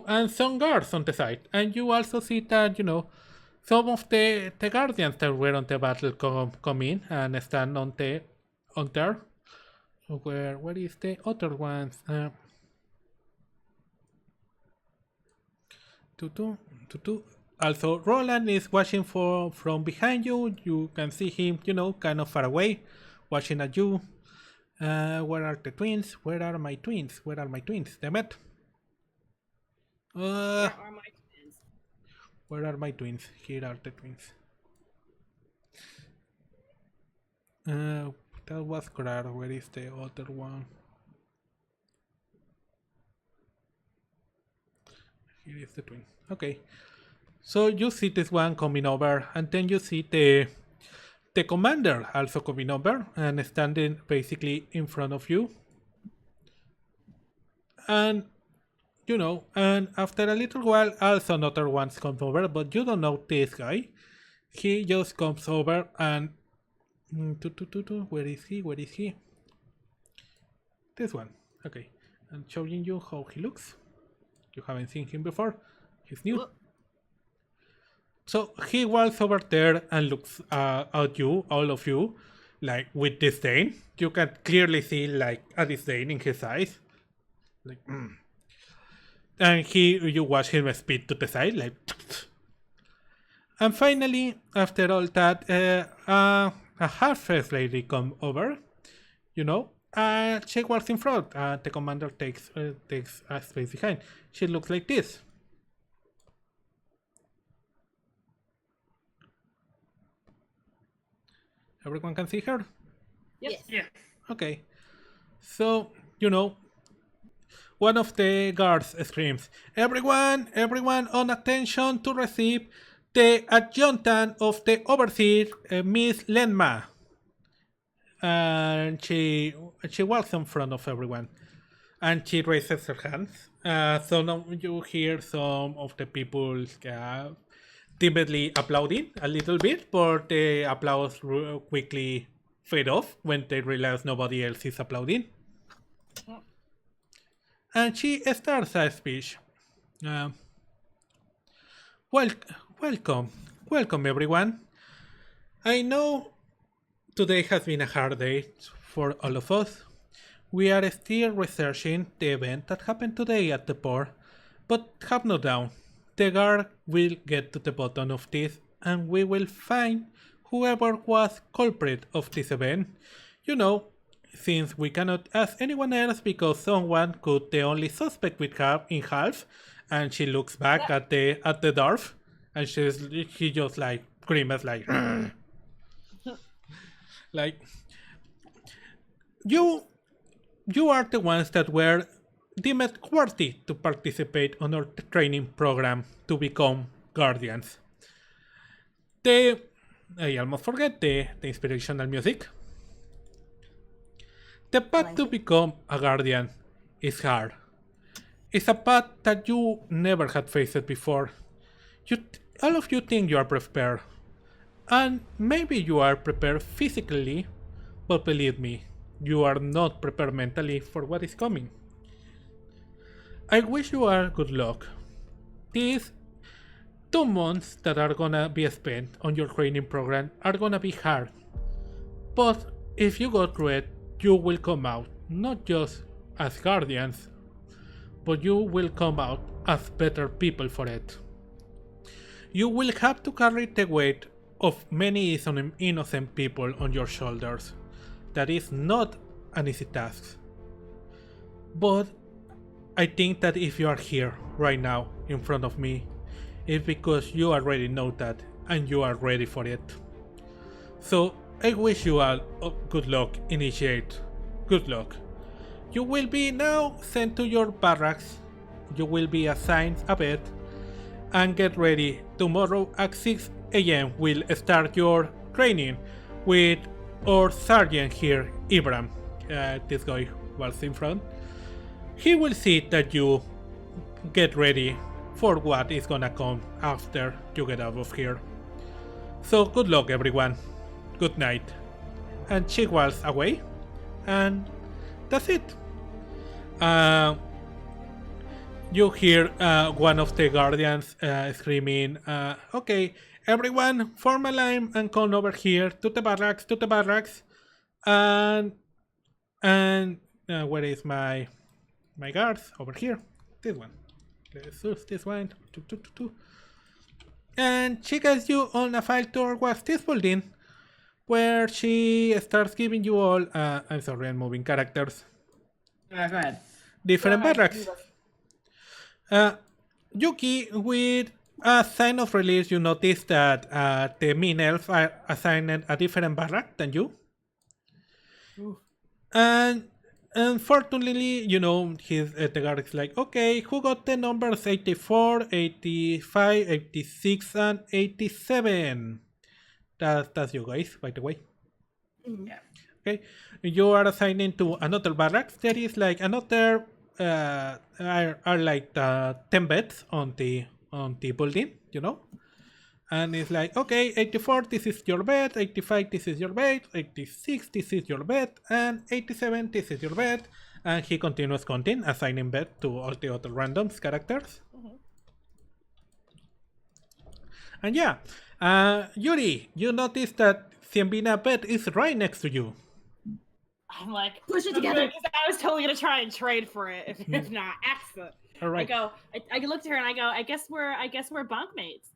and some guards on the side, and you also see that some of the guardians that were on the battle come in and stand on there. Where is the other ones? Also, Roland is watching from behind you. You can see him, kind of far away, watching at you. Where are the twins? Where are my twins? Damn it. Where are my twins? Where are my twins? Here are the twins. That was Krar. Where is the other one? Here is the twin. Okay. So you see this one coming over, and then you see the commander also coming over and standing basically in front of you. And and after a little while, also another one comes over, but you don't know this guy. He just comes over and where is he? This one. Okay. I'm showing you how he looks. You haven't seen him before. He's new. So he walks over there and looks at you, all of you, like with disdain. You can clearly see like a disdain in his eyes. Like, And you watch him speed to the side, like. And finally, after all that, a half-faced lady come over, she walks in front. The commander takes a space behind. She looks like this. Everyone can see her? Yes. Yeah. Okay. So, one of the guards screams, everyone on attention to receive the adjutant of the overseer, Miss Lenma. And she walks in front of everyone. And she raises her hands. So now you hear some of the people timidly applauding a little bit, but the applause quickly fade off when they realize nobody else is applauding. And she starts a speech. Welcome everyone. I know today has been a hard day for all of us. We are still researching the event that happened today at the port, but have no doubt, the guard will get to the bottom of this and we will find whoever was culprit of this event. Since we cannot ask anyone else because someone cut the only suspect with her in half, and she looks back at the dwarf, and she just like grimaces like like you are the ones that were deemed worthy to participate on our training program to become guardians. I almost forget the inspirational music. The path to become a guardian is hard. It's a path that you never had faced before. All of you think you are prepared. And maybe you are prepared physically, but believe me, you are not prepared mentally for what is coming. I wish you all good luck. These 2 months that are gonna be spent on your training program are gonna be hard. But if you go through it, you will come out not just as guardians, but you will come out as better people for it. You will have to carry the weight of many innocent people on your shoulders. That is not an easy task. But I think that if you are here right now in front of me, it's because you already know that and you are ready for it. So I wish you all good luck, Initiate. Good luck. You will be now sent to your barracks. You will be assigned a bed. And get ready. Tomorrow at 6 a.m. we'll start your training with our sergeant here, Ibram. This guy was in front. he will see that you get ready for what is gonna come after you get out of here. So good luck, everyone. Good night. And she walks away, and that's it. You hear one of the guardians screaming, okay, everyone form a line and come over here to the barracks. And where is my guards? Over here. This one. Let's use this one. And she gets you on a file towards this building, where she starts giving you all, I'm sorry, I'm moving characters. Go ahead. Different barracks. Yuki, with a sign of release, you notice that the mean elves are assigned a different barrack than you. Ooh. And unfortunately, you know, the guard is like, okay, who got the numbers 84, 85, 86, and 87? That's you guys, by the way. Yeah. Okay, you are assigning to another barracks. There is like another are like 10 beds on the building, you know, and it's like, okay, 84, this is your bed, 85, this is your bed, 86, this is your bed, and 87, this is your bed, and he continues counting, assigning bed to all the other randoms characters. Mm-hmm. And yeah, Yuri, you notice that Siembina bed is right next to you. I'm like, push it together. I was totally gonna try and trade for it, if not accident. All right. I look to her and I go, I guess we're bunkmates.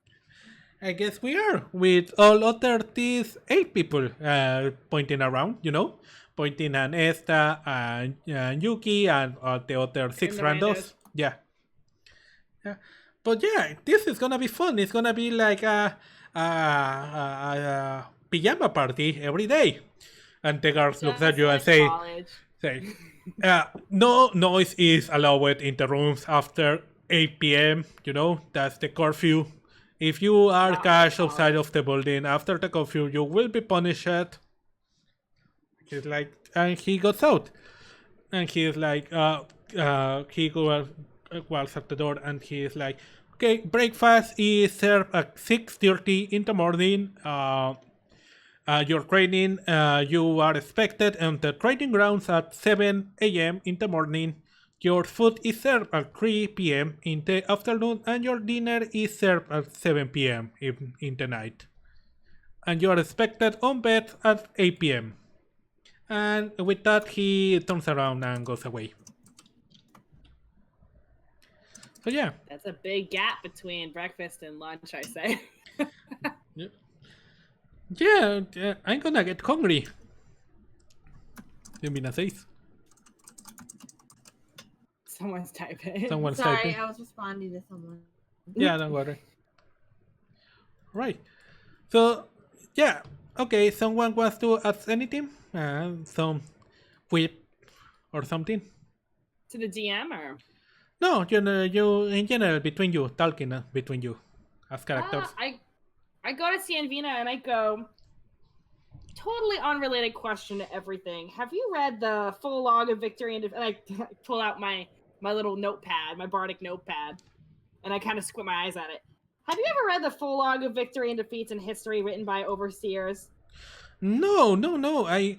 I guess we are, with all other these 8 people pointing around, you know, pointing at Esta and Yuki and the other 6 randos. Yeah. But yeah, this is gonna be fun. It's gonna be like a pajama party every day. And the guards looks at you and say, no noise is allowed in the rooms after 8 p.m. You know, that's the curfew. If you are caught outside of the building after the curfew, you will be punished. He's like, and he goes out. And he's like, he goes at the door and he's like, okay, breakfast is served at 6:30 in the morning. Your training, you are expected on the training grounds at 7 a.m. in the morning. Your food is served at 3 p.m. in the afternoon, and your dinner is served at 7 p.m. in the night. And you are expected on bed at 8 p.m. And with that, he turns around and goes away. So yeah. That's a big gap between breakfast and lunch, I say. Yeah, I'm gonna get hungry. Siembina says. Someone's typing. Someone's Sorry, typing. I was responding to someone. Yeah, don't worry. Right. So, yeah. Okay, someone wants to ask anything? Some whip or something? To the DM or? No, you in general, between you, talking between you as characters. I go to Siembina and I go, totally unrelated question to everything. Have you read the full log of victory? And I pull out my little notepad, my bardic notepad, and I kind of squint my eyes at it. Have you ever read the full log of victory and defeats in history written by overseers? No, I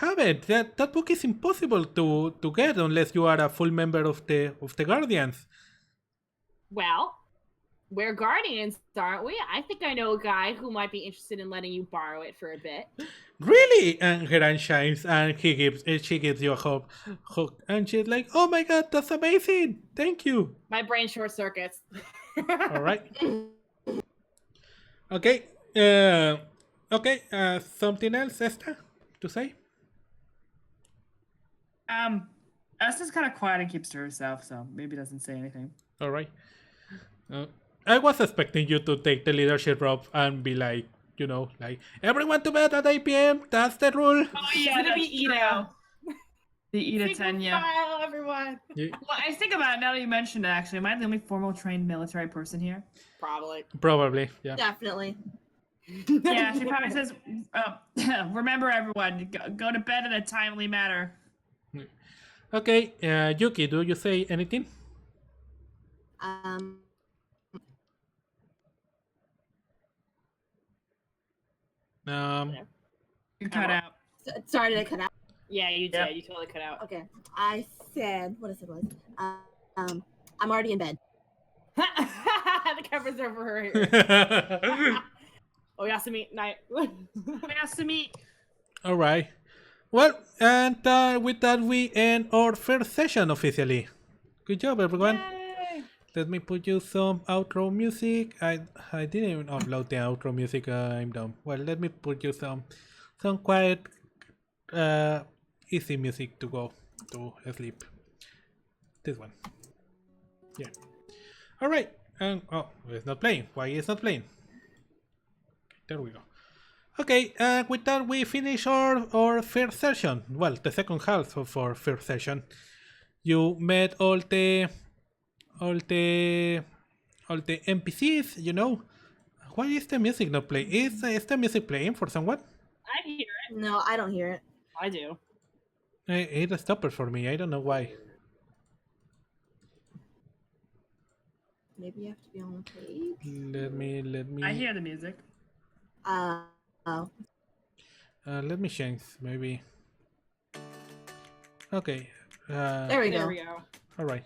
haven't. That book is impossible to get unless you are a full member of the Guardians. Well, we're Guardians, aren't we? I think I know a guy who might be interested in letting you borrow it for a bit. Really? And her eye shines, and she gives you a hug, and she's like, "Oh my god, that's amazing! Thank you." My brain short circuits. All right. Okay. Okay. Something else, Esther, to say? Esther's kind of quiet and keeps to herself, so maybe doesn't say anything. All right. I was expecting you to take the leadership role and be like, you know, like, everyone to bed at 8 p.m. That's the rule. Oh yeah, that'd be Ida. The Ida 10, yeah. Smile, everyone. Yeah. Well, I think about it now that you mentioned it, actually. Am I the only formal trained military person here? Probably, yeah. Definitely. Yeah, she probably says, remember everyone, go to bed in a timely manner. Okay, Yuki, do you say anything? Um, You cut out. sorry, did I cut out? Yeah, you did. Yep. You totally cut out. Okay, I said what I said was, I'm already in bed. The cover's over her ears. Oh, Yasumi, night. Yasumi. All right. Well, and with that, we end our first session officially. Good job, everyone. Yay! Let me put you some outro music. I didn't even upload the outro music. I'm dumb. Well, let me put you some quiet, easy music to go to sleep. This one. Yeah. All right. And oh, it's not playing. Why is not playing? There we go. Okay, with that we finish our first session. Well, the second half of our first session. You met all the NPCs, you know. Why is the music not playing? Is the music playing for someone? I hear it. No, I don't hear it. I do. It stopped for me. I don't know why. Maybe you have to be on the page. Let me. I hear the music. Oh. Let me change. Maybe. Okay. There we There go. we go. All right.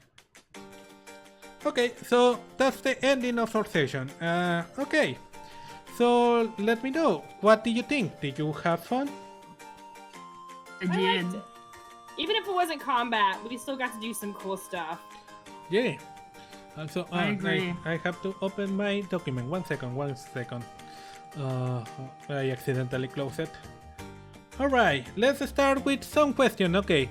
Okay, so that's the ending of our session. Okay, so let me know. What did you think? Did you have fun? I I did. liked it. Even if it wasn't combat, we still got to do some cool stuff. Yeah. Also, I agree. I have to open my document. One second. I accidentally closed it. All right, let's start with some question. Okay.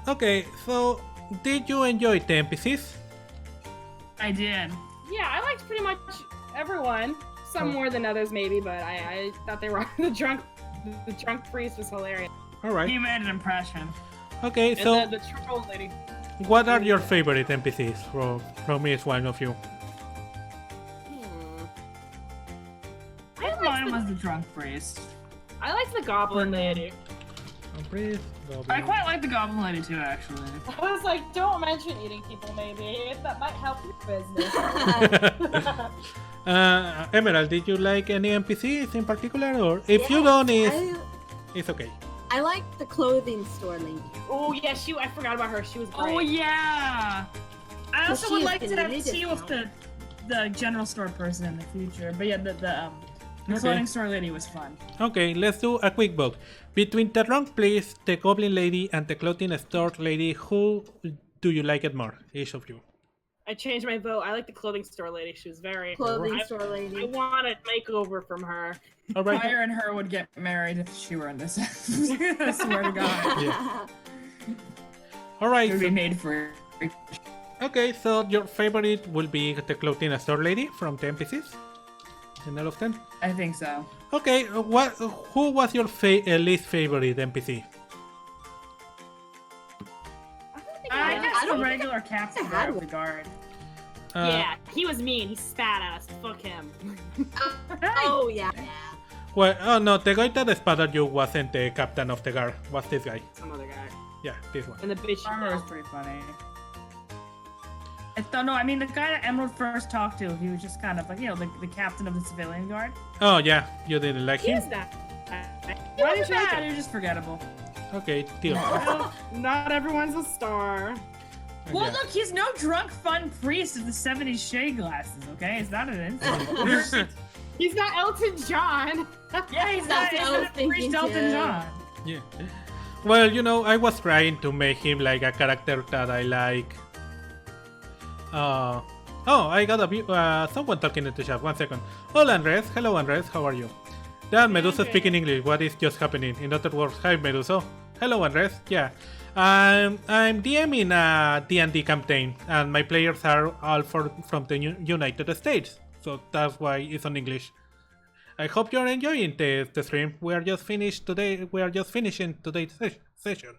Okay. So, did you enjoy the NPCs? I did. Yeah, I liked pretty much everyone. Some more than others, maybe, but I thought they were the drunk priest was hilarious. All right. He made an impression. Okay. And So, the troll lady. what are your favorite NPCs from each one of you? Mine was the drunk priest. I liked the goblin lady. Priest, I Goblin. quite like the goblin lady too, actually. I was like, don't mention eating people, maybe. That might help your business. Emerald, did you like any NPCs in particular, or if you don't, it's okay. I like the clothing store lady. Oh, yeah, I forgot about her. She was great. Oh yeah. I also she would is like to have getting a tea with the general store person in the future. But yeah, the Okay. clothing store lady was fun. Okay, let's do a quick vote. Between the drunk priest, the goblin lady, and the clothing store lady, who do you like it more? Each of you. I changed my vote. I like the clothing store lady. She was very... Clothing I- store I lady. want a makeover from her. All right. Fire and her would get married if she were in this. I swear to God. Yeah. All right. It would be made for. Okay, so your favorite will be the clothing store lady from the NPCs? In all of them? I think so. Okay, who was your least favorite NPC? I guess I don't the think regular captain I had of the one. guard. Yeah, he was mean. He spat at us. Fuck him. Oh yeah. Well, oh no, the guy that spat at you wasn't the captain of the guard. Was this guy? Some other guy. Yeah, this one. And the bitch. Armor was pretty funny. I mean, the guy that Emerald first talked to, he was just kind of like, you know, the captain of the civilian guard. Oh yeah, you didn't like He him? was that. He Why wasn't did you like bad, him? he was just forgettable. Okay, deal. Well, not everyone's a star. Well, Yeah. look, he's no drunk, fun priest of the 70s shade glasses, okay? It's not an insult. He's not Elton John. Yeah, he's That's not, what I was he's not thinking, priest Elton too. John. Yeah. Well, you know, I was trying to make him like a character that I like. Oh, I got someone talking in the chat. 1 second. Hola, Andres. Hello, Andres. How are you? Damn, Medusa Okay. speaking English. What is just happening? In other words, hi, Medusa. Hello, Andres. Yeah. I'm DMing a D&D campaign, and my players are all from the United States. So that's why it's on English. I hope you're enjoying the stream. We are just finishing today's session.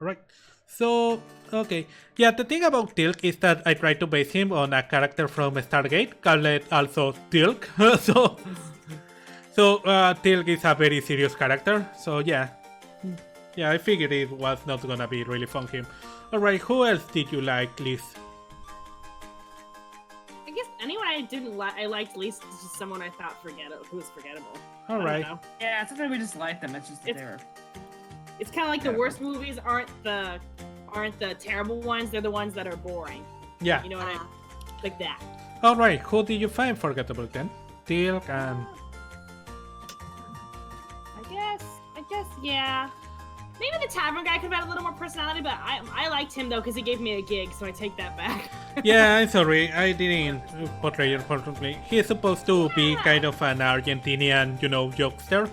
Alright. So, okay. Yeah, the thing about Tilk is that I tried to base him on a character from Stargate, called also Tilk. so Tilk is a very serious character. So, yeah. Yeah, I figured it was not gonna be really fun him. Alright, who else did you like, Liz? I guess anyone I didn't like, I liked least is just someone I thought who was forgettable. Alright. Yeah, sometimes we just like them. It's just that It's- they're. It's kind of like the worst movies aren't the terrible ones. They're the ones that are boring. Yeah. You know what I like that. Alright, who did you find forgettable then? Tilk and... I guess, yeah. Maybe the tavern guy could have had a little more personality, but I liked him though because he gave me a gig, so I take that back. Yeah, I'm sorry, I didn't portray it perfectly. He's supposed to be kind of an Argentinian, jokester.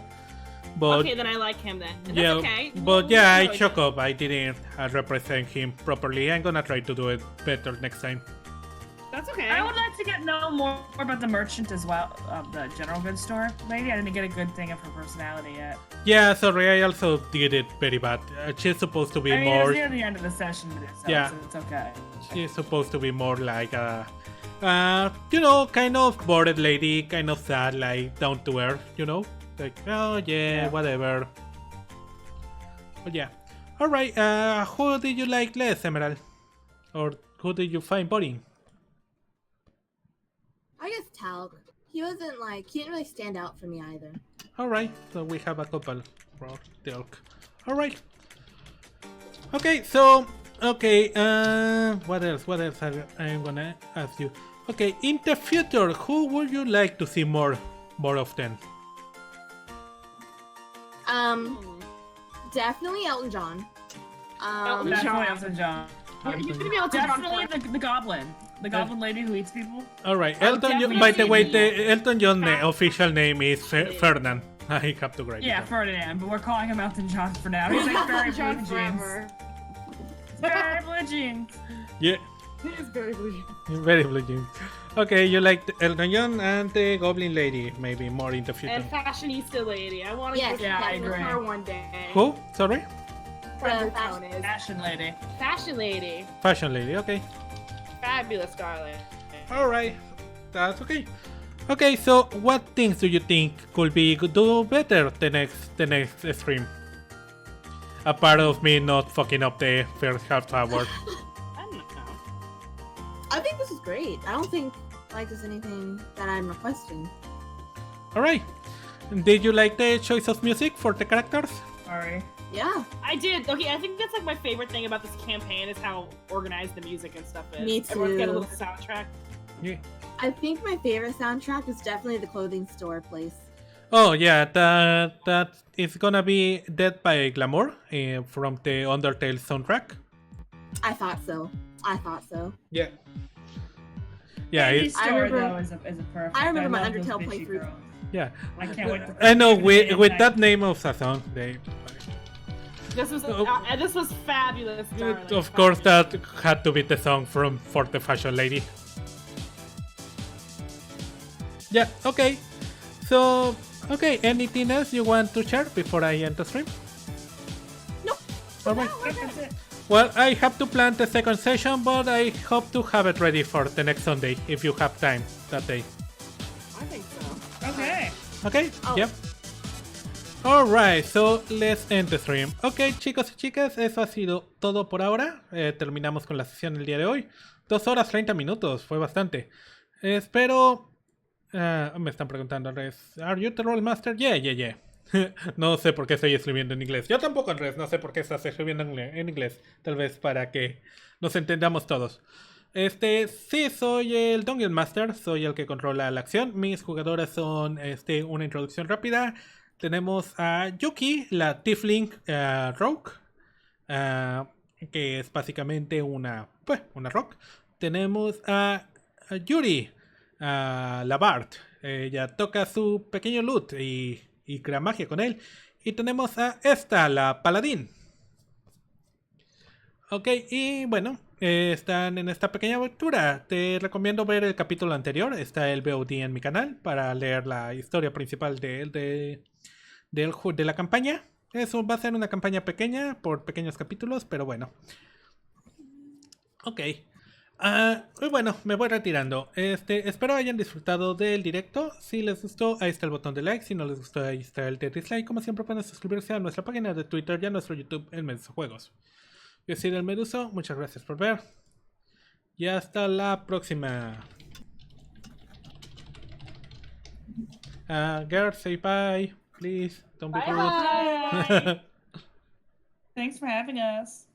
But Okay, then I like him then. And yeah, that's okay. but yeah, I We'll choke up. I didn't represent him properly. I'm gonna try to do it better next time. That's okay. I would like to know more about the merchant as well, the general goods store lady. I didn't get a good thing of her personality yet. Yeah, sorry, I also did it very bad. She's supposed to be I mean, it more. was near the end of the session, so Yeah. it's okay. She's supposed to be more like a, kind of bored lady, kind of sad, like down to earth, like oh yeah, whatever. But yeah, all right. Who did you like less, Emerald, or who did you find boring? I guess Talc. He didn't really stand out for me either. All right, so we have a couple for Tilk. All right. Okay, so what else? What else I'm gonna ask you? Okay, in the future, who would you like to see more often? Definitely Elton John. Elton Definitely John. Elton John. You're gonna be able to run Definitely the goblin. The goblin lady who eats people. All right, I would Elton. definitely By the way, see- the Elton John official name is Ferdinand. I have to write it Yeah, down. Ferdinand, but we're calling him Elton John for now. He's like very blue John jeans. forever. Very blue jeans. Yeah, He's very blue. very blue jeans. Okay, you like Elton John and the Goblin Lady, maybe more in the future. And fashionista lady. I want to Yes, get yeah, I with agree. her one day. Who? Sorry, Undertone is. Fashion lady. Fashion lady. fashion lady. Okay. Fabulous darling. All right, that's okay. Okay, so what things do you think could do better the next stream? Apart of me not fucking up the first half hour. I don't know. I think this is great. I don't think there's anything that I'm requesting. All right. Did you like the choice of music for the characters? Sorry. Yeah. I did. Okay, I think that's like my favorite thing about this campaign is how organized the music and stuff is. Me Everyone's got a too. little soundtrack. Yeah. I think my favorite soundtrack is definitely the clothing store place. Oh yeah, that is gonna be Dead by Glamour from the Undertale soundtrack. I thought so. Yeah. Yeah, Andy's it's, I store, remember- though, is a perfect. I remember my love those Undertale bitchy playthrough. girls. yeah. I can't wait to. I know play with it that tonight. name of a song, they. This was fabulous, darling. Of course, that had to be the song for the fashion lady. Yeah. Okay. So, okay. Anything else you want to share before I end the stream? Nope. All right. Yep, that's it. Well, I have to plan the second session, but I hope to have it ready for the next Sunday if you have time that day. I think so. Okay. Okay? Oh. Yep. Alright, so let's end the stream. Ok, chicos y chicas, eso ha sido todo por ahora. Terminamos con la sesión el día de hoy. 2 horas 30 minutos, fue bastante. Espero... me están preguntando, ¿Are you the role master? Yeah. No sé por qué estoy escribiendo en inglés. Yo tampoco, Andrés, no sé por qué estás escribiendo en inglés. Tal vez para que nos entendamos todos. Sí, soy el Dungeon Master, soy el que controla la acción. Mis jugadoras son una introducción rápida. Tenemos a Yuki, la Tiefling Rogue, que es básicamente una rock. Tenemos a Yuri, la Bard. Ella toca su pequeño lute y crea magia con él. Y tenemos a esta, la Paladín. Ok, y bueno, están en esta pequeña aventura. Te recomiendo ver el capítulo anterior. Está el VOD en mi canal para leer la historia principal de la campaña. Eso va a ser una campaña pequeña por pequeños capítulos, pero bueno. Ok. Y bueno, me voy retirando. Espero hayan disfrutado del directo. Si les gustó, ahí está el botón de like. Si no les gustó, ahí está el de dislike. Como siempre, pueden suscribirse a nuestra página de Twitter y a nuestro YouTube en MedusoJuegos. Yo soy el Meduso, muchas gracias por ver. Y hasta la próxima. Girl, say bye. Please, don't be Bye. rude. Thanks for having us.